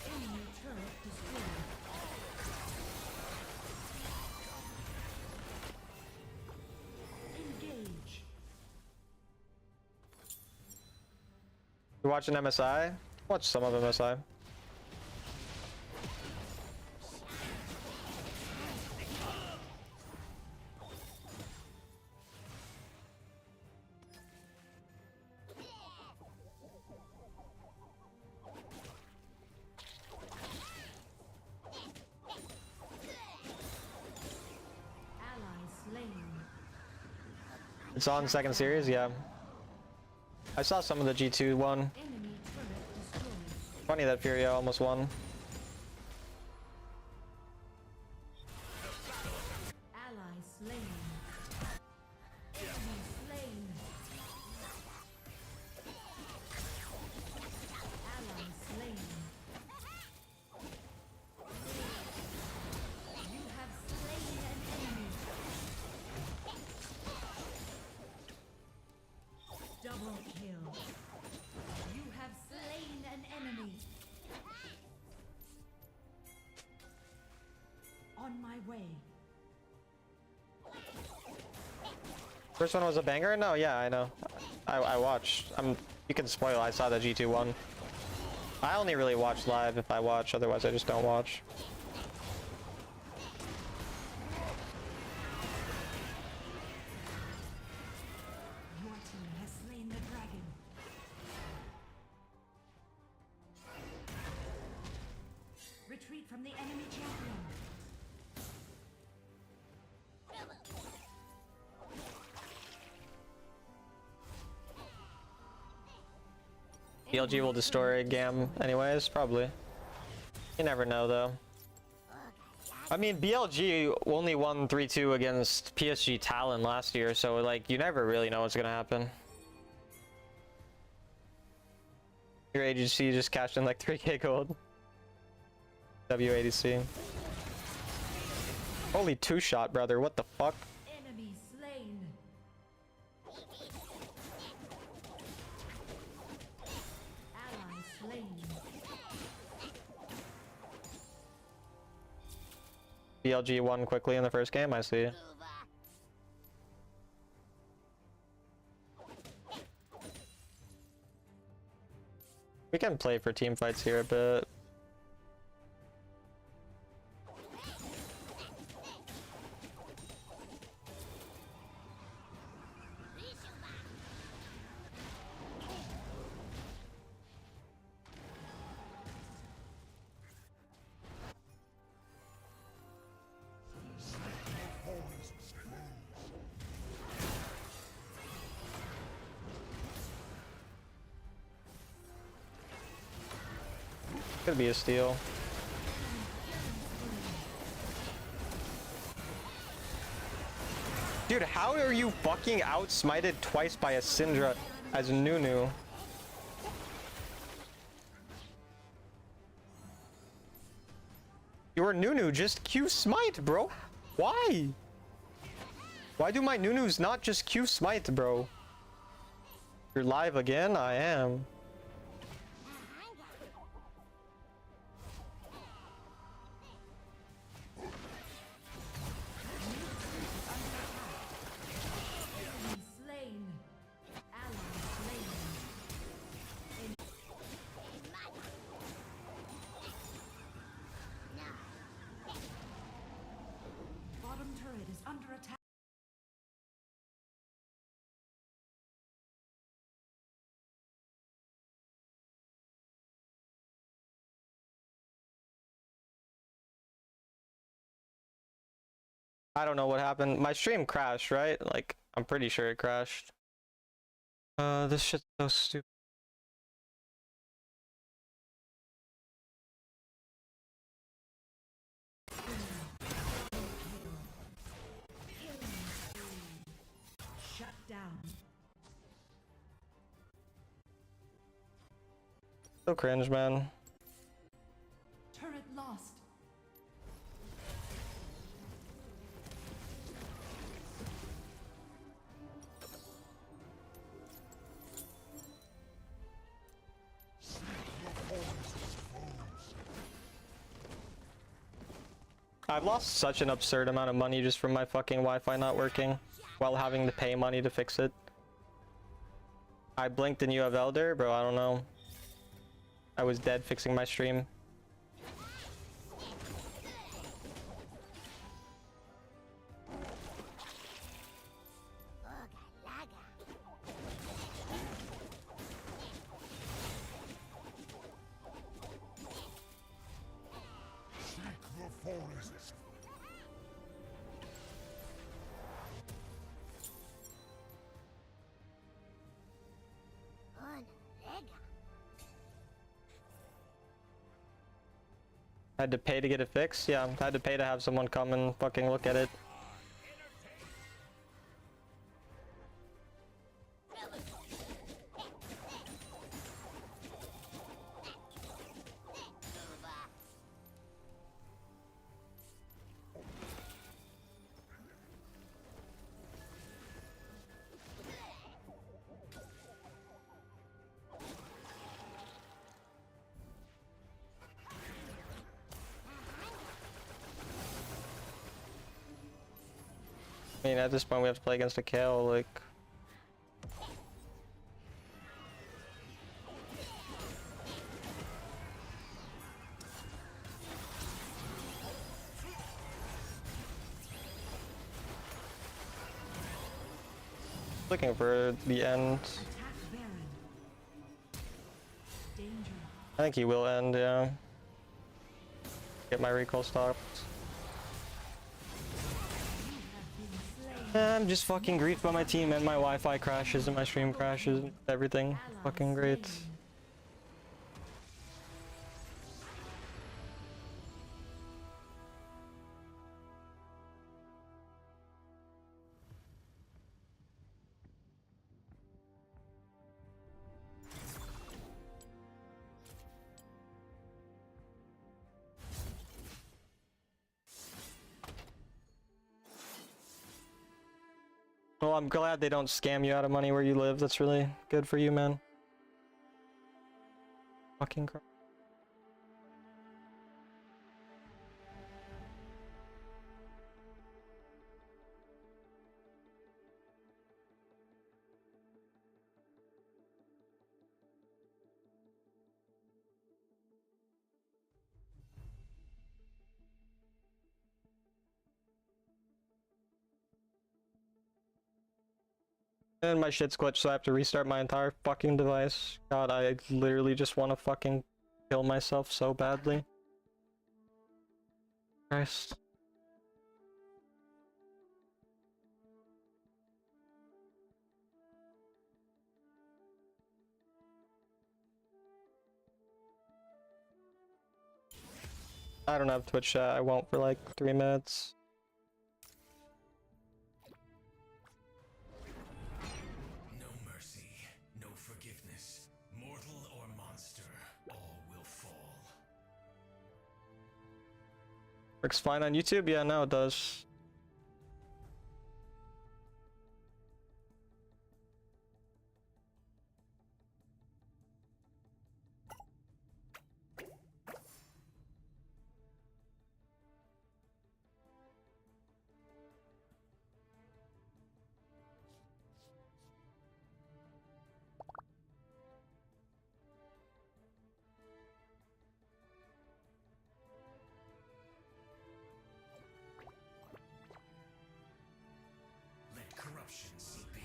Enemy turret destroyed. Engage. You watching MSI? Watch some of MSI. Ally slain. It's on second series, yeah. I saw some of the G2 one. Enemy turret destroyed. Funny that Furia almost won. Ally slain. Enemy slain. Ally slain. You have slain an enemy. Double kill. You have slain an enemy. On my way. First one was a banger? No, yeah, I know. I watched. You can spoil, I saw the G2 one. I only really watch live if I watch, otherwise I just don't watch. Your team has slain the dragon. Retreat from the enemy champion. BLG will destroy Gam anyways, probably. You never know though. I mean, BLG only won 3-2 against PSG Talon last year, so like, you never really know what's gonna happen. Your agency just cashed in like 3k gold. WADC. Holy two-shot, brother, what the fuck? Enemy slain. Ally slain. BLG won quickly in the first game, I see. We can play for team fights here a bit. Could be a steal. Dude, how are you fucking outsmited twice by a Syndra as Nunu? Your Nunu just Q smite, bro. Why? Why do my Nunus not just Q smite, bro? You're live again? I am. Slain. Ally slain. Bottom turret is under attack. I don't know what happened. My stream crashed, right? Like, I'm pretty sure it crashed. This shit's so stupid. Shut down. So cringe, man. Turret lost. I've lost such an absurd amount of money just from my fucking Wi-Fi not working while having to pay money to fix it. I blinked and you have Elder? Bro, I don't know. I was dead fixing my stream. I had to pay to get it fixed? Yeah, I had to pay to have someone come and fucking look at it. I mean, at this point we have to play against a Kale, like... Looking for the end. Attack Baron. Danger. I think he will end, yeah. Get my recall stopped. I'm just fucking griefed by my team and my Wi-Fi crashes and my stream crashes. Everything. Fucking great. Well, I'm glad they don't scam you out of money where you live. That's really good for you, man. Fucking crap. And my shit's glitched, so I have to restart my entire fucking device. God, I literally just want to fucking kill myself so badly. Christ. I don't have Twitch chat. I won't for like 3 minutes. No mercy, no forgiveness. Mortal or monster, all will fall. Works fine on YouTube? Yeah, no, it does. Let corruption seep in.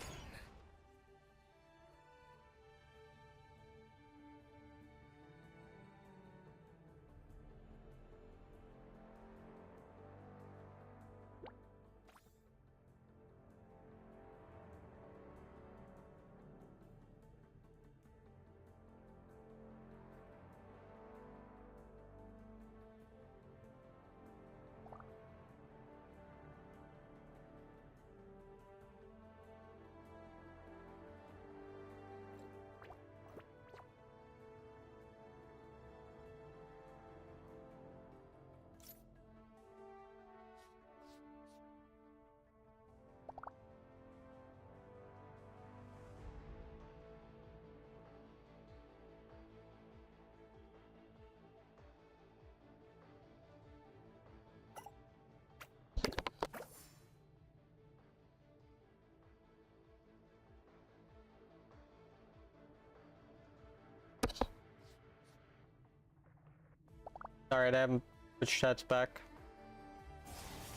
Alright, I have Twitch chat's back.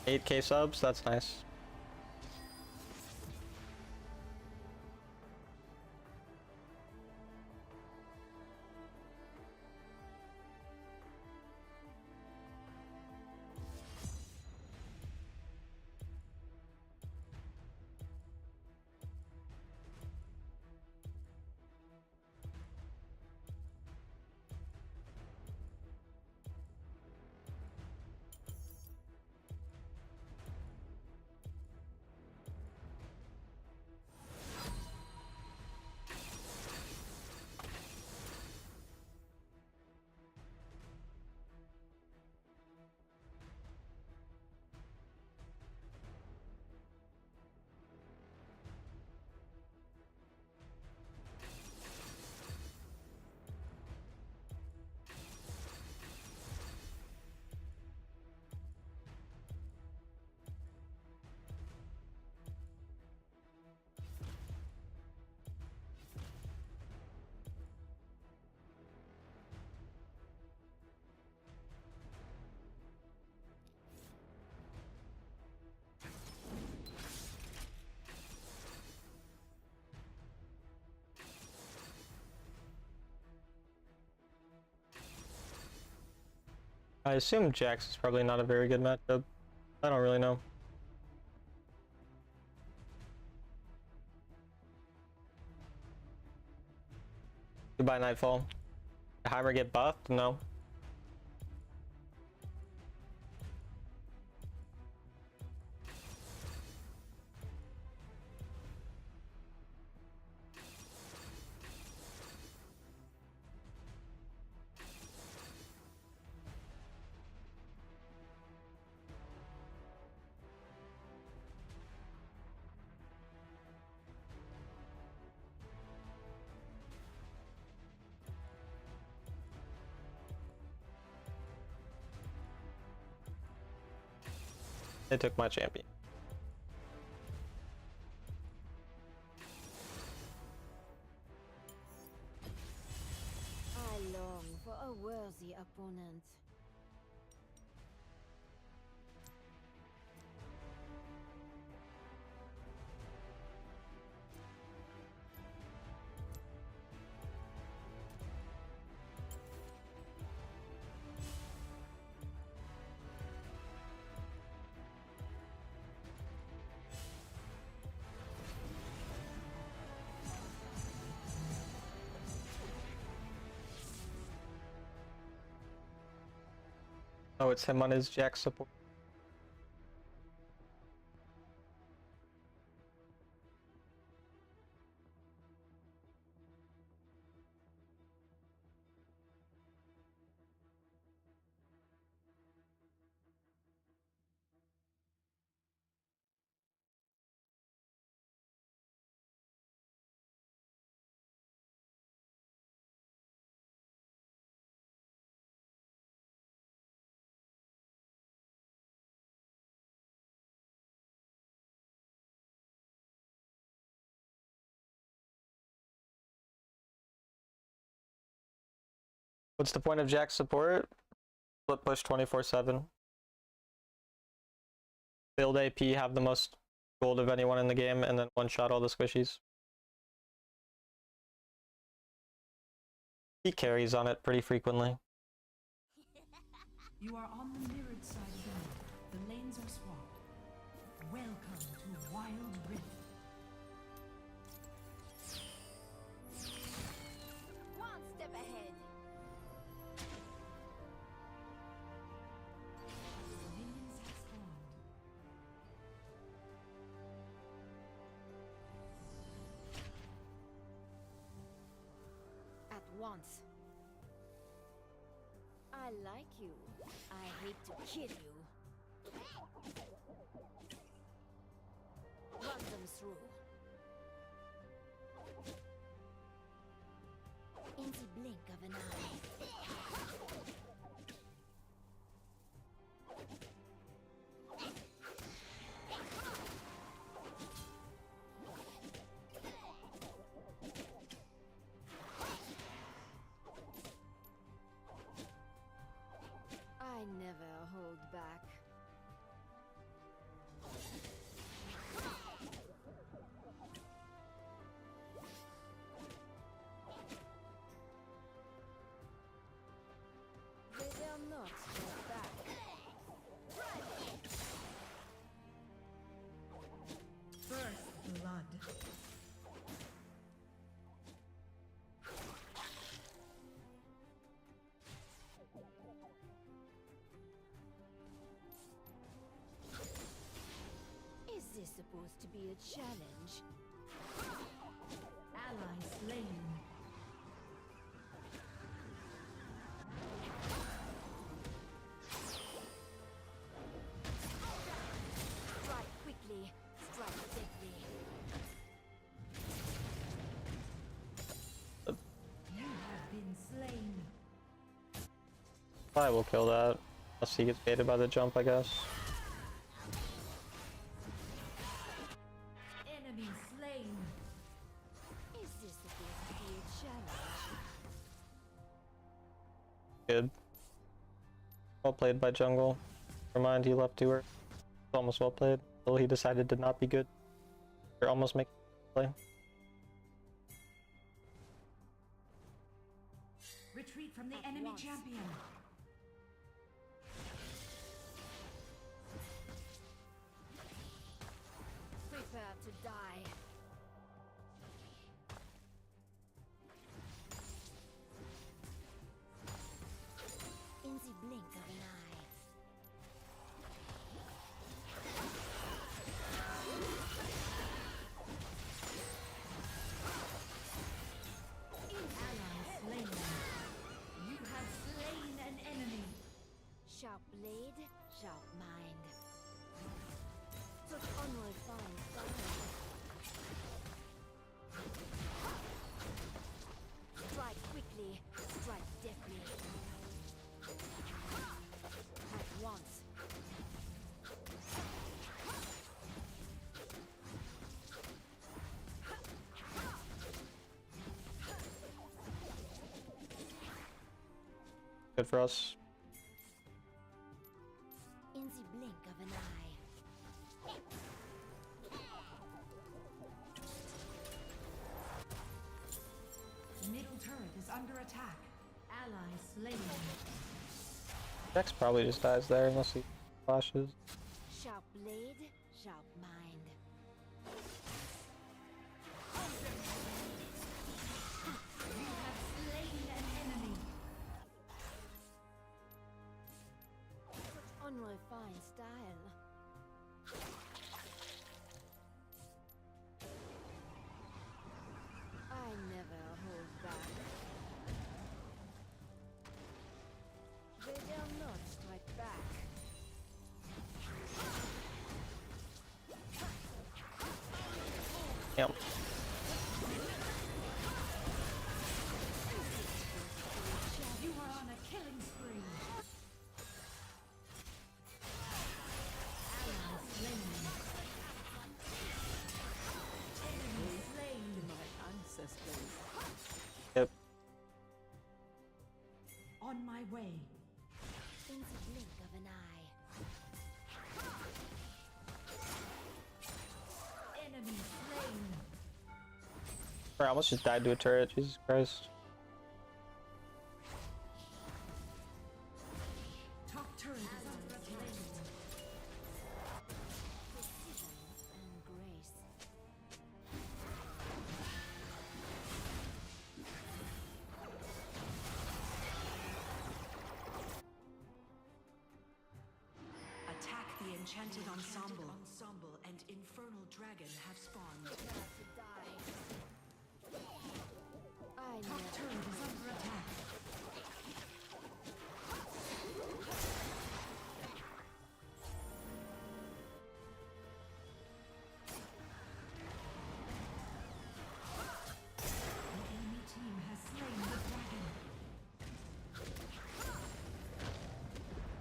8K subs, that's nice. I assume Jax is probably not a very good matchup. I don't really know. Goodbye, Nightfall. Did Heimer get buffed? No. They took my champion. I long for a worthy opponent. Oh, it's him on his Jack support. What's the point of Jack support? Split push 24/7. Build AP, have the most gold of anyone in the game, and then one-shot all the squishies. He carries on it pretty frequently. You are on the mirrored side of the map. The lanes are swapped. Welcome to Wild Rift. One step ahead. Minions have spawned. At once. I like you. I hate to kill you. Run them through. In the blink of an eye. I never hold back. They dare not hold back. First blood. Is this supposed to be a challenge? Ally slain. Strike quickly, strike deadly. You have been slain. I will kill that. Unless he gets baited by the jump, I guess. Enemy slain. Is this supposed to be a challenge? Good. Well played by jungle. Never mind, he left to her. It's almost well played. Until he decided to not be good. Or almost make play. Retreat from the At enemy once. champion. Prepare to die. In the blink of an eye. Ally slain. You have slain an enemy. Sharp blade, sharp mind. Such unrefined fire. Strike quickly, strike deftly. At once. Good for us. In the blink of an eye. Middle turret is under attack. Ally slain. Jax probably just dies there unless he flashes. Sharp blade, sharp mind. You have slain an enemy. style. I never hold back. They dare not strike back. Yep. You are on a killing spree. Ally slain. Enemy slain. My ancestors. Yep. On my way. In the blink of an eye. Enemy slain. I almost just died to a turret. Jesus Christ. Top turret is under attack. Precision and grace. Attack the enchanted ensemble. Ensemble and infernal dragon have spawned. Prepare to die. I Top never turret is under attack. The enemy team has slain the dragon.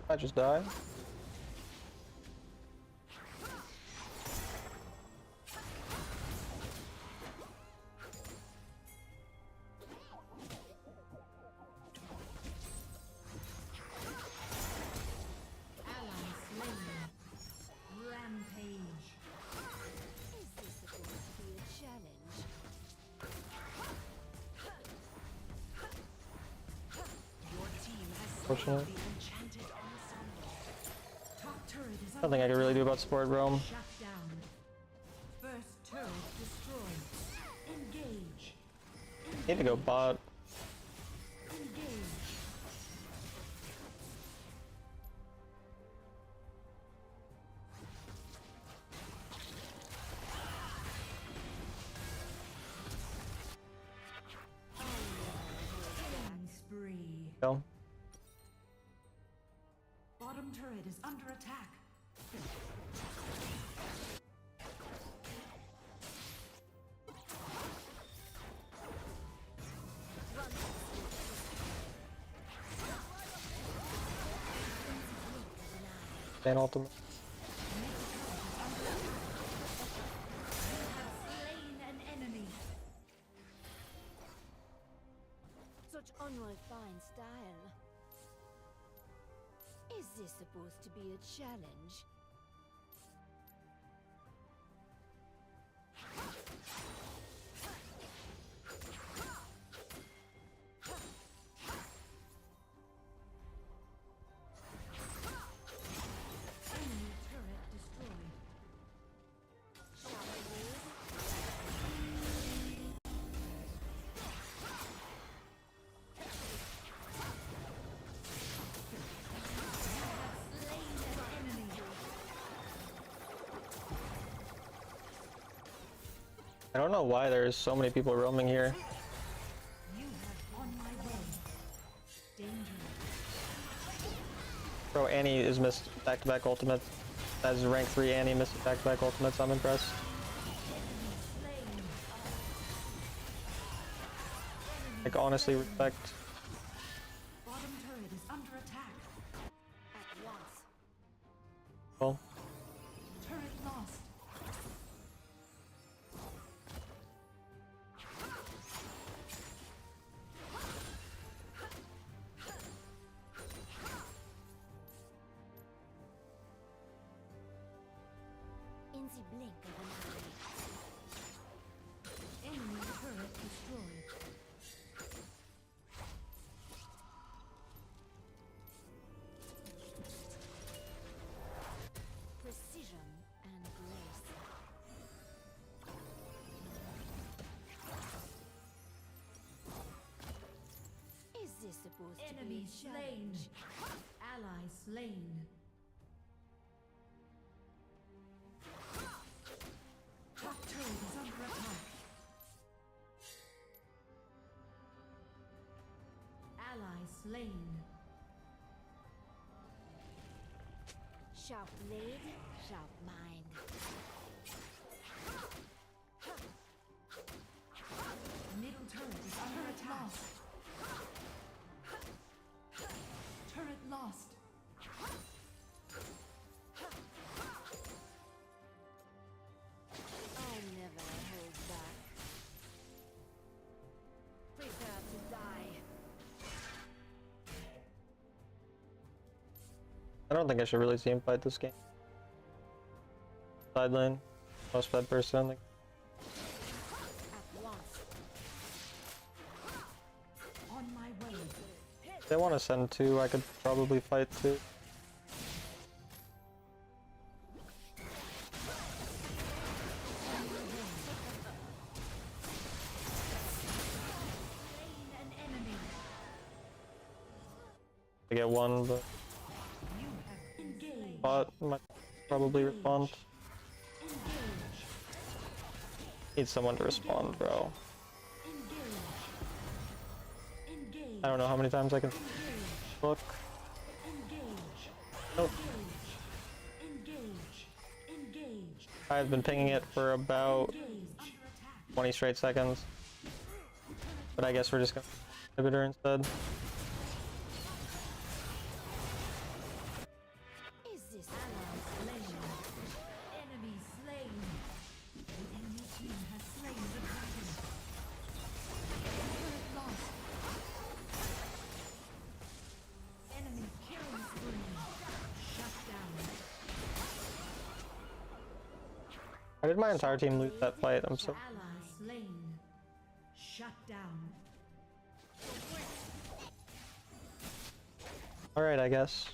I just died. Ally slain. Rampage. Is this supposed to be a challenge? Your team has slain Fortunate. the enchanted ensemble. Top turret is Nothing I under can really do attack. about support realm. Shut down. First turret destroyed. Engage. Need to go bot. Engage. Killing spree. Go. Bottom turret is under attack. Ban ultimate. Slain an enemy. Such unrefined style. Is this supposed to be a challenge? Enemy turret destroyed. Shall I raise? Slain an enemy. I don't know why there's so many people roaming here. You have on my way. Danger. Bro, Annie is missed back-to-back ultimates. That's rank 3 Annie missed back-to-back ultimates. I'm impressed. Slain. Like, honestly, respect. Bottom turret is under attack. At once. Well, Turret lost. In the blink of an eye. Enemy turret destroyed. Precision and grace. Is this supposed to be Enemy a slain. challenge? Ally slain. Ally slain. Sharp blade, sharp mind. Middle turret is under attack. Turret lost. I never hold back. Prepare to die. I don't think I should really team fight this game. Side lane, most fed person. At once. On my way. If they want to send two, I could probably fight two. Slain an enemy. I get one, but You have engaged. bot might probably respond. Engage. Need someone to respond, bro. Engage. Engage. I don't know how many times I can look. Engage. Nope. Engage. Engage. I've been pinging it for about Engage. Under attack. 20 straight seconds. But I guess we're just gonna inhibitor instead. Is this Ally slain. Enemy slain. The enemy team has slain the dragon. Turret lost. Enemy killing spree. Shut down. Why did my entire team lose that fight? I'm so... Ally slain. Shut down. Alright, I guess.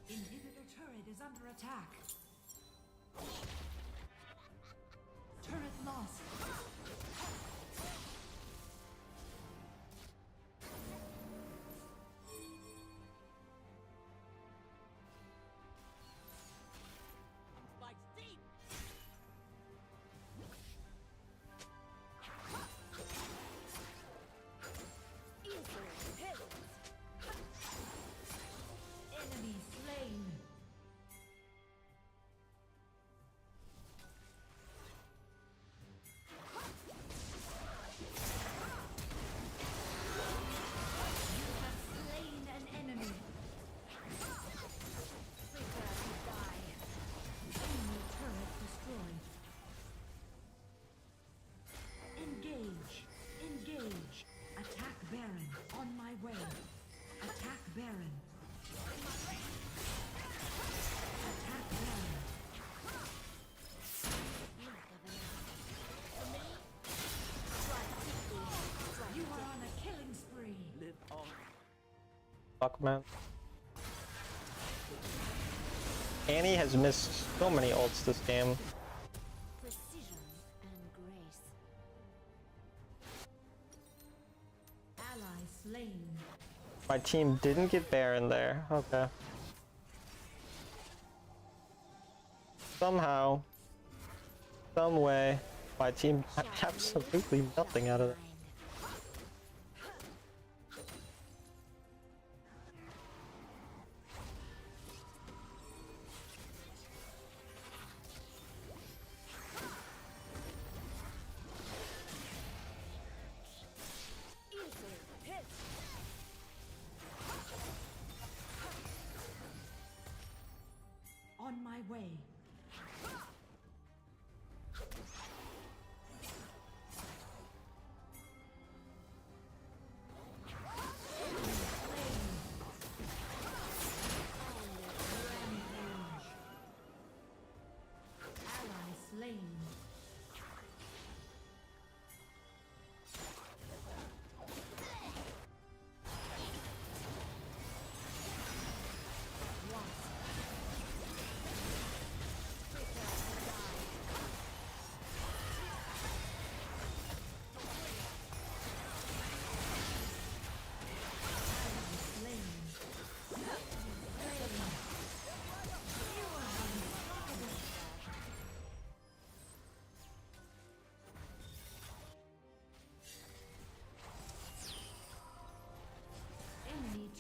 Inhibitor turret is under attack. Turret lost. Enemy slain. You have slain an enemy. prepare to die? Enemy turret destroyed. Engage. Engage. Attack Baron. On my way. Attack Baron. Attack Baron. Blink of an eye. For me, strike quickly, strike You are on a killing spree. Fuck, man. Annie has missed so many ults this game. precision and grace. Ally slain. My team didn't get Baron there. Okay. Somehow, some way, my team got absolutely nothing out of it. On my way.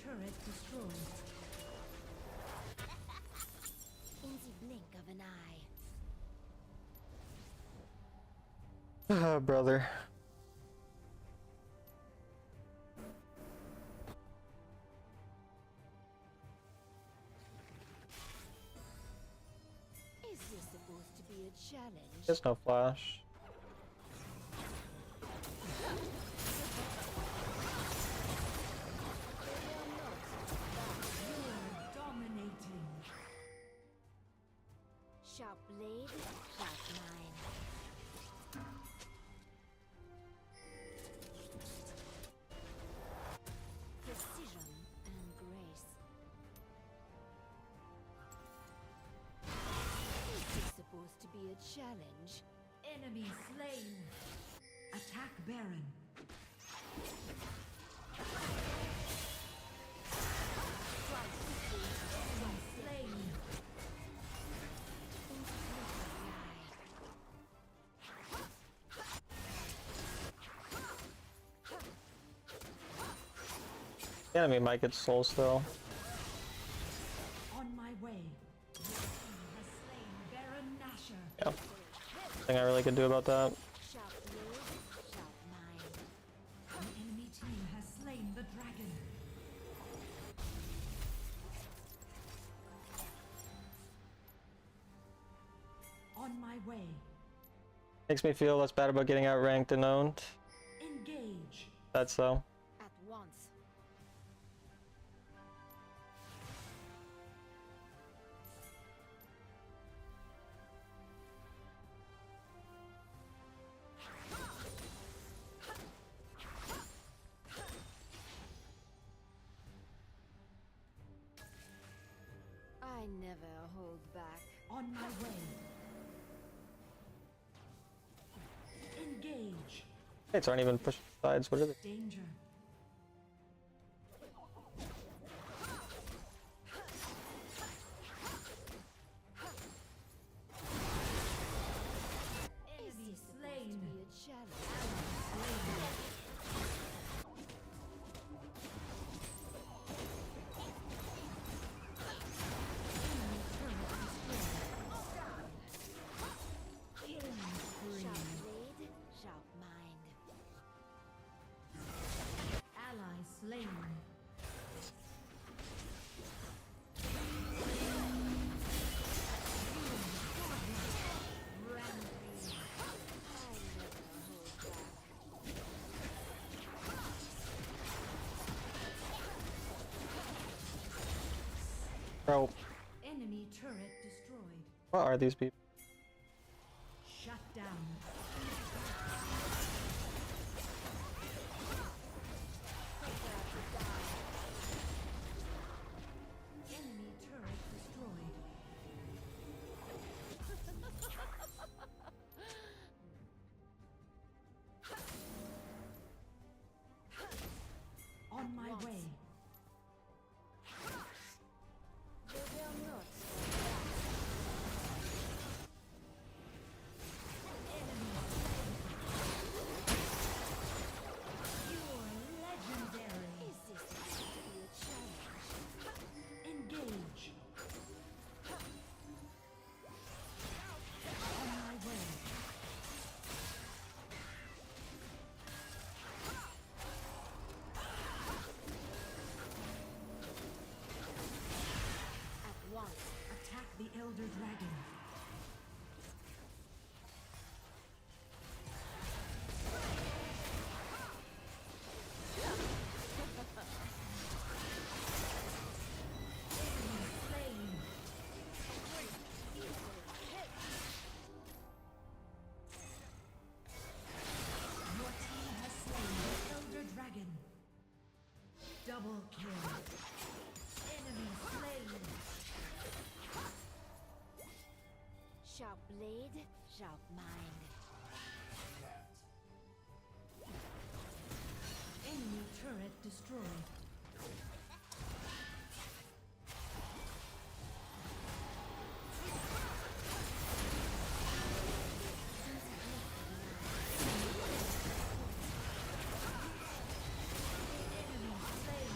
turret destroyed. In the blink of an eye. Oh, brother. Is this supposed to be a challenge? There's no flash. Dominating. Sharp blade, sharp mind. Precision and grace. Is this supposed to be a challenge? Enemy slain. Attack Baron. Enemy slain. In the blink of an eye. The enemy might get soul still. On my way. Your team has slain Baron Nashor. Yeah. Nothing I really could do about that. Sharp blade, sharp mind. The enemy team has slain the dragon. On my way. Makes me feel less bad about getting outranked and owned. Engage. That's so. At once. I never hold back. On my way. Engage. Fates aren't even pushing sides. What are they? Danger. Is Enemy this supposed slain. to be a challenge? Sharp blade, sharp mind. Ally slain. Rampage. I never hold back. Bro, Enemy turret destroyed. what are these people? Shut down. Enemy turret destroyed. On my way. They will not. You're legendary. Is this supposed to be a challenge? Engage. On my way. At once. Attack the Elder Dragon. Enemy slain. Your team has slain the Elder Dragon. Double kill. Enemy slain. Sharp blade, sharp mind. Enemy turret destroyed. Enemy slain.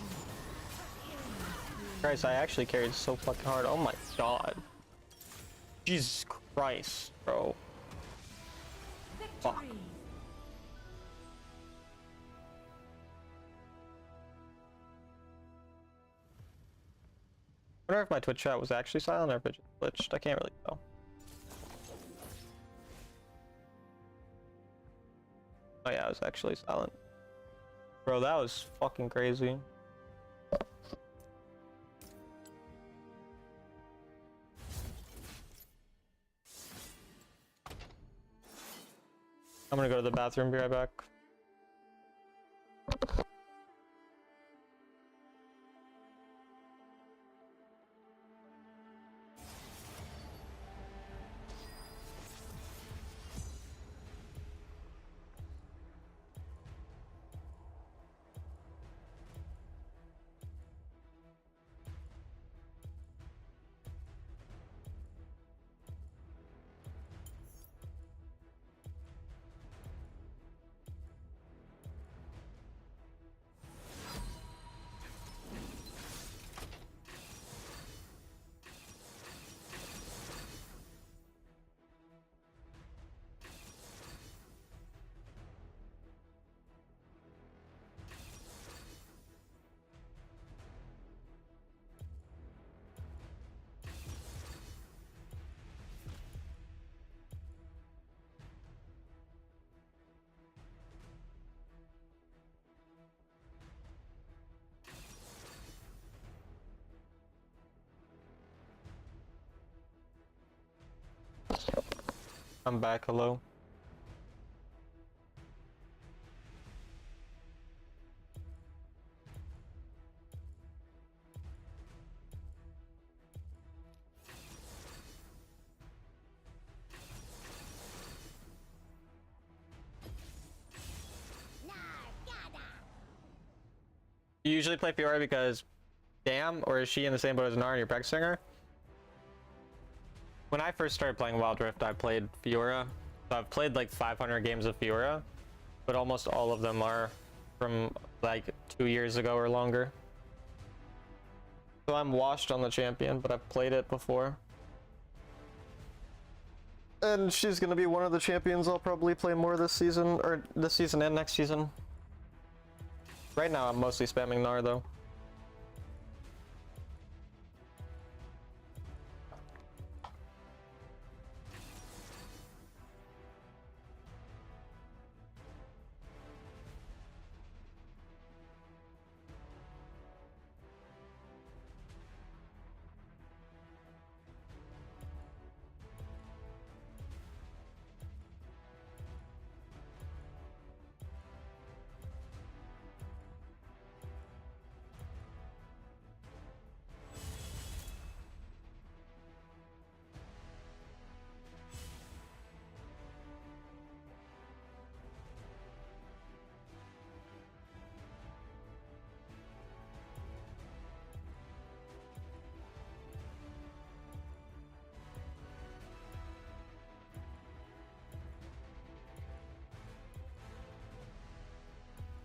Christ, I actually carried so fucking hard. Oh my god. Jesus Christ, bro. Fuck. Victory. I wonder if my Twitch chat was actually silent or if it just glitched. I can't really tell. Oh yeah, it was actually silent. Bro, that was fucking crazy. I'm gonna go to the bathroom, be right back. I'm back, hello. You usually play Fiora because damn, or is she in the same boat as Gnar and you're practicing her? When I first started playing Wild Rift, I played Fiora. So I've played like 500 games of Fiora, but almost all of them are from like 2 years ago or longer. So I'm washed on the champion, but I've played it before. And she's gonna be one of the champions I'll probably play more this season, or this season and next season. Right now I'm mostly spamming Gnar though.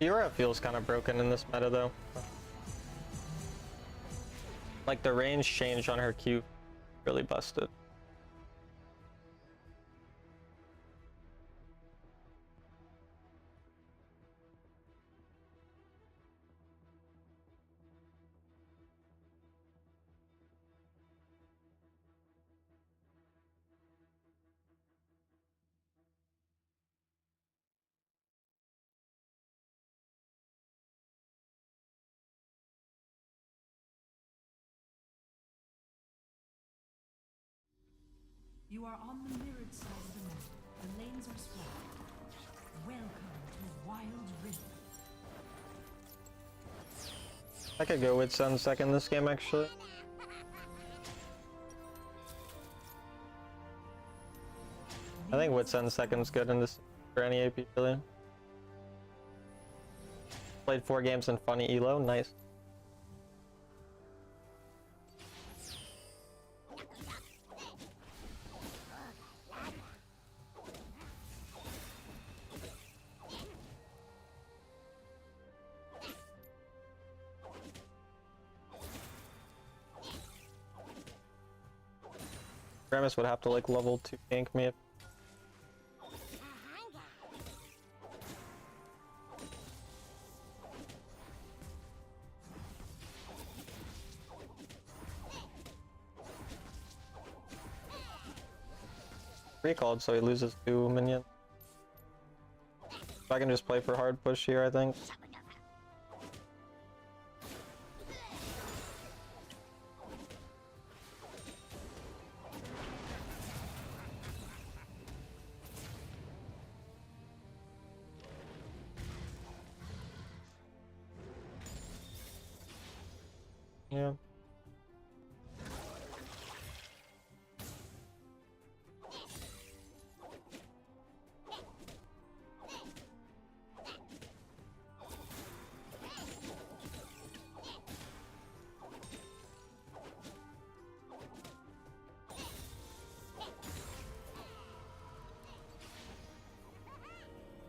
Fiora feels kind of broken in this meta though. Like the range change on her Q really busted. You are on the mirrored side of the map. The lanes are split. Welcome to Wild Rift. I could go with Sun second this game actually. I think Witsun second's good in this for any AP really. Played 4 games in funny elo, nice. Gramus would have to like level 2 gank me. Recalled, so he loses 2 minions. So I can just play for hard push here, I think. Yeah.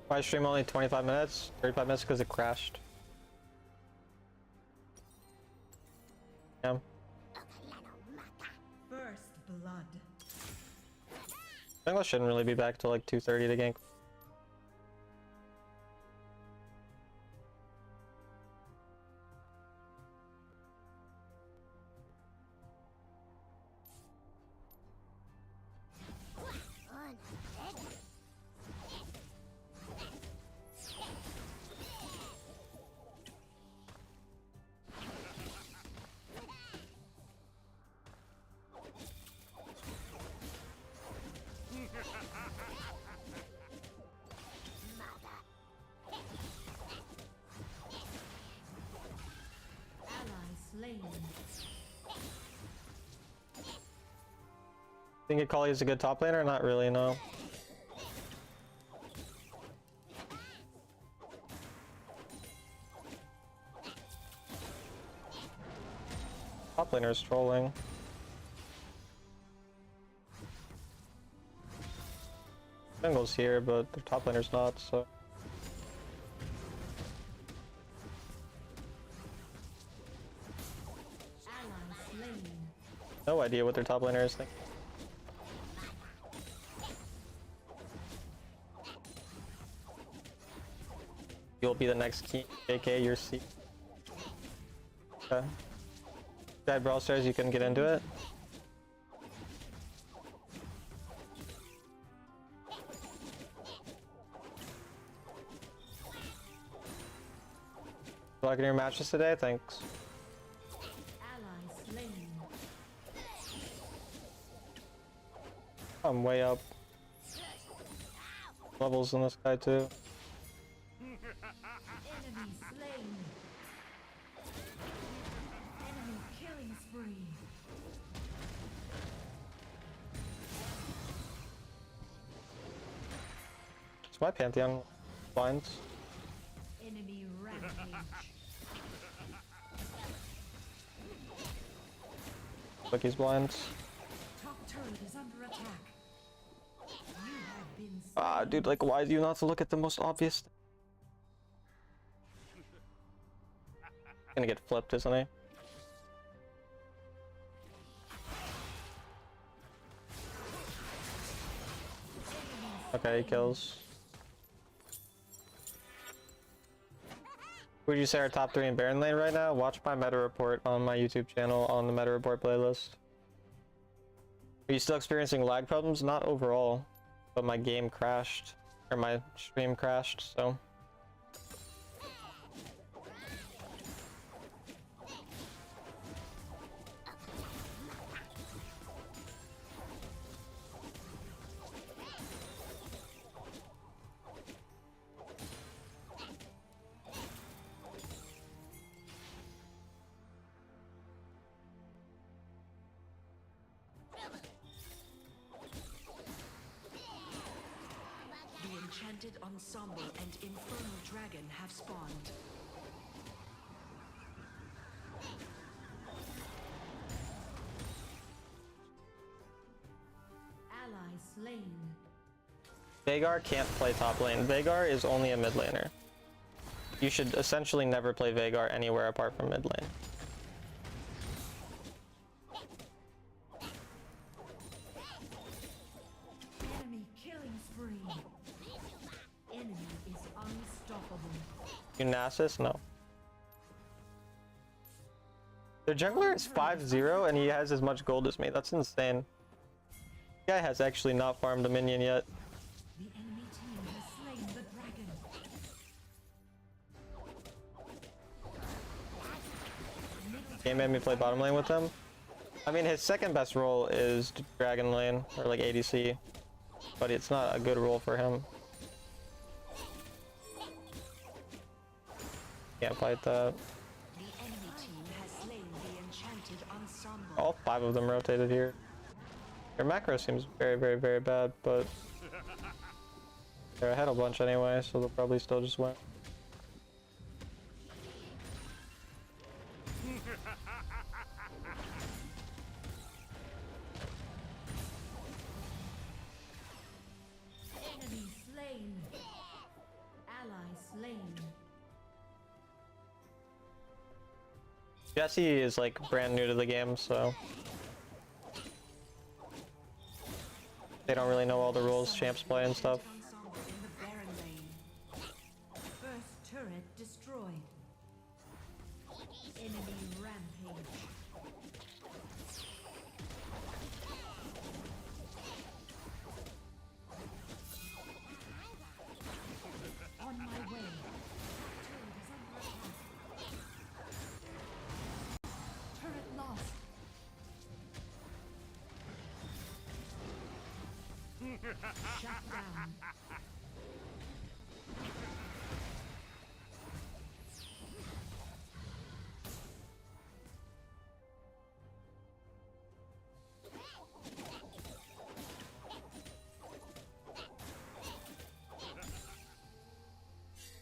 Why stream only 25 minutes? 35 minutes because it crashed. Yeah. First blood. English shouldn't really be back till like 2:30 to gank. Slain. Think Akali is a good top laner? Not really, no. Top laner is trolling. Jungle's here, but the top laner's not, so. No idea what their top laner is thinking. You'll be the next key, AK, your seat. Okay. Guide Brawl Stars, you can get into it. Liking your matches today? Thanks. I'm way up. Levels in this guy too. Enemy slain. Enemy killing spree. It's my Pantheon blinds. Enemy rampage. Look, he's blinds. Top turret is under attack. You have been Ah, dude, like, why do you not look at the most obvious? Gonna get flipped, isn't he? Okay, he kills. Would you say our top 3 in Baron lane right now? Watch my meta report on my YouTube channel on the meta report playlist. Are you still experiencing lag problems? Not overall, but my game crashed, or my stream crashed, so. The Enchanted Ensemble and Infernal Dragon have spawned. ally slain. Veigar can't play top lane. Veigar is only a mid laner. You should essentially never play Veigar anywhere apart from mid lane. Unasis? No. Their jungler is 5-0 and he has as much gold as me. That's insane. This guy has actually not farmed a minion yet. The enemy team has slain the dragon. Game made me play bottom lane with him. I mean, his second best role is dragon lane, or like ADC. But it's not a good role for him. Can't fight that. The enemy team has slain the enchanted ensemble. All 5 of them rotated here. Their macro seems very, very, very bad, but they're ahead a bunch anyway, so they'll probably still just win. Enemy slain. Ally slain. Jesse is like brand new to the game, so they don't really know all the rules champs play and stuff. Ensemble in the Baron lane. First turret destroyed. Enemy rampage. On my way. Turret is under attack. Turret lost. Shut down.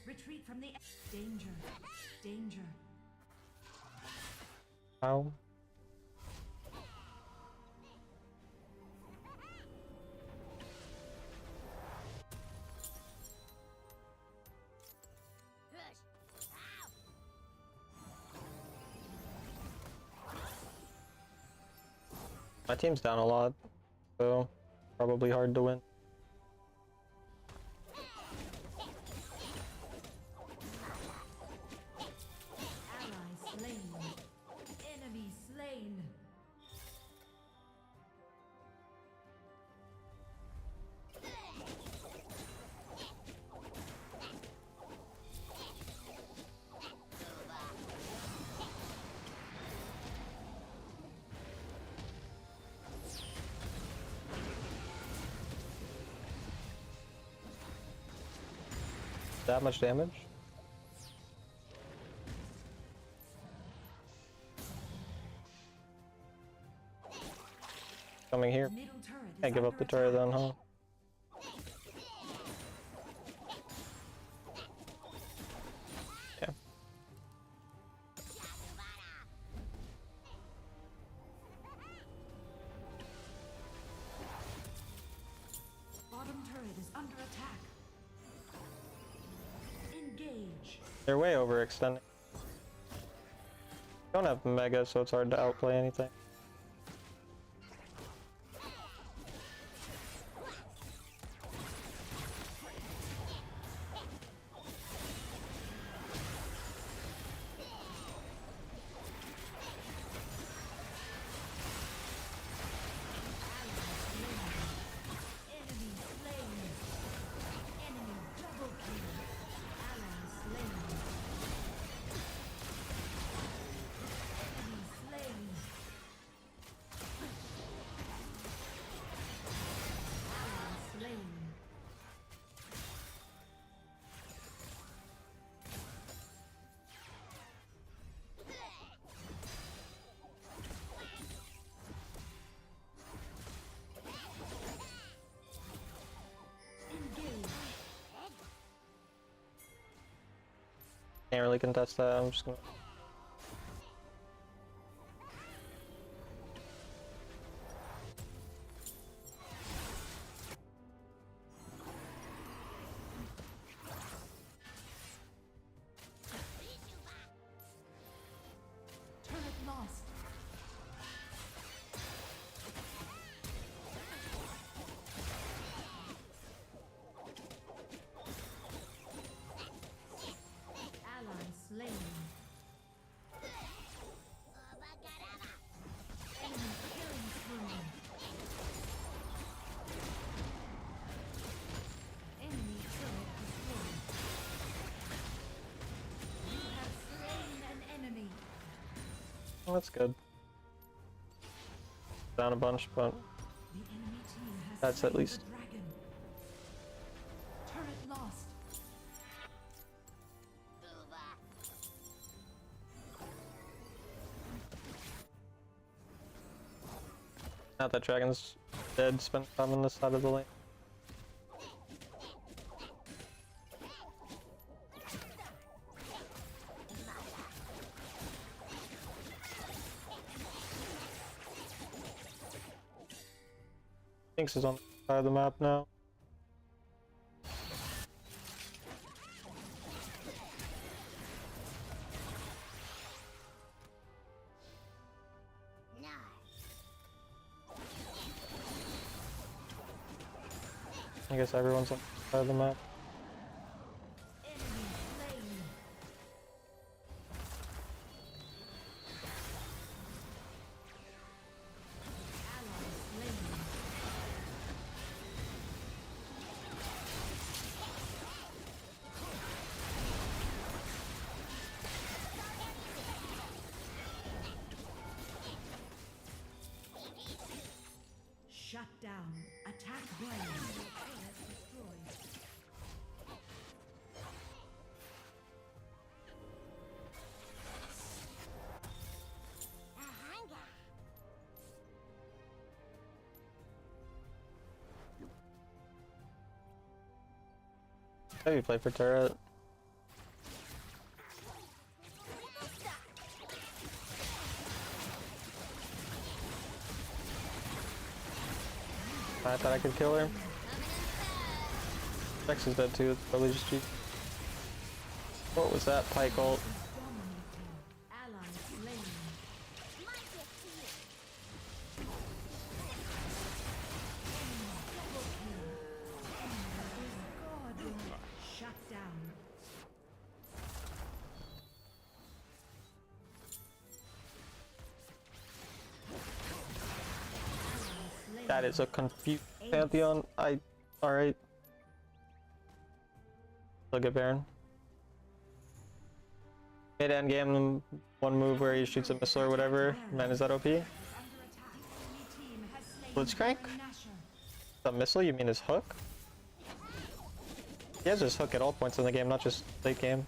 Retreat from the danger. Danger. How? My team's down a lot, so probably hard to win. Ally slain. Enemy slain. That much damage? Coming here. Middle turret is Can't give up under the turret attack. then, huh? Yeah. Bottom turret is under attack. Engage. They're way overextending. Don't have Mega, so it's hard to outplay anything. Enemy slain. Enemy double kill. Ally slain. Enemy slain. Ally slain. Engage. Can't really contest that. I'm just gonna. Turret lost. That's good. Down a bunch, but The enemy team has that's slain at least. the dragon. Turret lost. Now that dragon's dead, spend time on this side of the lane. Sphinx is on the side of the map now. I guess everyone's on the side of the map. Enemy slain. Ally slain. Shut down. Attack Brian. Destroyed. How do you play for turret? I thought I could kill her. Rex is dead too, it's probably just cheap. What was that pike ult? Dominating. Ally slain. God. Shut down. Slain. That is a confused Pantheon. Alright. Look at Baron. Mid end game, one move where he shoots a missile or whatever. Man, is that OP? Under attack. Enemy team has slain Blitzcrank? Baron Nashor. The missile? You mean his hook? He has his hook at all points in the game, not just late game.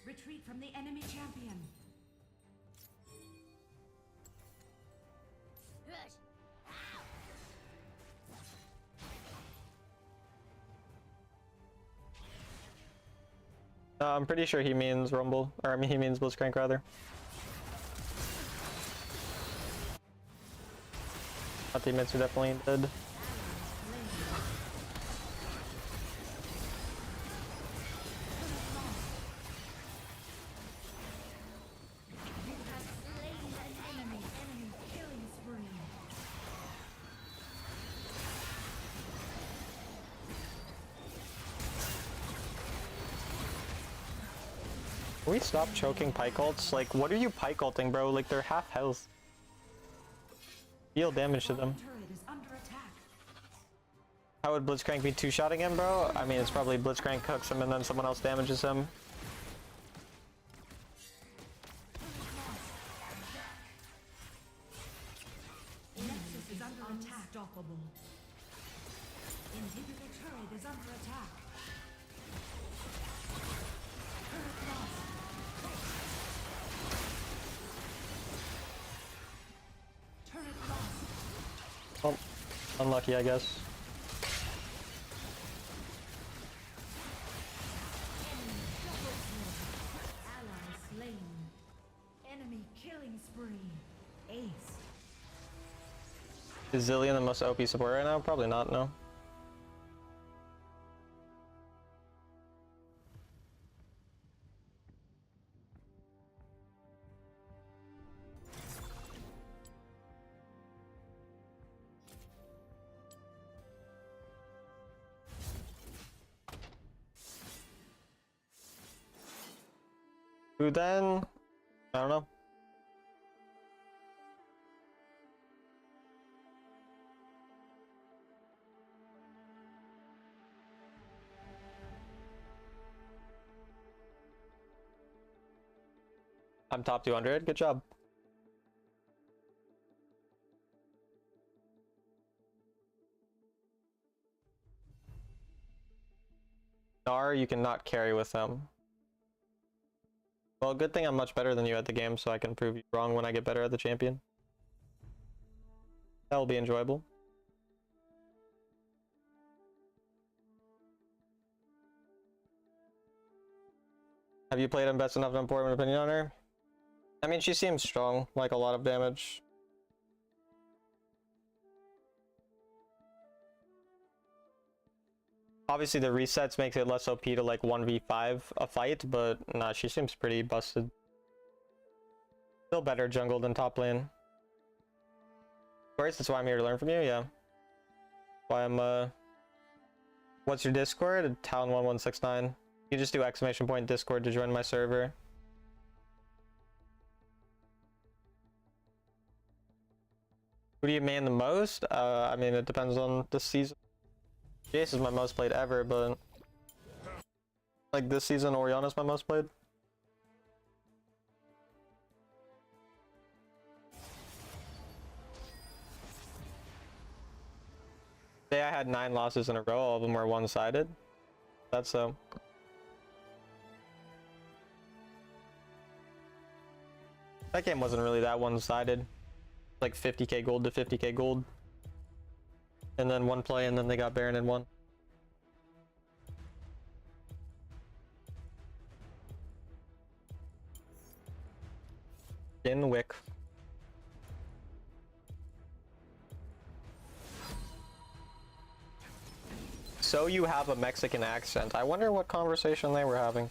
Retreat from the enemy champion. I'm pretty sure he means Rumble, or I mean he means Blitzcrank rather. My teammates are definitely dead. You have slain an enemy. Enemy killing spree. Can we stop choking pike ults? Like, what are you pike ulting, bro? Like, they're half health. Deal damage to them. Turret is under attack. How would Blitzcrank be two-shotting him, bro? I mean, it's probably Blitzcrank hooks him and then someone else damages him. Nexus is under attack. Unstoppable. Inhibitor turret is under attack. Turret lost. Turret lost. Oh, unlucky, I guess. Ally slain. Enemy killing spree. Ace. Is Zillion the most OP support right now? Probably not, no. Who then? I don't know. I'm top 200. Good job. Gnar, you cannot carry with them. Well, good thing I'm much better than you at the game, so I can prove you wrong when I get better at the champion. That will be enjoyable. Have you played him best enough to import an opinion on her? I mean, she seems strong, like a lot of damage. Obviously the resets makes it less OP to like 1v5 a fight, but nah, she seems pretty busted. Still better jungle than top lane. Of course, that's why I'm here to learn from you, yeah. Why I'm what's your Discord? Talon1169. You just do exclamation point Discord to join my server. Who do you main the most? I mean, it depends on this season. Jace is my most played ever, but like this season, Orianna's my most played. Today I had 9 losses in a row. All of them were one-sided. That's so. That game wasn't really that one-sided. Like 50k gold to 50k gold. And then one play, and then they got Baron and won. Wick. So you have a Mexican accent. I wonder what conversation they were having.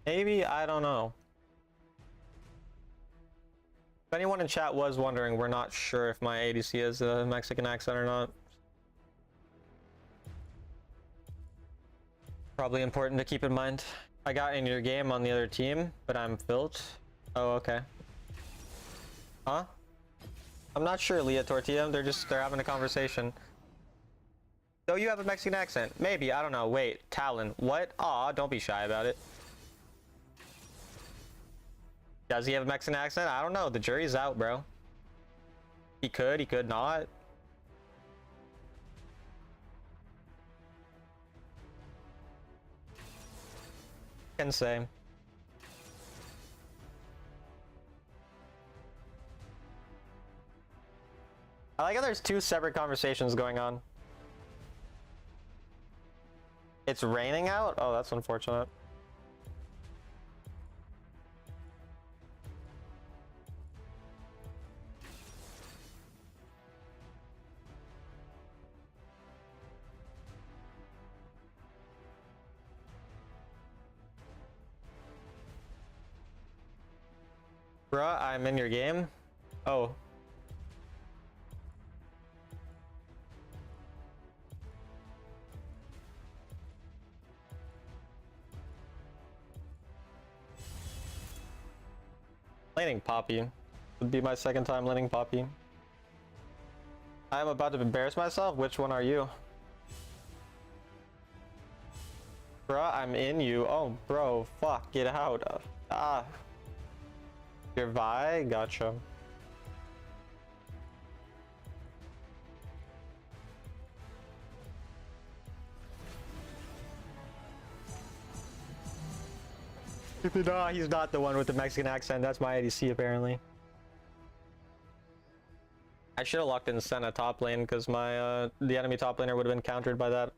Maybe, I don't know. If anyone in chat was wondering, we're not sure if my ADC has a Mexican accent or not. Probably important to keep in mind. I got in your game on the other team, but I'm built. Oh, okay. Huh? I'm not sure, Leah Tortilla. They're having a conversation. So you have a Mexican accent? Maybe, I don't know. Wait, Talon. What? Aw, don't be shy about it. Does he have a Mexican accent? I don't know. The jury's out, bro. He could not. Can say. I like how there's 2 separate conversations going on. It's raining out? Oh, that's unfortunate. Bruh, I'm in your game. Oh. Laning Poppy. Would be my second time laning Poppy. I'm about to embarrass myself. Which one are you? Bruh, I'm in you. Oh, bro. Fuck. Get out. Ah. Your Vi? Gotcha. Nah, he's not the one with the Mexican accent. That's my ADC, apparently. I should have locked in Senna top lane because my the enemy top laner would have been countered by that.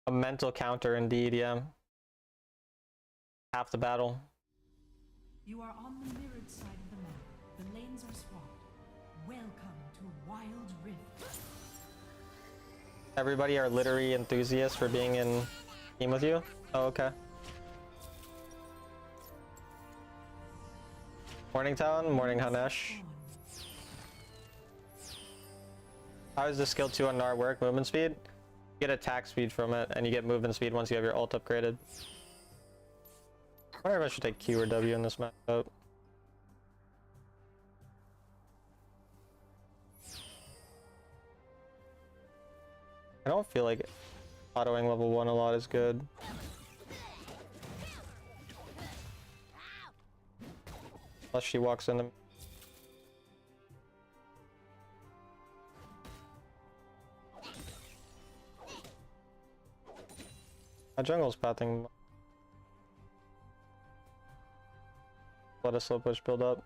A mental counter indeed, yeah. Half the battle. You are on the mirrored side of the map. The lanes are swapped. Welcome to Wild Rift. Everybody are literary enthusiasts for being in team with you? Oh, okay. Morning Town, morning Hanesh. How does the skill 2 on Gnar work? Movement speed? You get attack speed from it, and you get movement speed once you have your ult upgraded. I wonder if I should take Q or W in this matchup. I don't feel like autoing level 1 a lot is good. Unless she walks into me. My jungle's pathing. Let a slow push build up.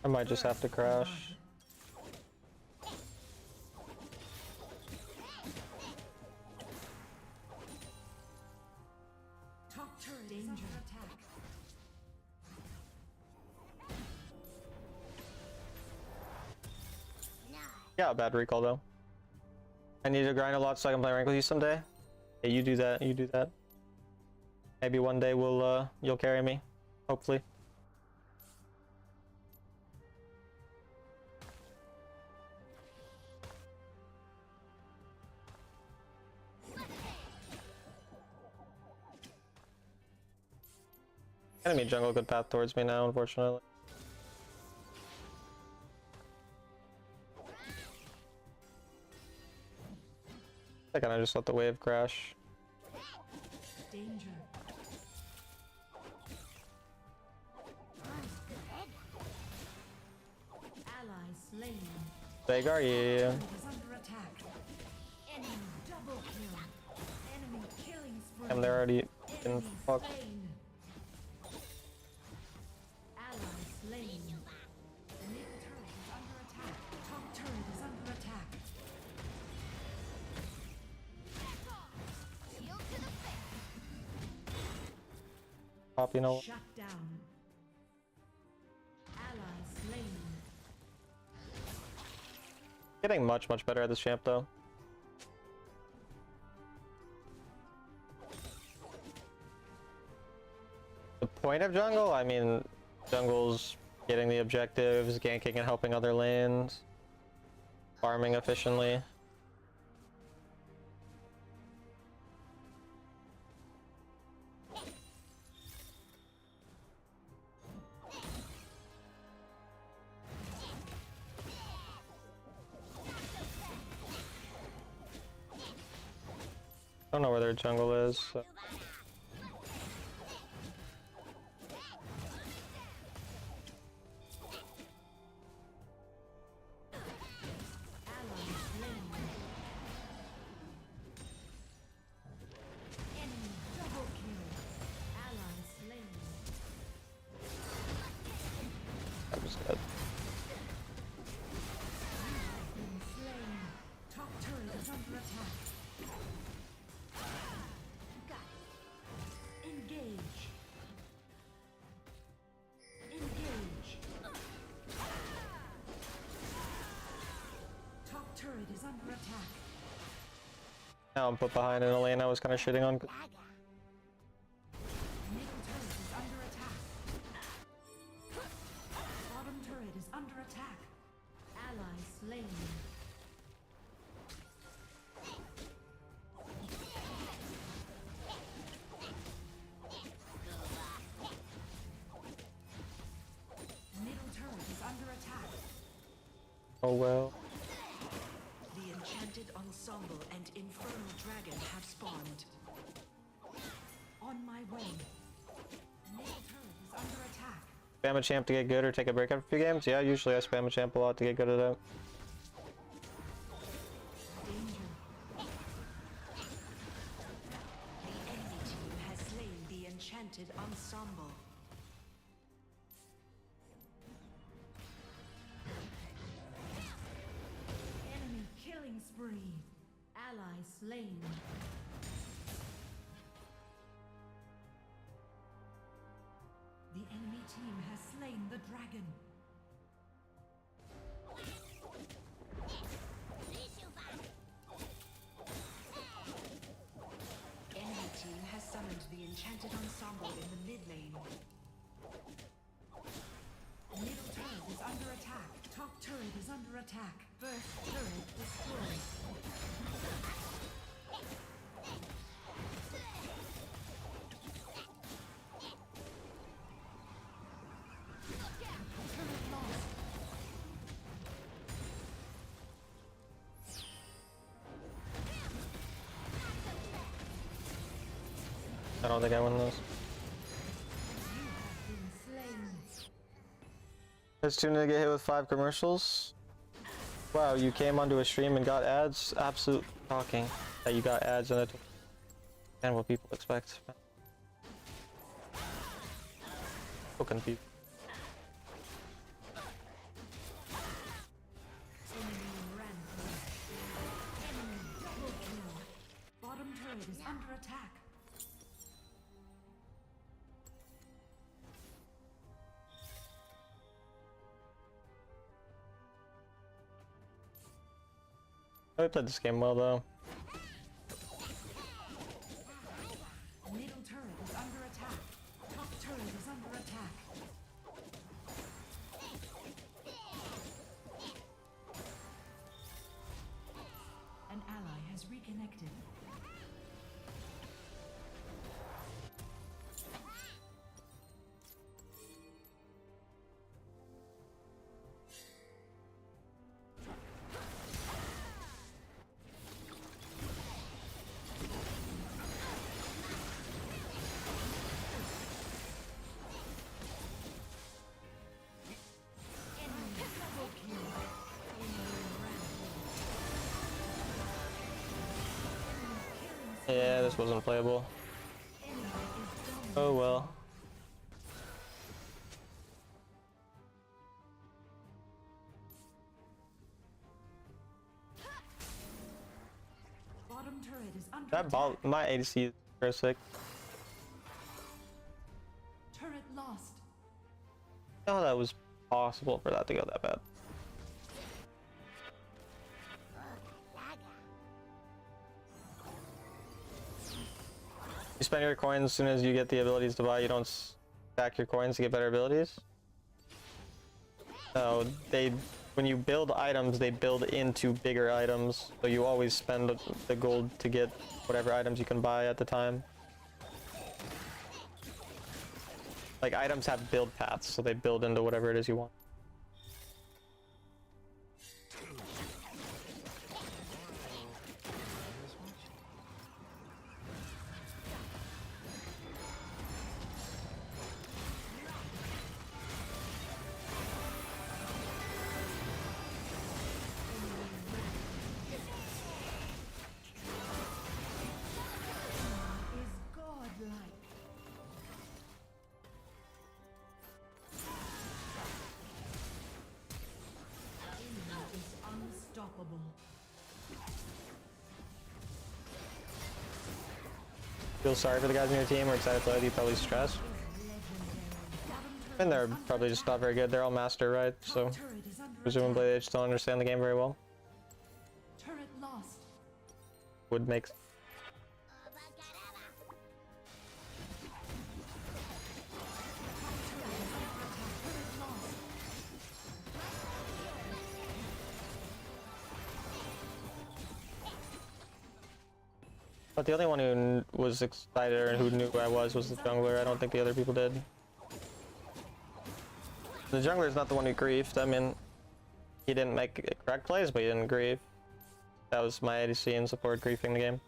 I might just have to crash. Top turret is under attack. Yeah, bad recall though. I need to grind a lot so I can play rank with you someday. Yeah, you do that, you do that. Maybe one day we'll you'll carry me. Hopefully. Enemy jungle could path towards me now, unfortunately. I kinda just let the wave crash. Danger. Ally slain. Veigar, yeah. Turret is under attack. Enemy double kill. Enemy killing spree. And they're already in Enemy fuck. slain. Ally slain. The mid turret is under attack. Top turret is under attack. Pop, you know. Shut down. Ally slain. Getting much better at this champ though. The point of jungle? I mean, jungle's getting the objectives, ganking and helping other lanes, farming efficiently. I don't know where their jungle is. So. Ally slain. Enemy double kill. Ally slain. I'm just dead. Been slain. Top turret is under attack. Engage. Engage. Top turret is under attack. Now I'm put behind in a lane I was kind of shitting on. Middle Oh well. The enchanted ensemble and infernal dragon have spawned. On my way. Middle turret is under attack. Spam a champ to get good or take a break after a few games? Yeah, usually I spam a champ a lot to get good at it. Danger. The enemy team has slain the enchanted ensemble. Enemy killing spree. Ally slain. The enemy team has slain the dragon. Enemy team has summoned the enchanted ensemble in the mid lane. Middle turret is under attack. Top turret is under attack. First turret destroyed. Turret lost. I don't think I win this. Been slain. It's too to get hit with 5 commercials. Wow, you came onto a stream and got ads? Absolute shocking that you got ads and and what people expect. So confused. Enemy rampage. Enemy double kill. Bottom turret is under attack. I played this game well though. Middle turret is under attack. Top turret is under attack. An ally has reconnected. Yeah, this wasn't playable. Oh well. Bottom turret is under That ball, attack. my ADC is very sick. Turret lost. Oh, that was possible for that to go that bad. You spend your coins as soon as you get the abilities to buy. You don't stack your coins to get better abilities. No, when you build items, they build into bigger items. So you always spend the gold to get whatever items you can buy at the time. Like items have build paths, so they build into whatever it is you want. Is godlike. Enemy is unstoppable. Feel sorry for the guys on your team or excited to play with you, probably stressed. And they're probably just not very good. They're all master, right? So Turret is under presumably attack. they just don't understand the game very well. Turret lost. Would make But the only one who was excited or who knew who I was the jungler. I don't think the other people did. The jungler is not the one who griefed. I mean, he didn't make correct plays, but he didn't grief. That was my ADC and support griefing the game.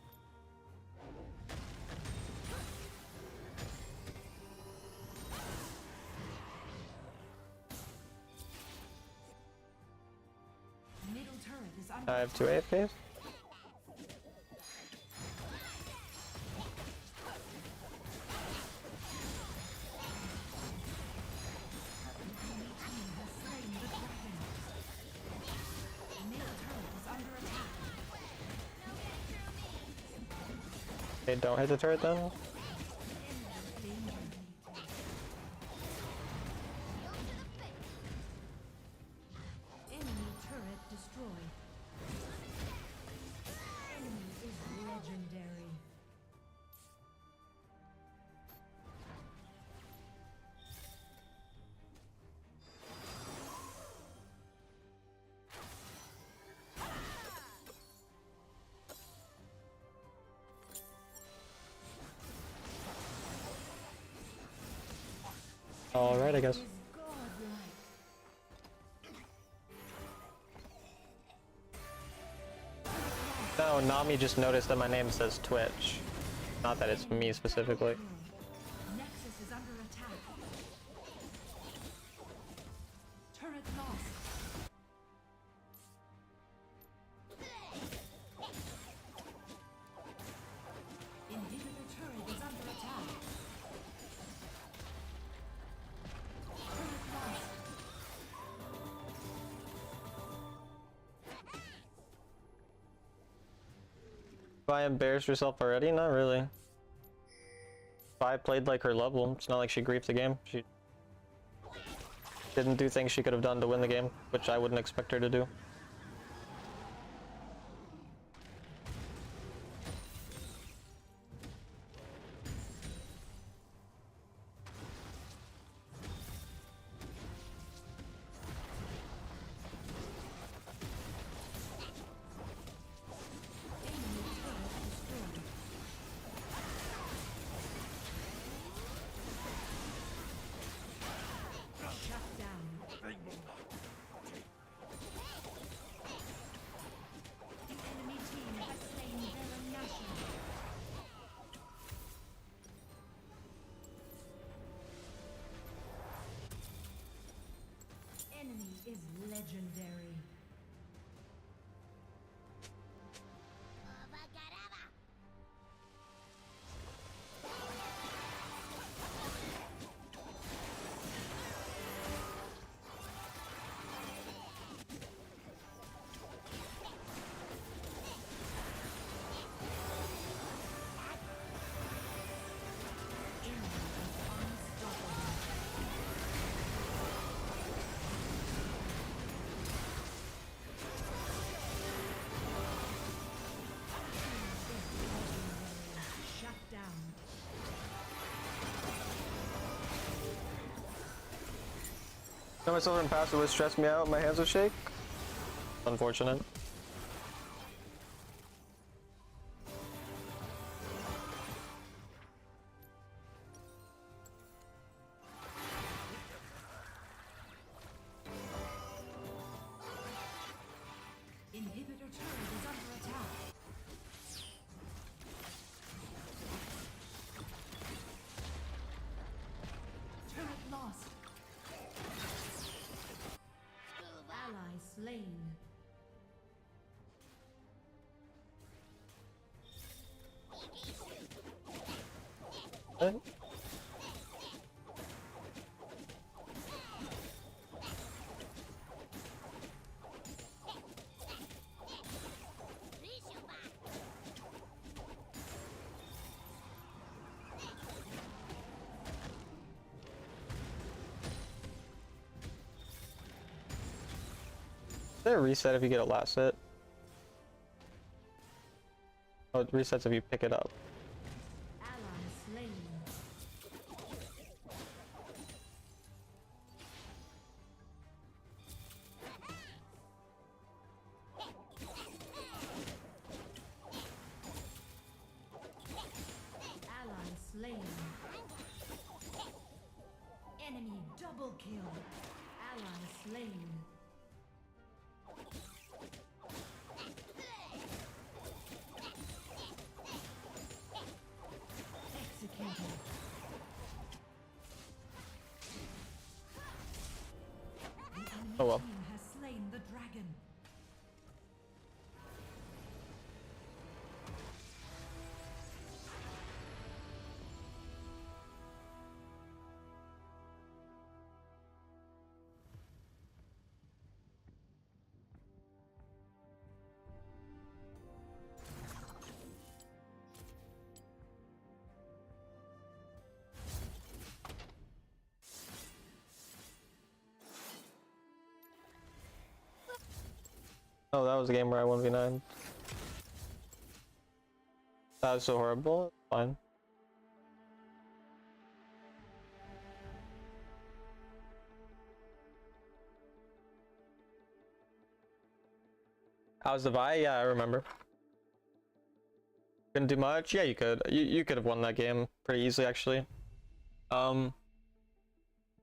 Middle turret is under I have 2 AFKs. Okay, don't hit the turret then. enemy turret destroyed. Enemy is legendary. Alright, I guess. Is godlike. No, Nami just noticed that my name says Twitch. Not that it's me specifically. Nexus is under attack. Turret lost. Inhibitor turret is under attack. Turret lost. I embarrassed herself already? Not really. If I played like her level, it's not like she griefed the game. She didn't do things she could have done to win the game, which I wouldn't expect her to do. Shut down. The enemy team has slain Baron Nashor. Enemy is legendary. Enemy is unstoppable. Shut down. Got myself in passive would stress me out, my hands would shake. Unfortunate. Inhibitor turret is under attack. Turret lost. Ally slain. Eh? Is there a reset if you get a last hit? Oh, it resets if you pick it up. Ally slain. Ally slain. Enemy double kill. Ally slain. Executed. The enemy Oh well. team has slain the dragon. Oh, that was a game where I 1v9. That was so horrible. It's fine. How's the Vi? Yeah, I remember. Couldn't do much. Yeah, you could. You could have won that game pretty easily, actually.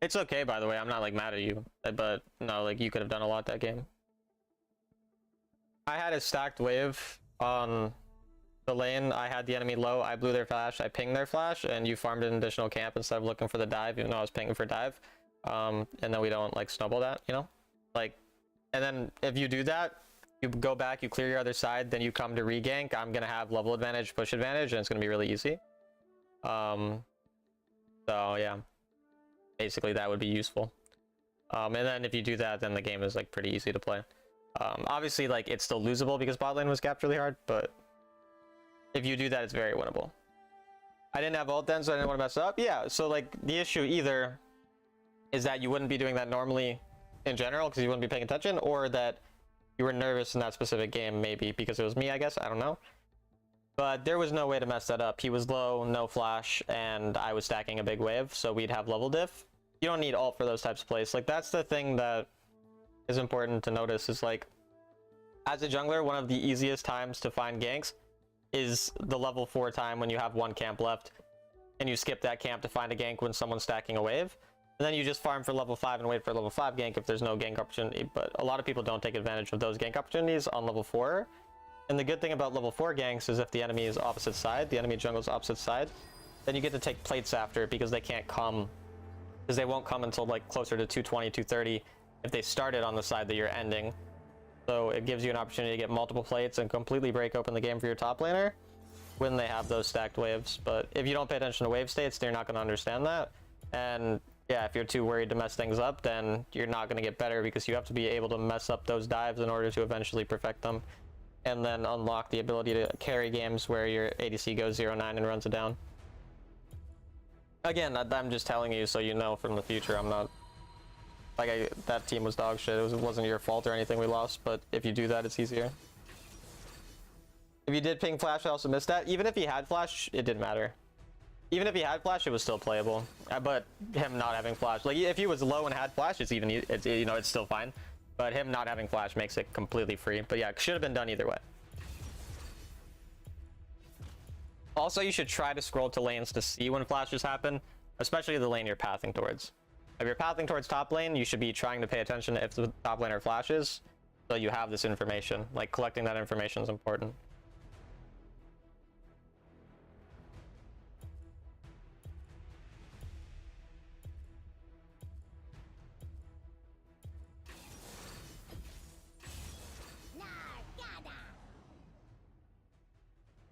It's okay, by the way. I'm not like mad at you, but no, like you could have done a lot that game. I had a stacked wave on the lane. I had the enemy low. I blew their flash. I pinged their flash, and you farmed an additional camp instead of looking for the dive, even though I was pinging for dive. And then we don't like snowball that, you know, like. And then if you do that, you go back, you clear your other side, then you come to regank. I'm gonna have level advantage, push advantage, and it's gonna be really easy. So yeah, basically that would be useful. And then if you do that, then the game is like pretty easy to play. Obviously, like it's still losable because bot lane was capped really hard, but if you do that, it's very winnable. I didn't have ult then, so I didn't want to mess up. Yeah, so like the issue either is that you wouldn't be doing that normally in general because you wouldn't be paying attention, or that you were nervous in that specific game, maybe because it was me, I guess. I don't know. But there was no way to mess that up. He was low, no flash, and I was stacking a big wave, so we'd have level diff. You don't need ult for those types of plays. Like, that's the thing that is important to notice, is like, as a jungler, one of the easiest times to find ganks is the level 4 time when you have one camp left, and you skip that camp to find a gank when someone's stacking a wave. And then you just farm for level 5 and wait for level 5 gank if there's no gank opportunity. But a lot of people don't take advantage of those gank opportunities on level 4. And the good thing about level 4 ganks is if the enemy is opposite side, the enemy jungle's opposite side, then you get to take plates after, because they can't come, because they won't come until like closer to 220, 230 if they started on the side that you're ending. So it gives you an opportunity to get multiple plates and completely break open the game for your top laner when they have those stacked waves. But if you don't pay attention to wave states, they're not going to understand that. And yeah, if you're too worried to mess things up, then you're not going to get better, because you have to be able to mess up those dives in order to eventually perfect them, and then unlock the ability to carry games where your ADC goes 0-9 and runs it down. Again, I'm just telling you so you know from the future. I'm not like that team was dog shit. It wasn't your fault or anything we lost, but if you do that, it's easier. If you did ping flash, I also missed that. Even if he had flash, it didn't matter. Even if he had flash, it was still playable. But him not having flash, like if he was low and had flash, it's even, it's, you know, it's still fine. But him not having flash makes it completely free. But yeah, it should have been done either way. Also, you should try to scroll to lanes to see when flashes happen, especially the lane you're pathing towards. If you're pathing towards top lane, you should be trying to pay attention if the top laner flashes, so you have this information. Like, collecting that information is important.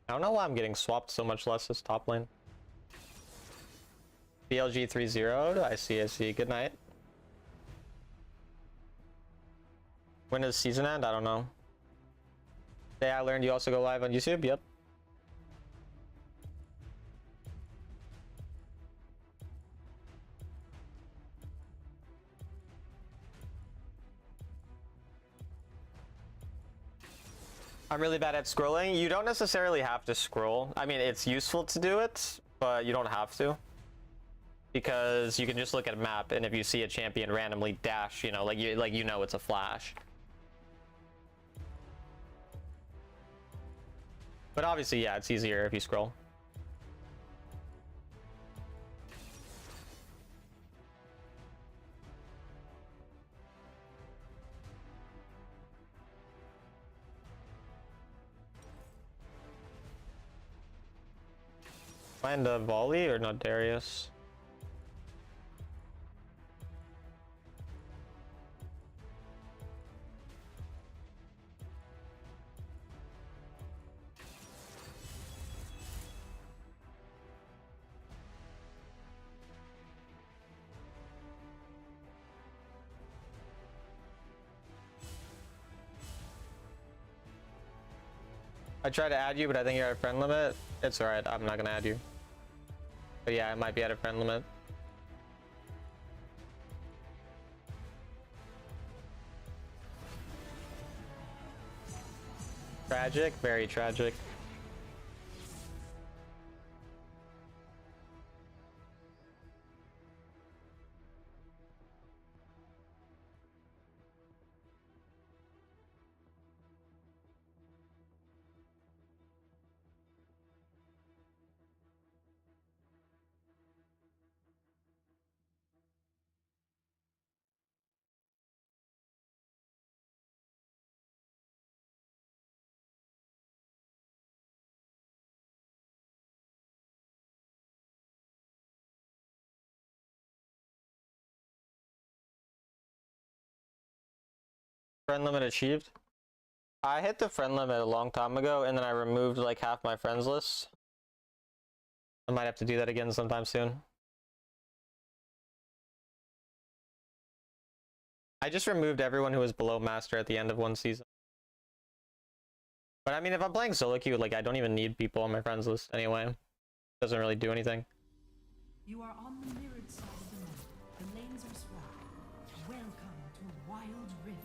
I don't know why I'm getting swapped so much less as top lane. BLG 3-0, I see. Good night. When does season end? I don't know. Today I learned you also go live on YouTube? Yep. I'm really bad at scrolling. You don't necessarily have to scroll. I mean, it's useful to do it, but you don't have to. Because you can just look at a map, and if you see a champion randomly dash, you know, like you know it's a flash. But obviously, yeah, it's easier if you scroll. Find a volley or not Darius? I tried to add you, but I think you're at a friend limit. It's alright, I'm not gonna add you. But yeah, I might be at a friend limit. Tragic, very tragic. Friend limit achieved. I hit the friend limit a long time ago, and then I removed like half my friends list. I might have to do that again sometime soon. I just removed everyone who was below master at the end of one season. But I mean, if I'm playing solo queue, like I don't even need people on my friends list anyway. Doesn't really do anything. You are on the mirrored side of the map. The lanes are swapped. Welcome to Wild Rift.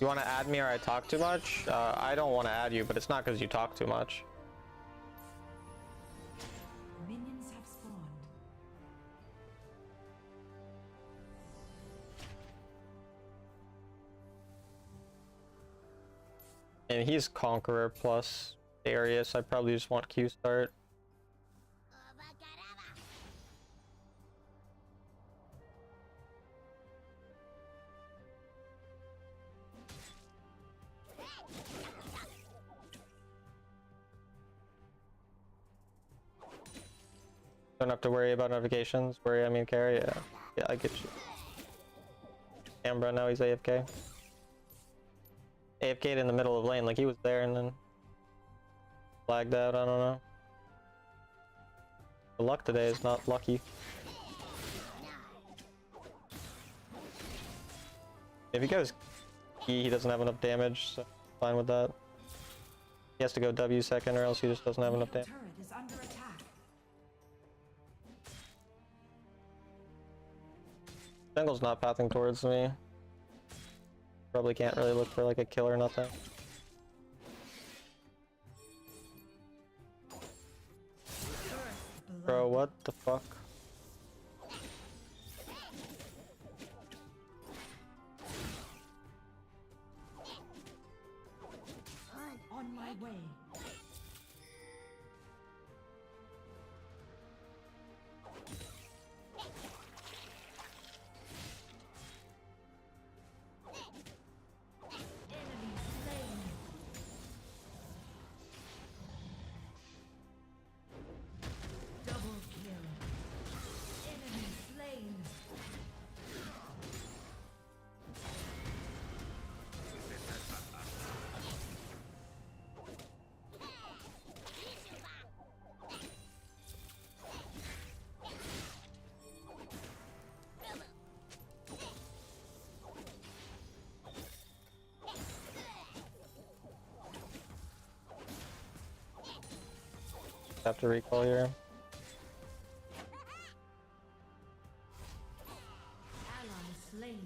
You want to add me or I talk too much? I don't want to add you, but it's not because you talk too much. Minions have spawned. And he's Conqueror plus Darius. I probably just want Q start. Don't have to worry about notifications. Worry, I mean carry. Yeah, yeah, I get you. Ambra, now he's AFK. AFK'd in the middle of lane, like he was there and then flagged out. I don't know. The luck today is not lucky. If he goes E, he doesn't have enough damage, so fine with that. He has to go W second, or else he just doesn't have enough damage. Turret is under attack. Jungle's not pathing towards me. Probably can't really look for like a kill or nothing. Bro, what the fuck? On my way. Enemy slain. Double kill. Enemy slain. Have to recall here. Ally slain.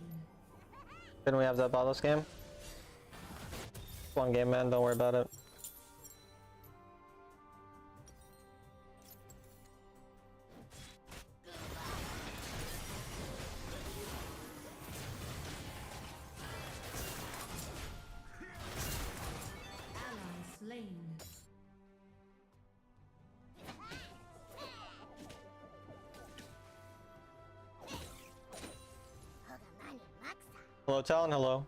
Didn't we have that bottle game? One game, man. Don't worry about it. Ally slain. Hello, Talon. Hello.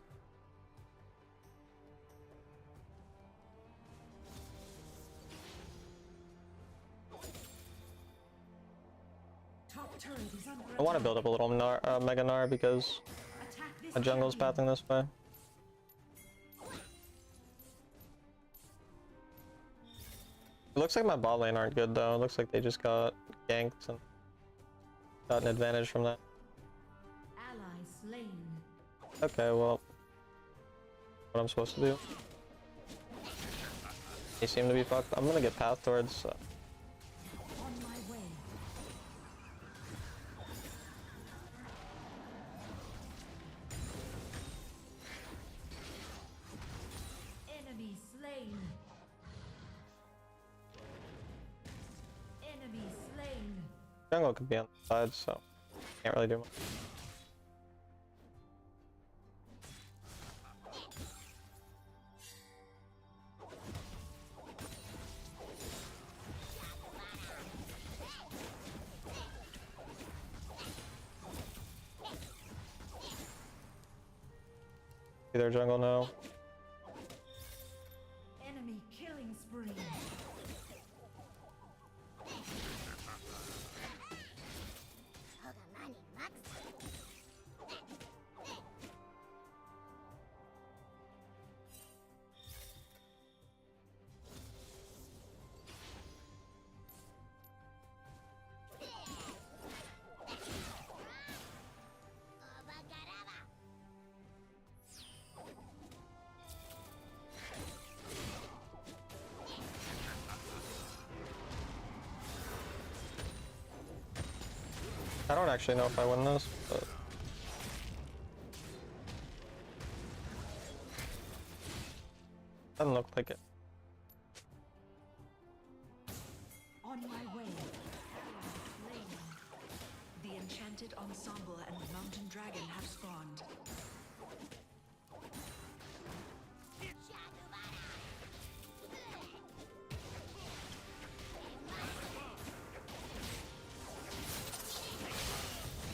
top turret is under I want to attack. build up a little Mega Gnar because Attack this my jungle's champion. pathing this way. It looks like my bot lane aren't good though. It looks like they just got ganked and got an advantage from that. Ally slain. Okay, well, what I'm supposed to do? They seem to be fucked. I'm gonna get path towards. On my way. Enemy slain. Enemy slain. Jungle could be on the side, so can't really do much. See their jungle now. Enemy killing spree. I don't actually know if I win this, but doesn't look like it. On my way. Slain. The enchanted ensemble and mountain dragon have spawned.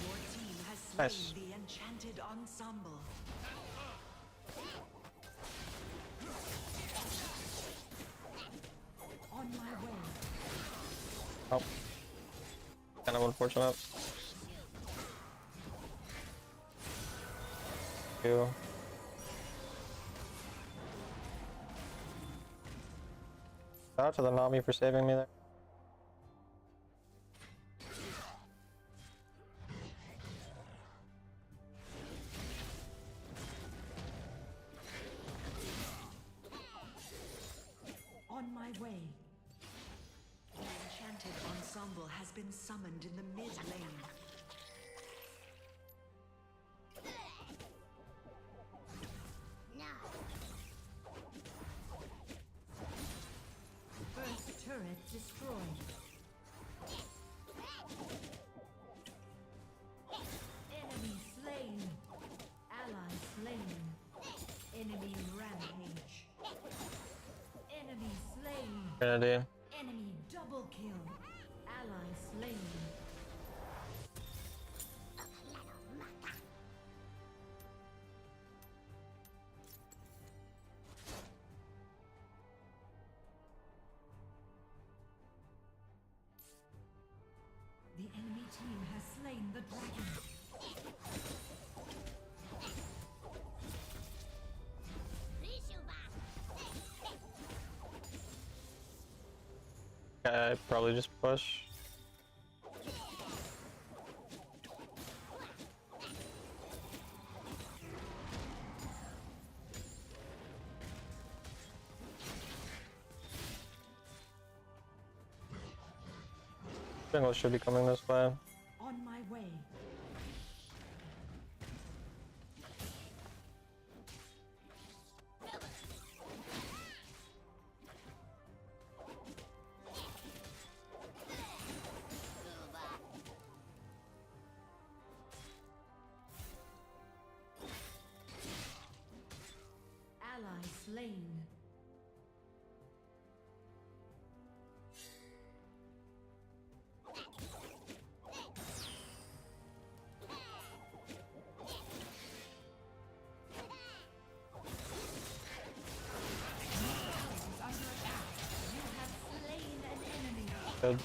Your team has slain Nice. the enchanted ensemble. On my way. Oh, kind of unfortunate. You. Shout out to the Nami for saving me there. On my way. The enchanted ensemble has been summoned in the mid lane. First turret destroyed. Enemy slain. Ally slain. Enemy rampage. Enemy slain. Trinity. Enemy double kill. Ally slain. The enemy team has slain the dragon. I probably just push. Jungle should be coming this way. On my way. Ally slain. Good.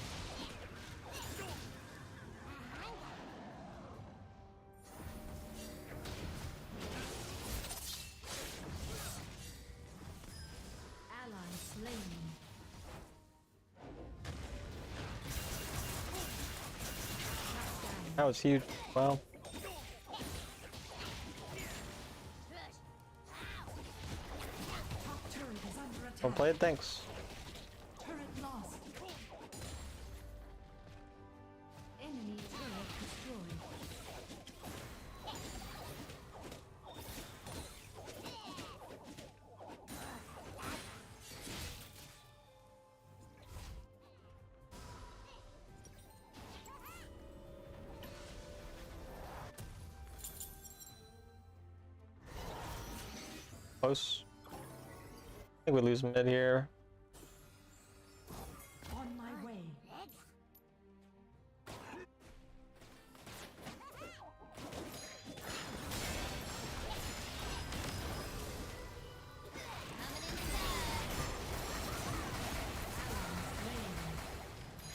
That was huge. Wow. Top turret is under attack. Well played, thanks. Turret lost. Enemy turret destroyed. Close. I think we lose mid here. On my way.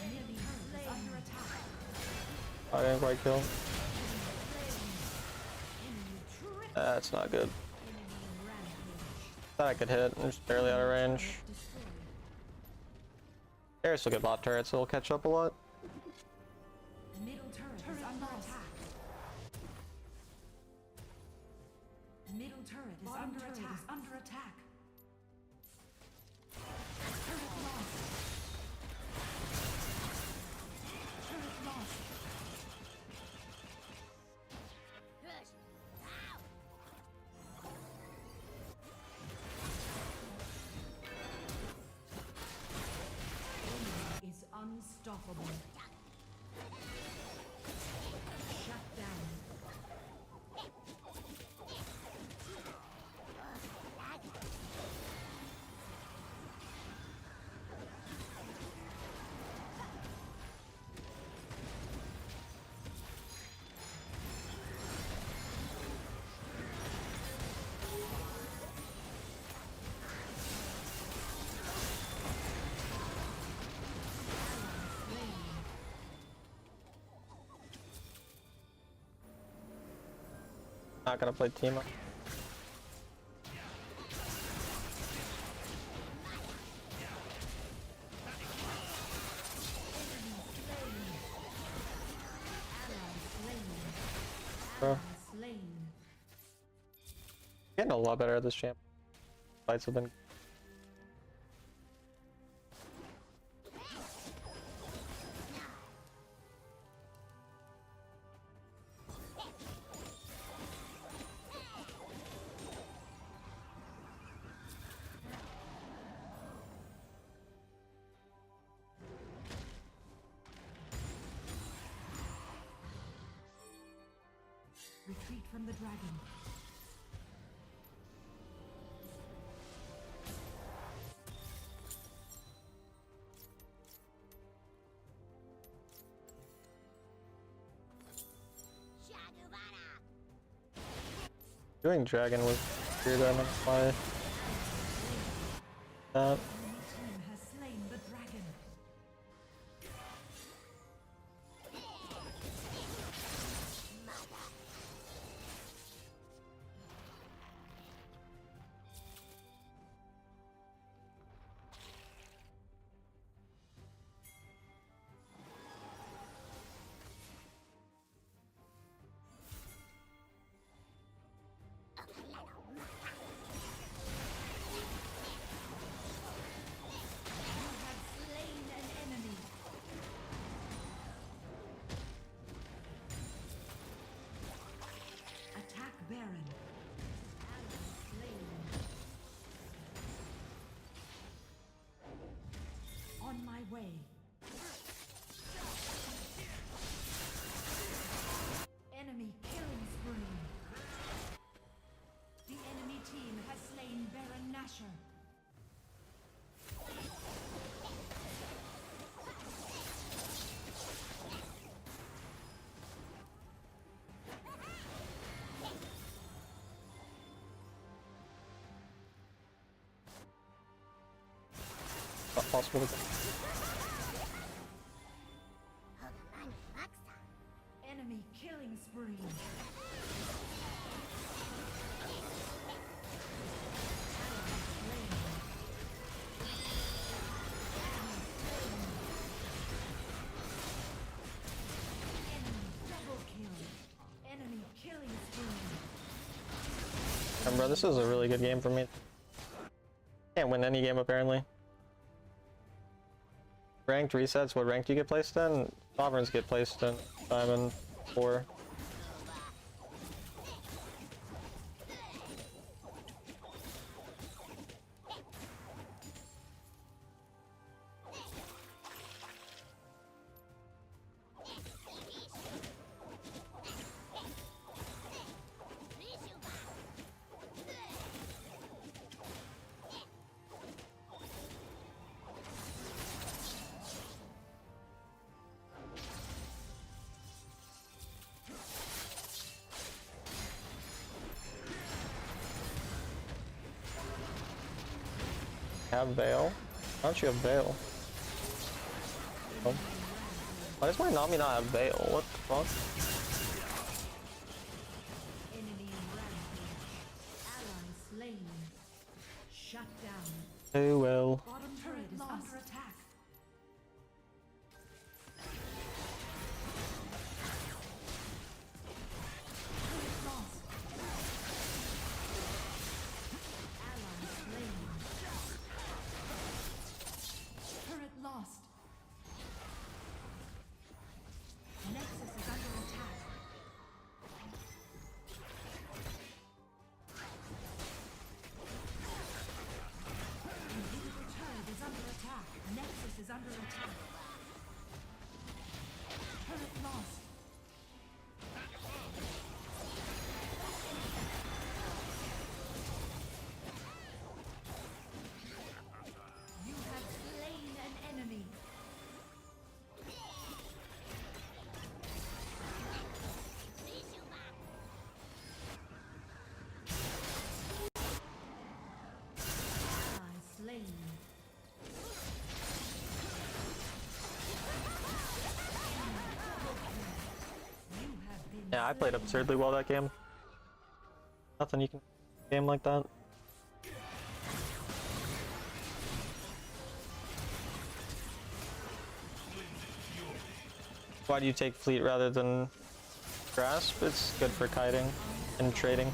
Enemy turret is under attack. I didn't quite kill. Enemy triple. That's not good. Enemy rampage. Thought I could hit. I'm just barely out of range. Destroyed. There's still good bot turret, so we'll catch up a lot. Middle turret is under attack. Middle turret is under attack. Turret lost. Turret lost. Enemy is unstoppable. Shut down. Not gonna play team up. Bro. Slain. Getting a lot better at this champ. Fights have been. Retreat from the dragon. Doing dragon was weird. I don't know why. Enemy team has slain the dragon. Attack Baron. Ally slain. On my way. Enemy killing spree. The enemy team has slain Baron Nashor. Not possible to. Enemy killing spree. Enemy double bro. This is a really good game for me. Can't win any game apparently. Ranked resets. What rank do you get placed in? Sovereigns get placed in Diamond 4. Have Veil? Why don't you have Veil? Oh. Why does my Nami not have Veil? What the fuck? Enemy rampage. Ally slain. Shut down. Too well. Bottom turret is under attack. Turret lost. Ally slain. Turret lost. Nexus is under attack. Inhibitor turret is under attack. Nexus is under attack. Turret lost. You have slain an enemy. Ally slain. You have been Yeah, I played slain. absurdly well that game. Nothing you can game like that. Why do you take fleet rather than grasp? It's good for kiting and trading.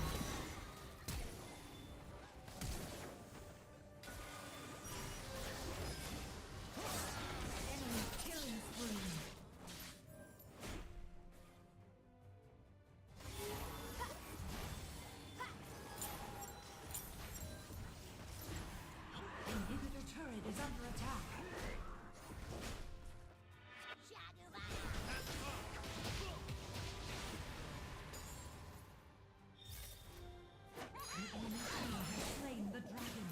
Enemy killing spree. Inhibitor turret is under attack. The enemy team has slain the dragon.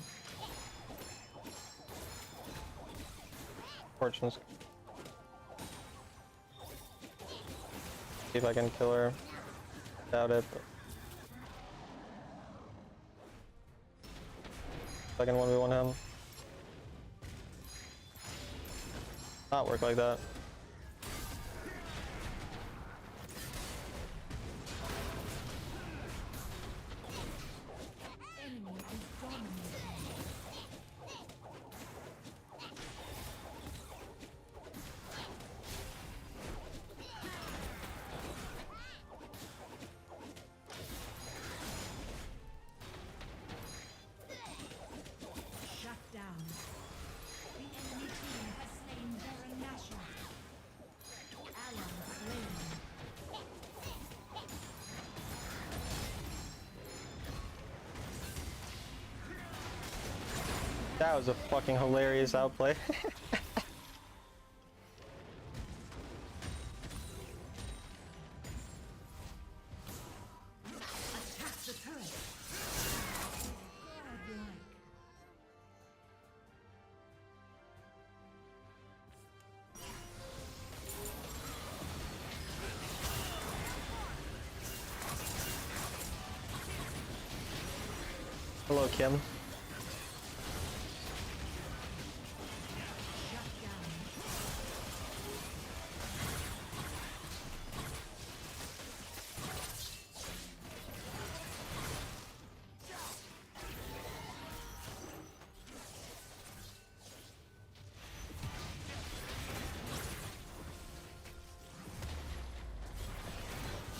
Fortunes. See if I can kill her. Doubt it. But if I can 1v1 him. Not work like that. Enemy is dominating. Shut down. The enemy team has slain Baron Nashor. Ally slain. That was a fucking hilarious outplay. Attack the turret. Godlike. Hello, Kim. Shut down.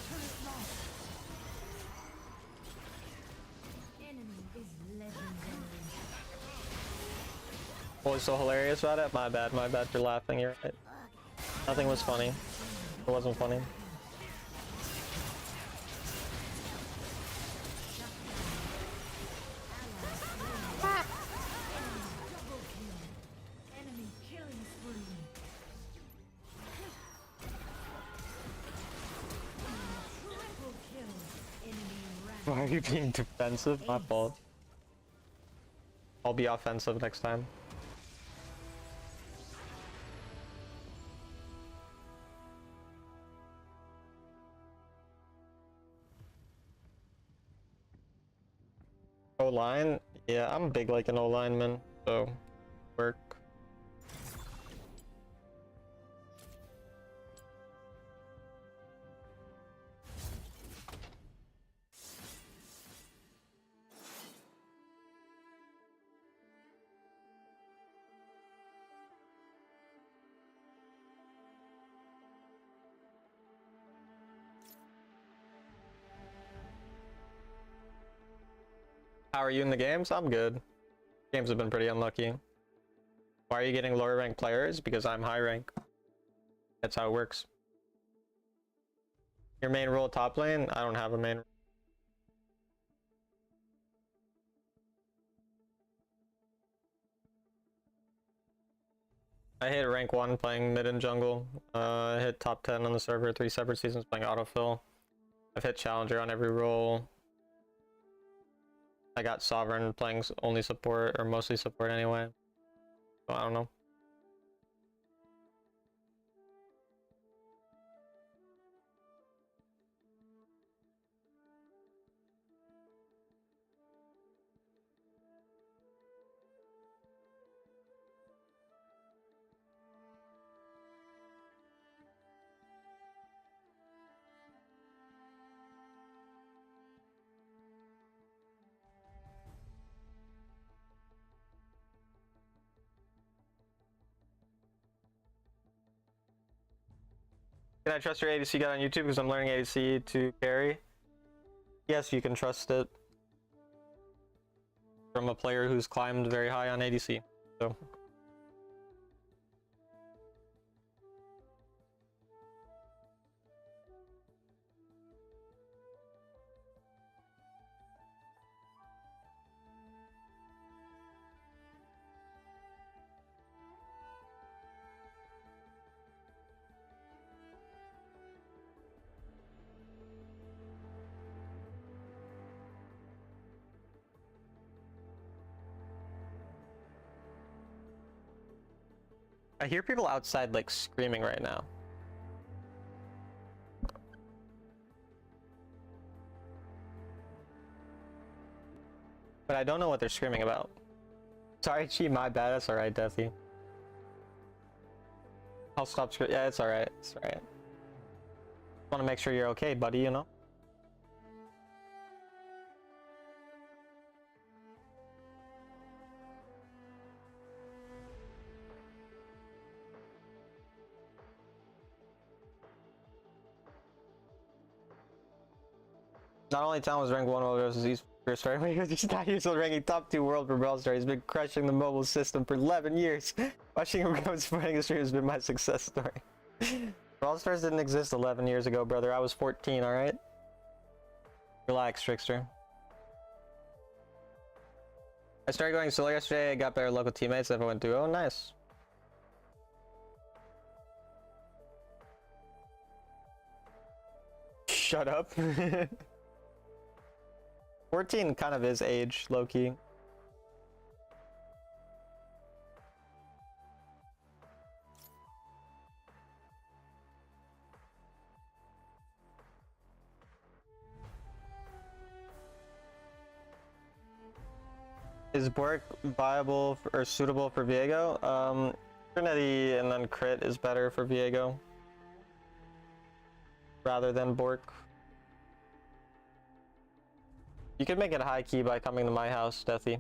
Turret lost. What was so hilarious about it? My bad for laughing. You're right. Nothing was funny. It wasn't funny. Enemy killing spree. Triple kill. Enemy rampage. Why are you being defensive? My fault. I'll be offensive next time. O-line? Yeah, I'm big like an O-lineman, so work. How are you in the games? I'm good. Games have been pretty unlucky. Why are you getting lower ranked players? Because I'm high rank. That's how it works. Your main role top lane? I don't have a main. I hit rank 1 playing mid and jungle. I hit top 10 on the server 3 separate seasons playing autofill. I've hit challenger on every role. I got sovereign playing only support or mostly support anyway. So I don't know. Can I trust your ADC guide on YouTube because I'm learning ADC to carry? Yes, you can trust it. From a player who's climbed very high on ADC. So I hear people outside like screaming right now. But I don't know what they're screaming about. Sorry, Chi, my bad. That's alright, Deathy. I'll stop screaming. Yeah, it's alright. It's alright. Want to make sure you're okay, buddy, you know? Not only Town was ranked 1 world versus East first right away, he's not usually ranking top 2 world for Brawl Stars. He's been crushing the mobile system for 11 years. Watching him go and supporting the stream has been my success story. Brawl Stars didn't exist 11 years ago, brother. I was 14, alright? Relax, Trickster. I started going solo yesterday, I got better local teammates, everyone went duo. Nice. Shut up. 14 kind of is age, low-key. Is Bork viable or suitable for Viego? Trinity and then crit is better for Viego rather than Bork. You could make it high key by coming to my house, Deathy.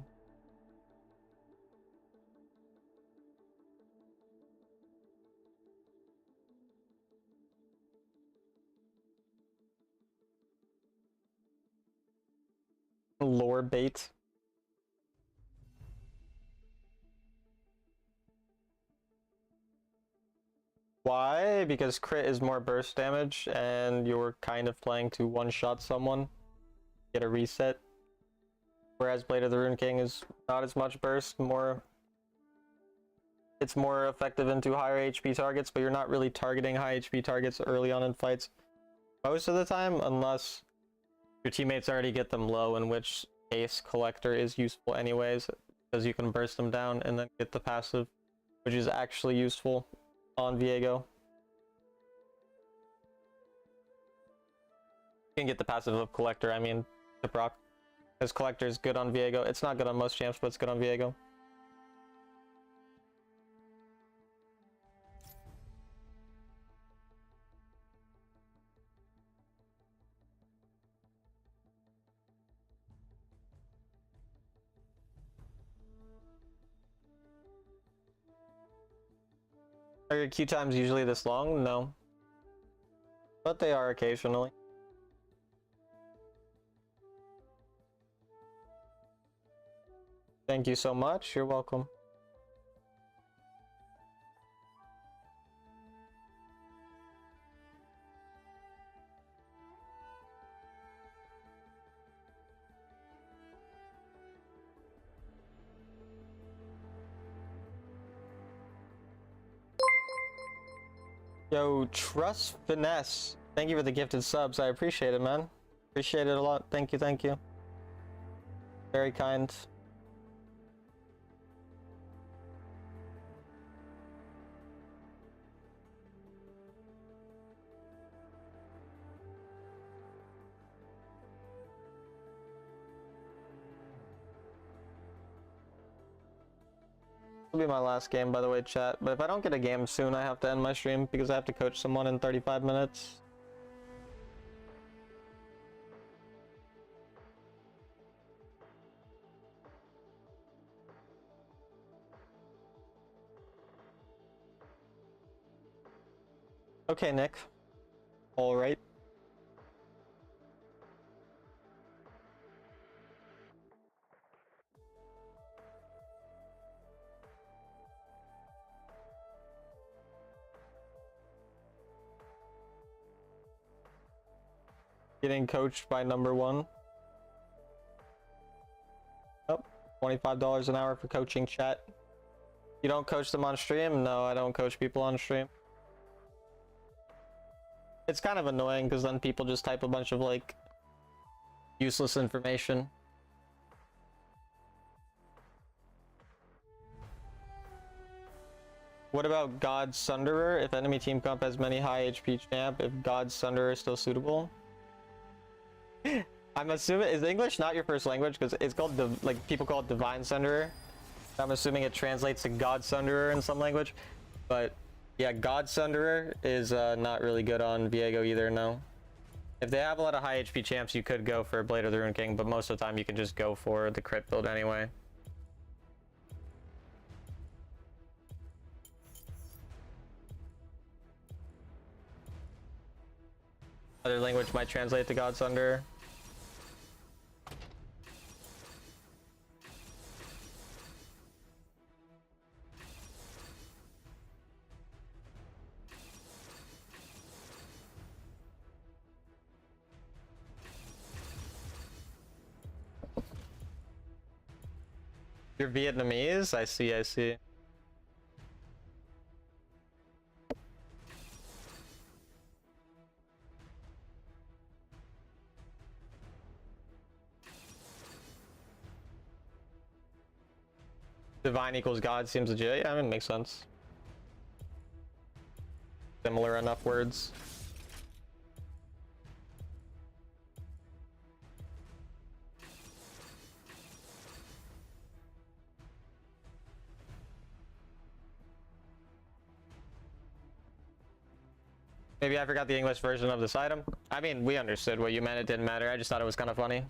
Lore bait. Why? Because crit is more burst damage, and you're kind of playing to one-shot someone, get a reset. Whereas Blade of the Rune King is not as much burst, it's more effective into higher HP targets, but you're not really targeting high HP targets early on in fights most of the time, unless your teammates already get them low, in which case Collector is useful anyways, because you can burst them down and then get the passive, which is actually useful on Viego. You can get the passive of Collector, I mean, to proc. Because Collector is good on Viego. It's not good on most champs, but it's good on Viego. Are your queue times usually this long? No. But they are occasionally. Thank you so much. You're welcome. Yo, Trust Finesse. Thank you for the gifted subs. I appreciate it, man. Appreciate it a lot. Thank you, thank you. Very kind. This will be my last game, by the way, chat. But if I don't get a game soon, I have to end my stream because I have to coach someone in 35 minutes. Okay, Nick. All right. Getting coached by number one. Oh, $25 an hour for coaching, chat. You don't coach them on stream? No, I don't coach people on stream. It's kind of annoying because then people just type a bunch of like useless information. What about God Sunderer? If enemy team comp has many high HP champ, if God Sunderer is still suitable? I'm assuming, is English not your first language? Because it's called, like, people call it Divine Sunderer. I'm assuming it translates to God Sunderer in some language. But yeah, God Sunderer is not really good on Viego either, no. If they have a lot of high HP champs, you could go for Blade of the Rune King, but most of the time you can just go for the crit build anyway. Other language might translate to God Sunderer. You're Vietnamese? I see, I see. Divine equals God seems legit. Yeah, I mean, it makes sense. Similar enough words. Maybe I forgot the English version of this item. I mean, we understood what you meant. It didn't matter. I just thought it was kind of funny.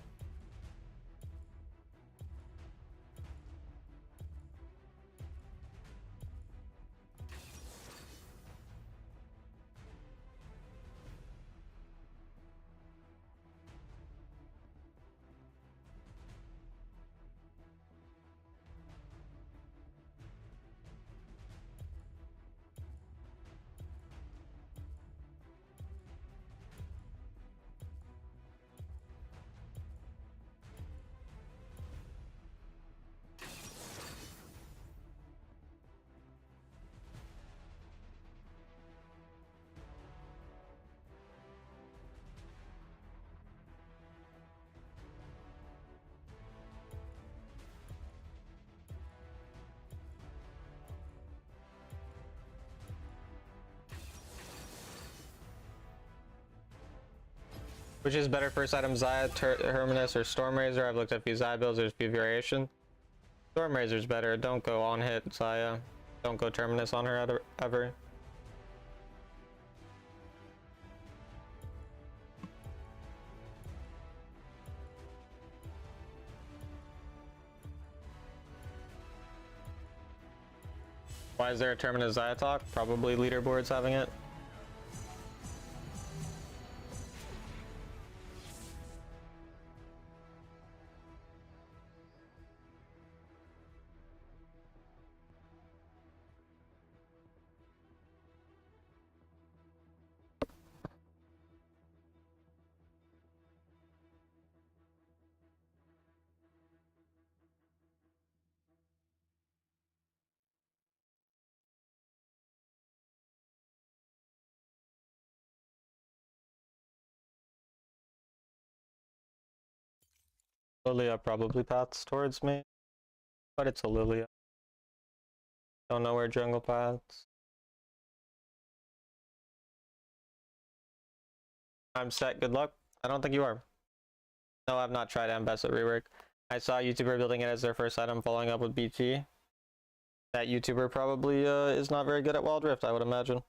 Which is better first item, Xayah, Hermanus, or Storm Razor? I've looked at a few Xayah builds, there's a few variations. Storm Razor's better. Don't go on hit Xayah. Don't go Terminus on her ever. Why is there a Terminus Xayah talk? Probably leaderboards having it. Lilia probably paths towards me, but it's a Lilia. Don't know where jungle paths. I'm set, good luck. I don't think you are. No, I've not tried Ambassador rework. I saw a YouTuber building it as their first item, following up with BT. That YouTuber probably is not very good at Wild Rift, I would imagine.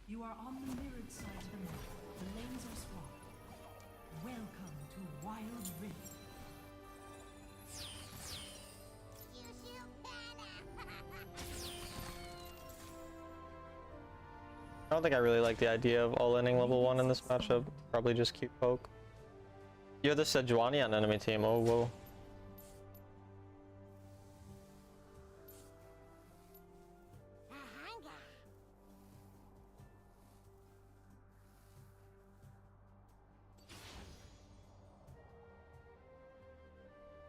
You are on the mirrored side of the map. The lanes are swapped. Welcome to Wild Rift. I don't think I really like the idea of all-inning level 1 in this matchup. Probably just keep poke. You're the Sejuani on enemy team, oh whoa.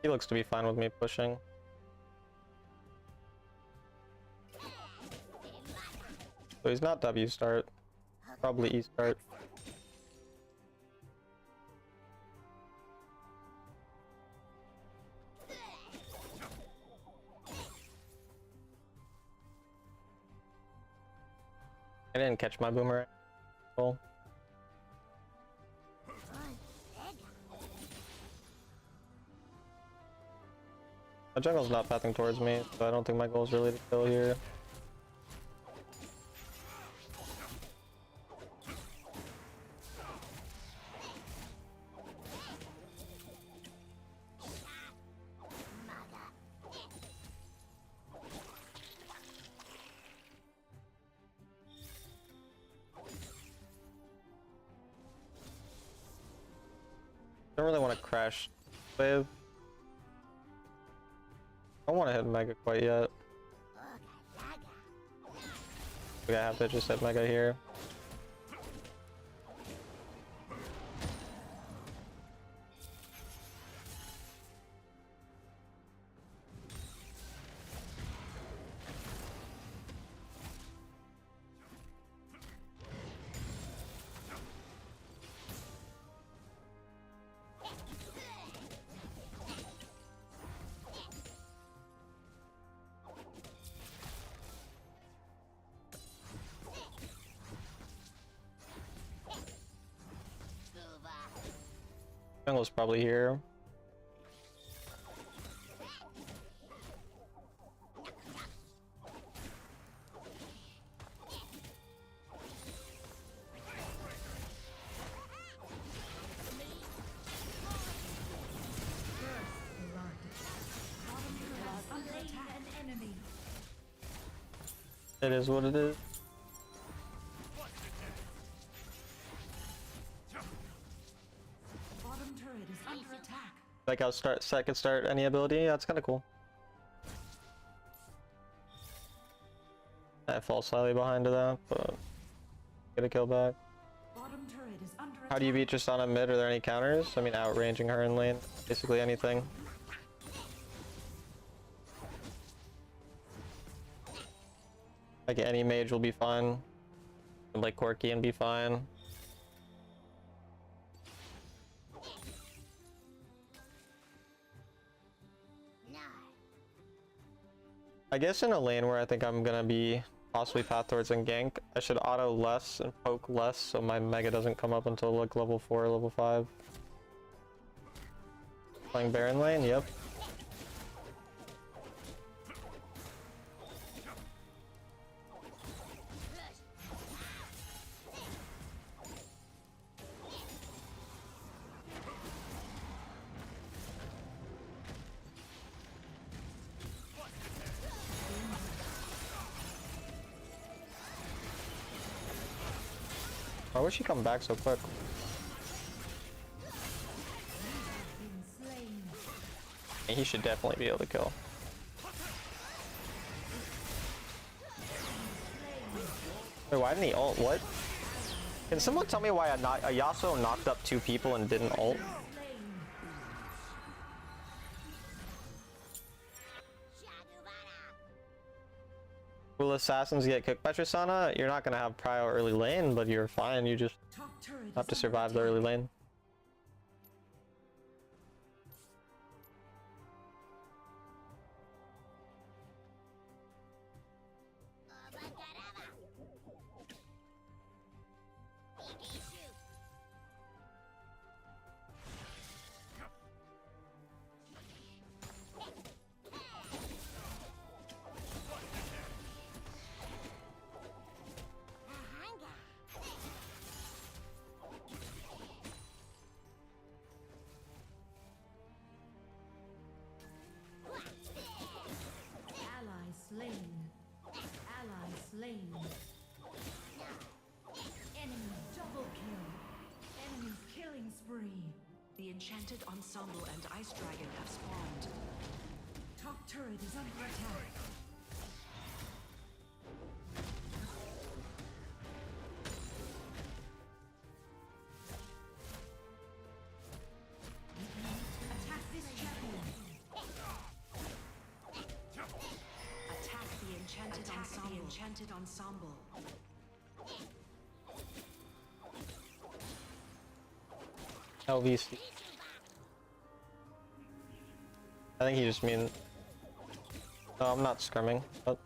He looks to be fine with me pushing. So he's not W start, probably E start. I didn't catch my boomerang. Cool. My jungle's not pathing towards me, so I don't think my goal is really to kill here. Don't really want to crash wave. I don't want to hit Mega quite yet. I have to just hit Mega here. Jungle's probably here. It is what it is. Bottom turret is under attack. Like I'll start any ability. Yeah, it's kind of cool. I fall slightly behind to that, but get a kill back. Bottom turret is under attack. How do you beat just on a mid? Are there any counters? I mean, outranging her in lane. Basically anything. Like any mage will be fine. Like Corki and be fine. I guess in a lane where I think I'm gonna be possibly path towards and gank, I should auto less and poke less so my mega doesn't come up until like level 4 or level 5. Playing Baron lane, yep. Why would she come back so quick? He should definitely be able to kill. Wait, why didn't he ult? What? Can someone tell me why a Yasuo knocked up 2 people and didn't ult? Will assassins get cooked by Tristana? You're not gonna have prio early lane, but you're fine. You just Top turret have to is under survive the attack. early lane. Ally slain. Ally slain. Enemy double kill. Enemy killing spree. The enchanted ensemble and ice dragon have spawned. Top turret is under attack. Attack this champion. Attack the enchanted ensemble. LVC. I think he just mean. No, I'm not scrimming. But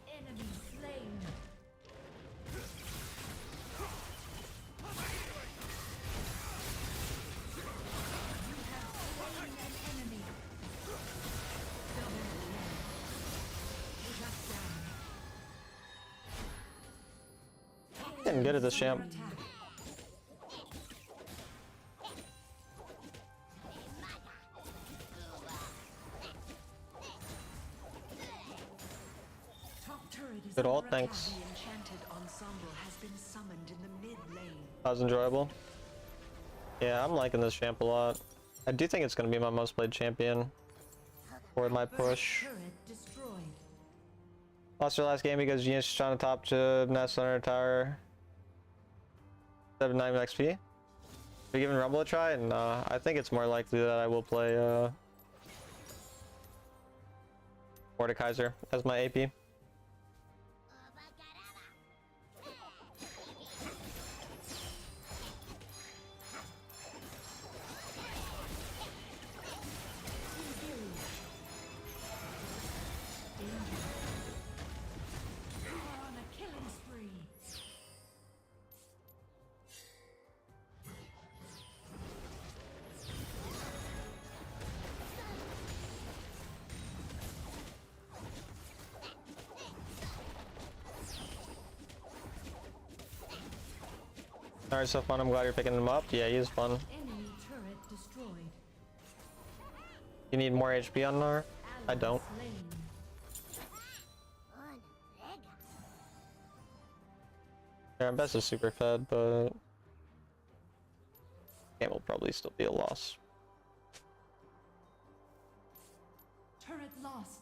Enemy slain. getting good at this champ. Top turret is Good ult, under attack. thanks. The enchanted ensemble has been summoned in the mid lane. That was enjoyable. Yeah, I'm liking this champ a lot. I do think it's gonna be my most played champion. For my push. Turret destroyed. Lost our last game because Genius is trying to top to Nest on her tower. 790 XP. Are you giving Rumble a try? Nah, I think it's more likely that I will play Mordekaiser as my AP. You are on a killing spree. Alright, so fun. I'm glad you're picking him up. Yeah, he is fun. Enemy turret destroyed. You need more HP on Gnar? I Ally don't. slain. Yeah, best is super fed, but game will probably still be a loss. Turret lost.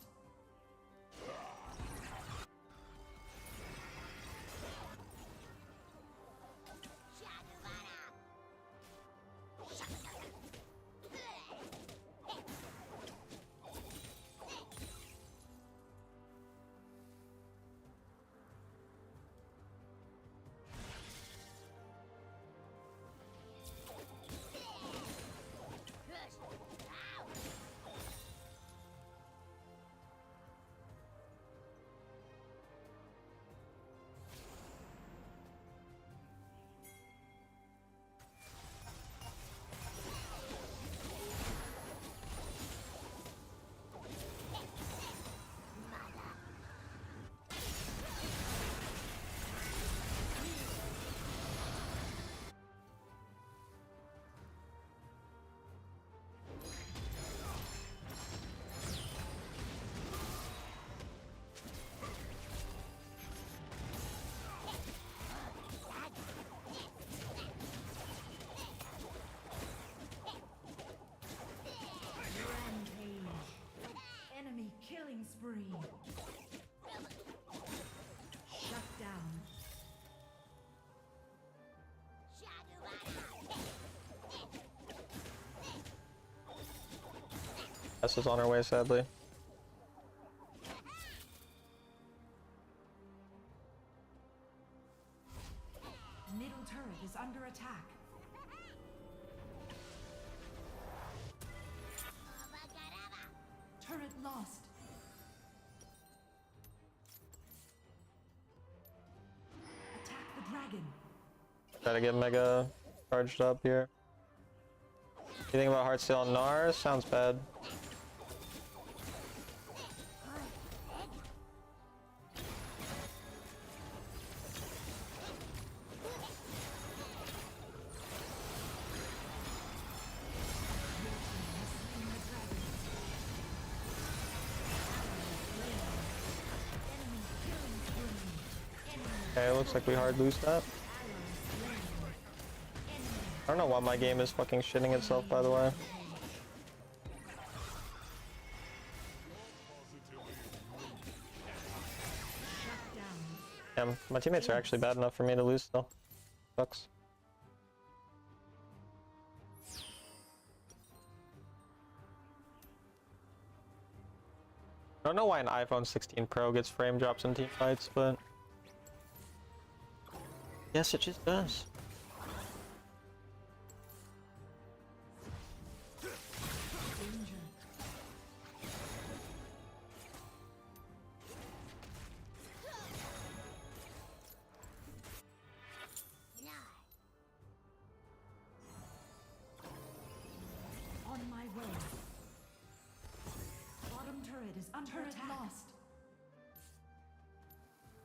S is on her way, sadly. Middle turret is under attack. Turret lost. Attack the dragon. Try to get Mega charged up here. You think about Heartsteel on Gnar? Sounds bad. Okay, it looks like we hard lose that. I don't know why my game is fucking shitting itself, by the way. Yeah, my teammates are actually bad enough for me to lose, though. Sucks. I don't know why an iPhone 16 Pro gets frame drops in team fights, but yes, it just does. On my way. Bottom turret is under attack. Lost.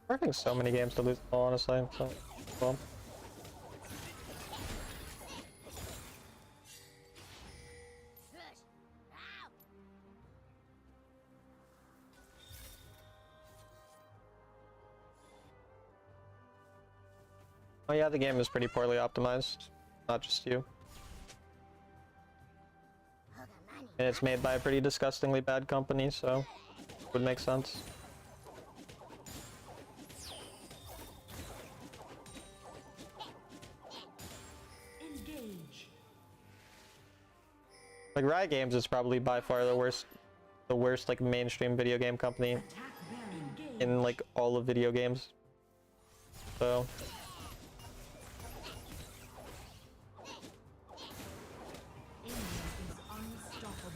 We're having so many games to lose, honestly. So, well. Oh yeah, the game is pretty poorly optimized. Not just you. And it's made by a pretty disgustingly bad company, so it would make sense. Engage. Like Riot Games is probably by far the worst like mainstream video game company Attack Baron. Engage. in like all of video games. So Engage is unstoppable.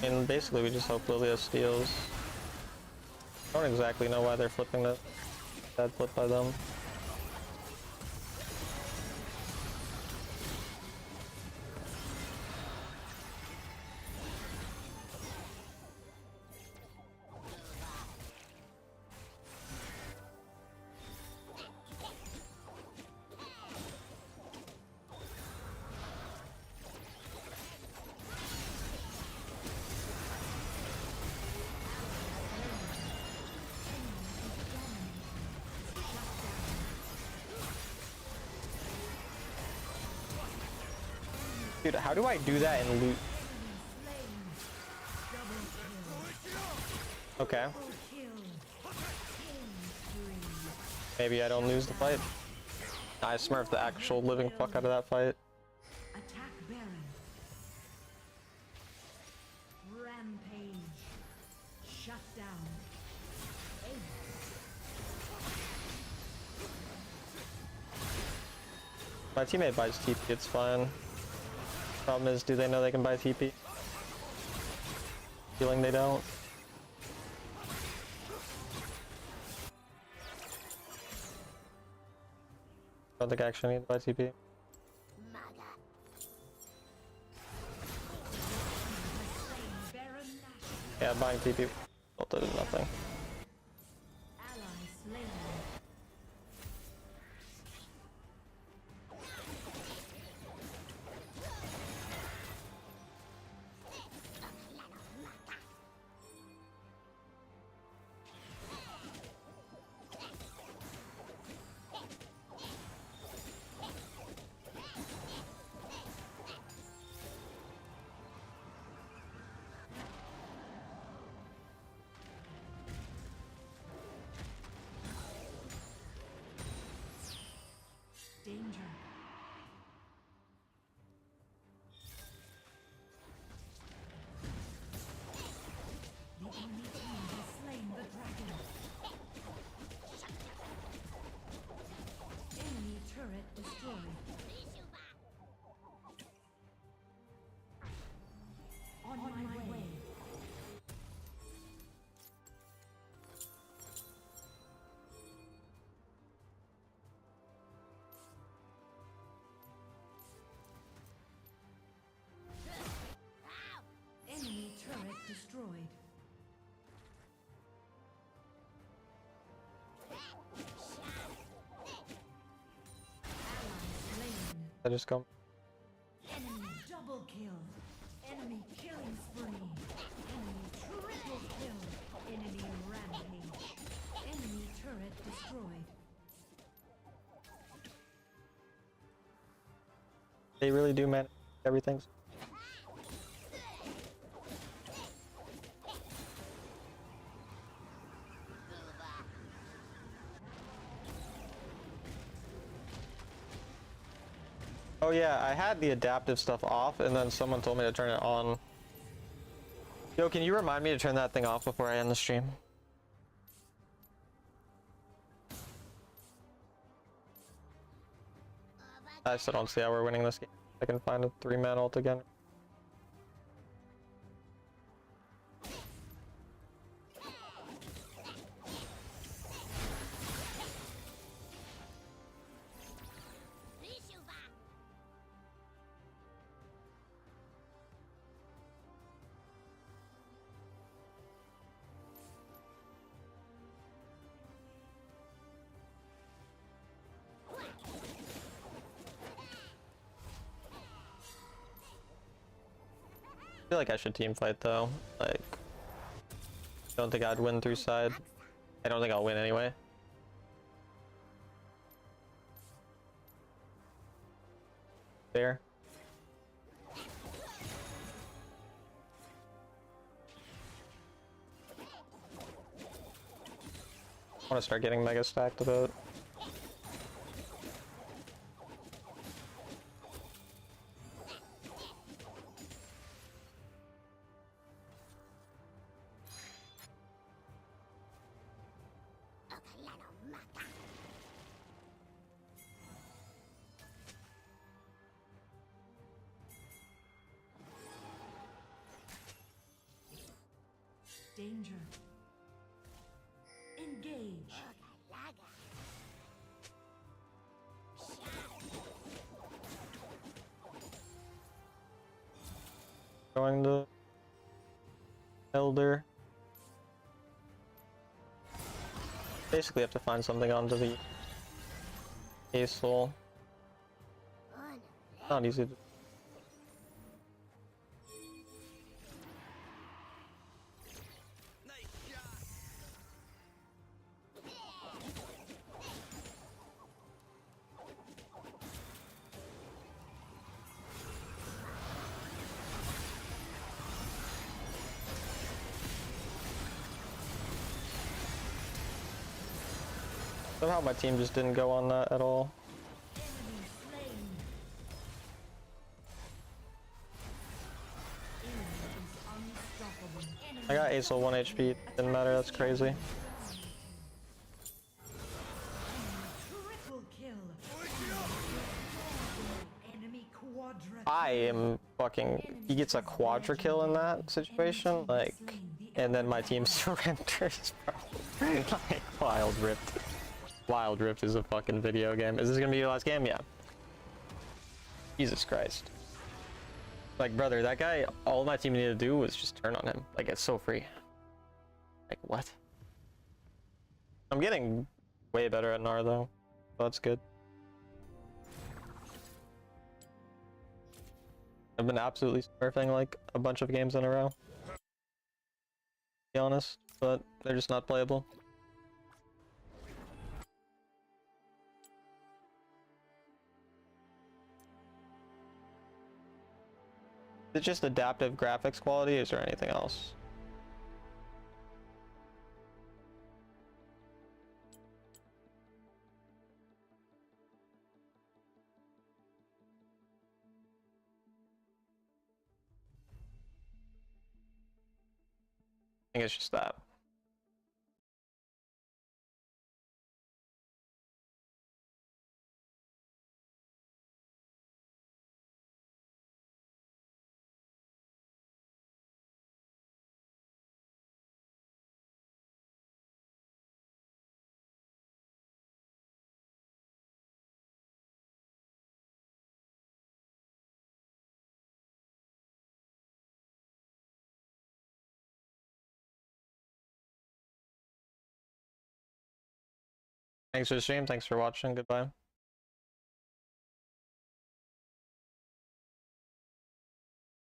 I mean, basically we just hope Lilia steals. I don't exactly know why they're flipping that bad flip by them. Dude, how do I do that and loot? Okay. Maybe I don't lose the fight. I smurfed the actual living fuck out of that fight. Attack Baron. Rampage. Shut down. My teammate buys TP, it's fine. Problem is, do they know they can buy TP? Feeling they don't. Don't think I actually need to buy TP. Yeah, buying TP resulted in nothing. Ally slain. I just go. Enemy double kill. Enemy killing spree. Enemy triple kill. Enemy rampage. Enemy turret destroyed. They really do manage everything. Oh yeah, I had the adaptive stuff off and then someone told me to turn it on. Yo, can you remind me to turn that thing off before I end the stream? I still don't see how we're winning this game. I can find a 3-man ult again. I feel like I should team fight though. Like, I don't think I'd win through side. I don't think I'll win anyway. There. I want to start getting mega stacked a bit. Danger. Engage. Going to Elder. Basically have to find something onto the Ace-Soul. Not easy to... Somehow my team just didn't go on that at all. Enemy slain. Enemy is unstoppable. Enemy I got Ace-Soul 1 HP, didn't matter, that's crazy. triple kill. Enemy quadra. I am fucking... He gets a quadra kill in that situation, like... And then my team surrenders, bro. Like, Wild Rift. Wild Rift is a fucking video game. Is this gonna be your last game? Yeah. Jesus Christ. Like, brother, that guy, all my team needed to do was just turn on him. Like, it's so free. Like, what? I'm getting way better at Gnar, though. So that's good. I've been absolutely smurfing, like, a bunch of games in a row. To be honest, but they're just not playable. Is it just adaptive graphics quality, or is there anything else? I think it's just that. Thanks for the stream, thanks for watching, goodbye.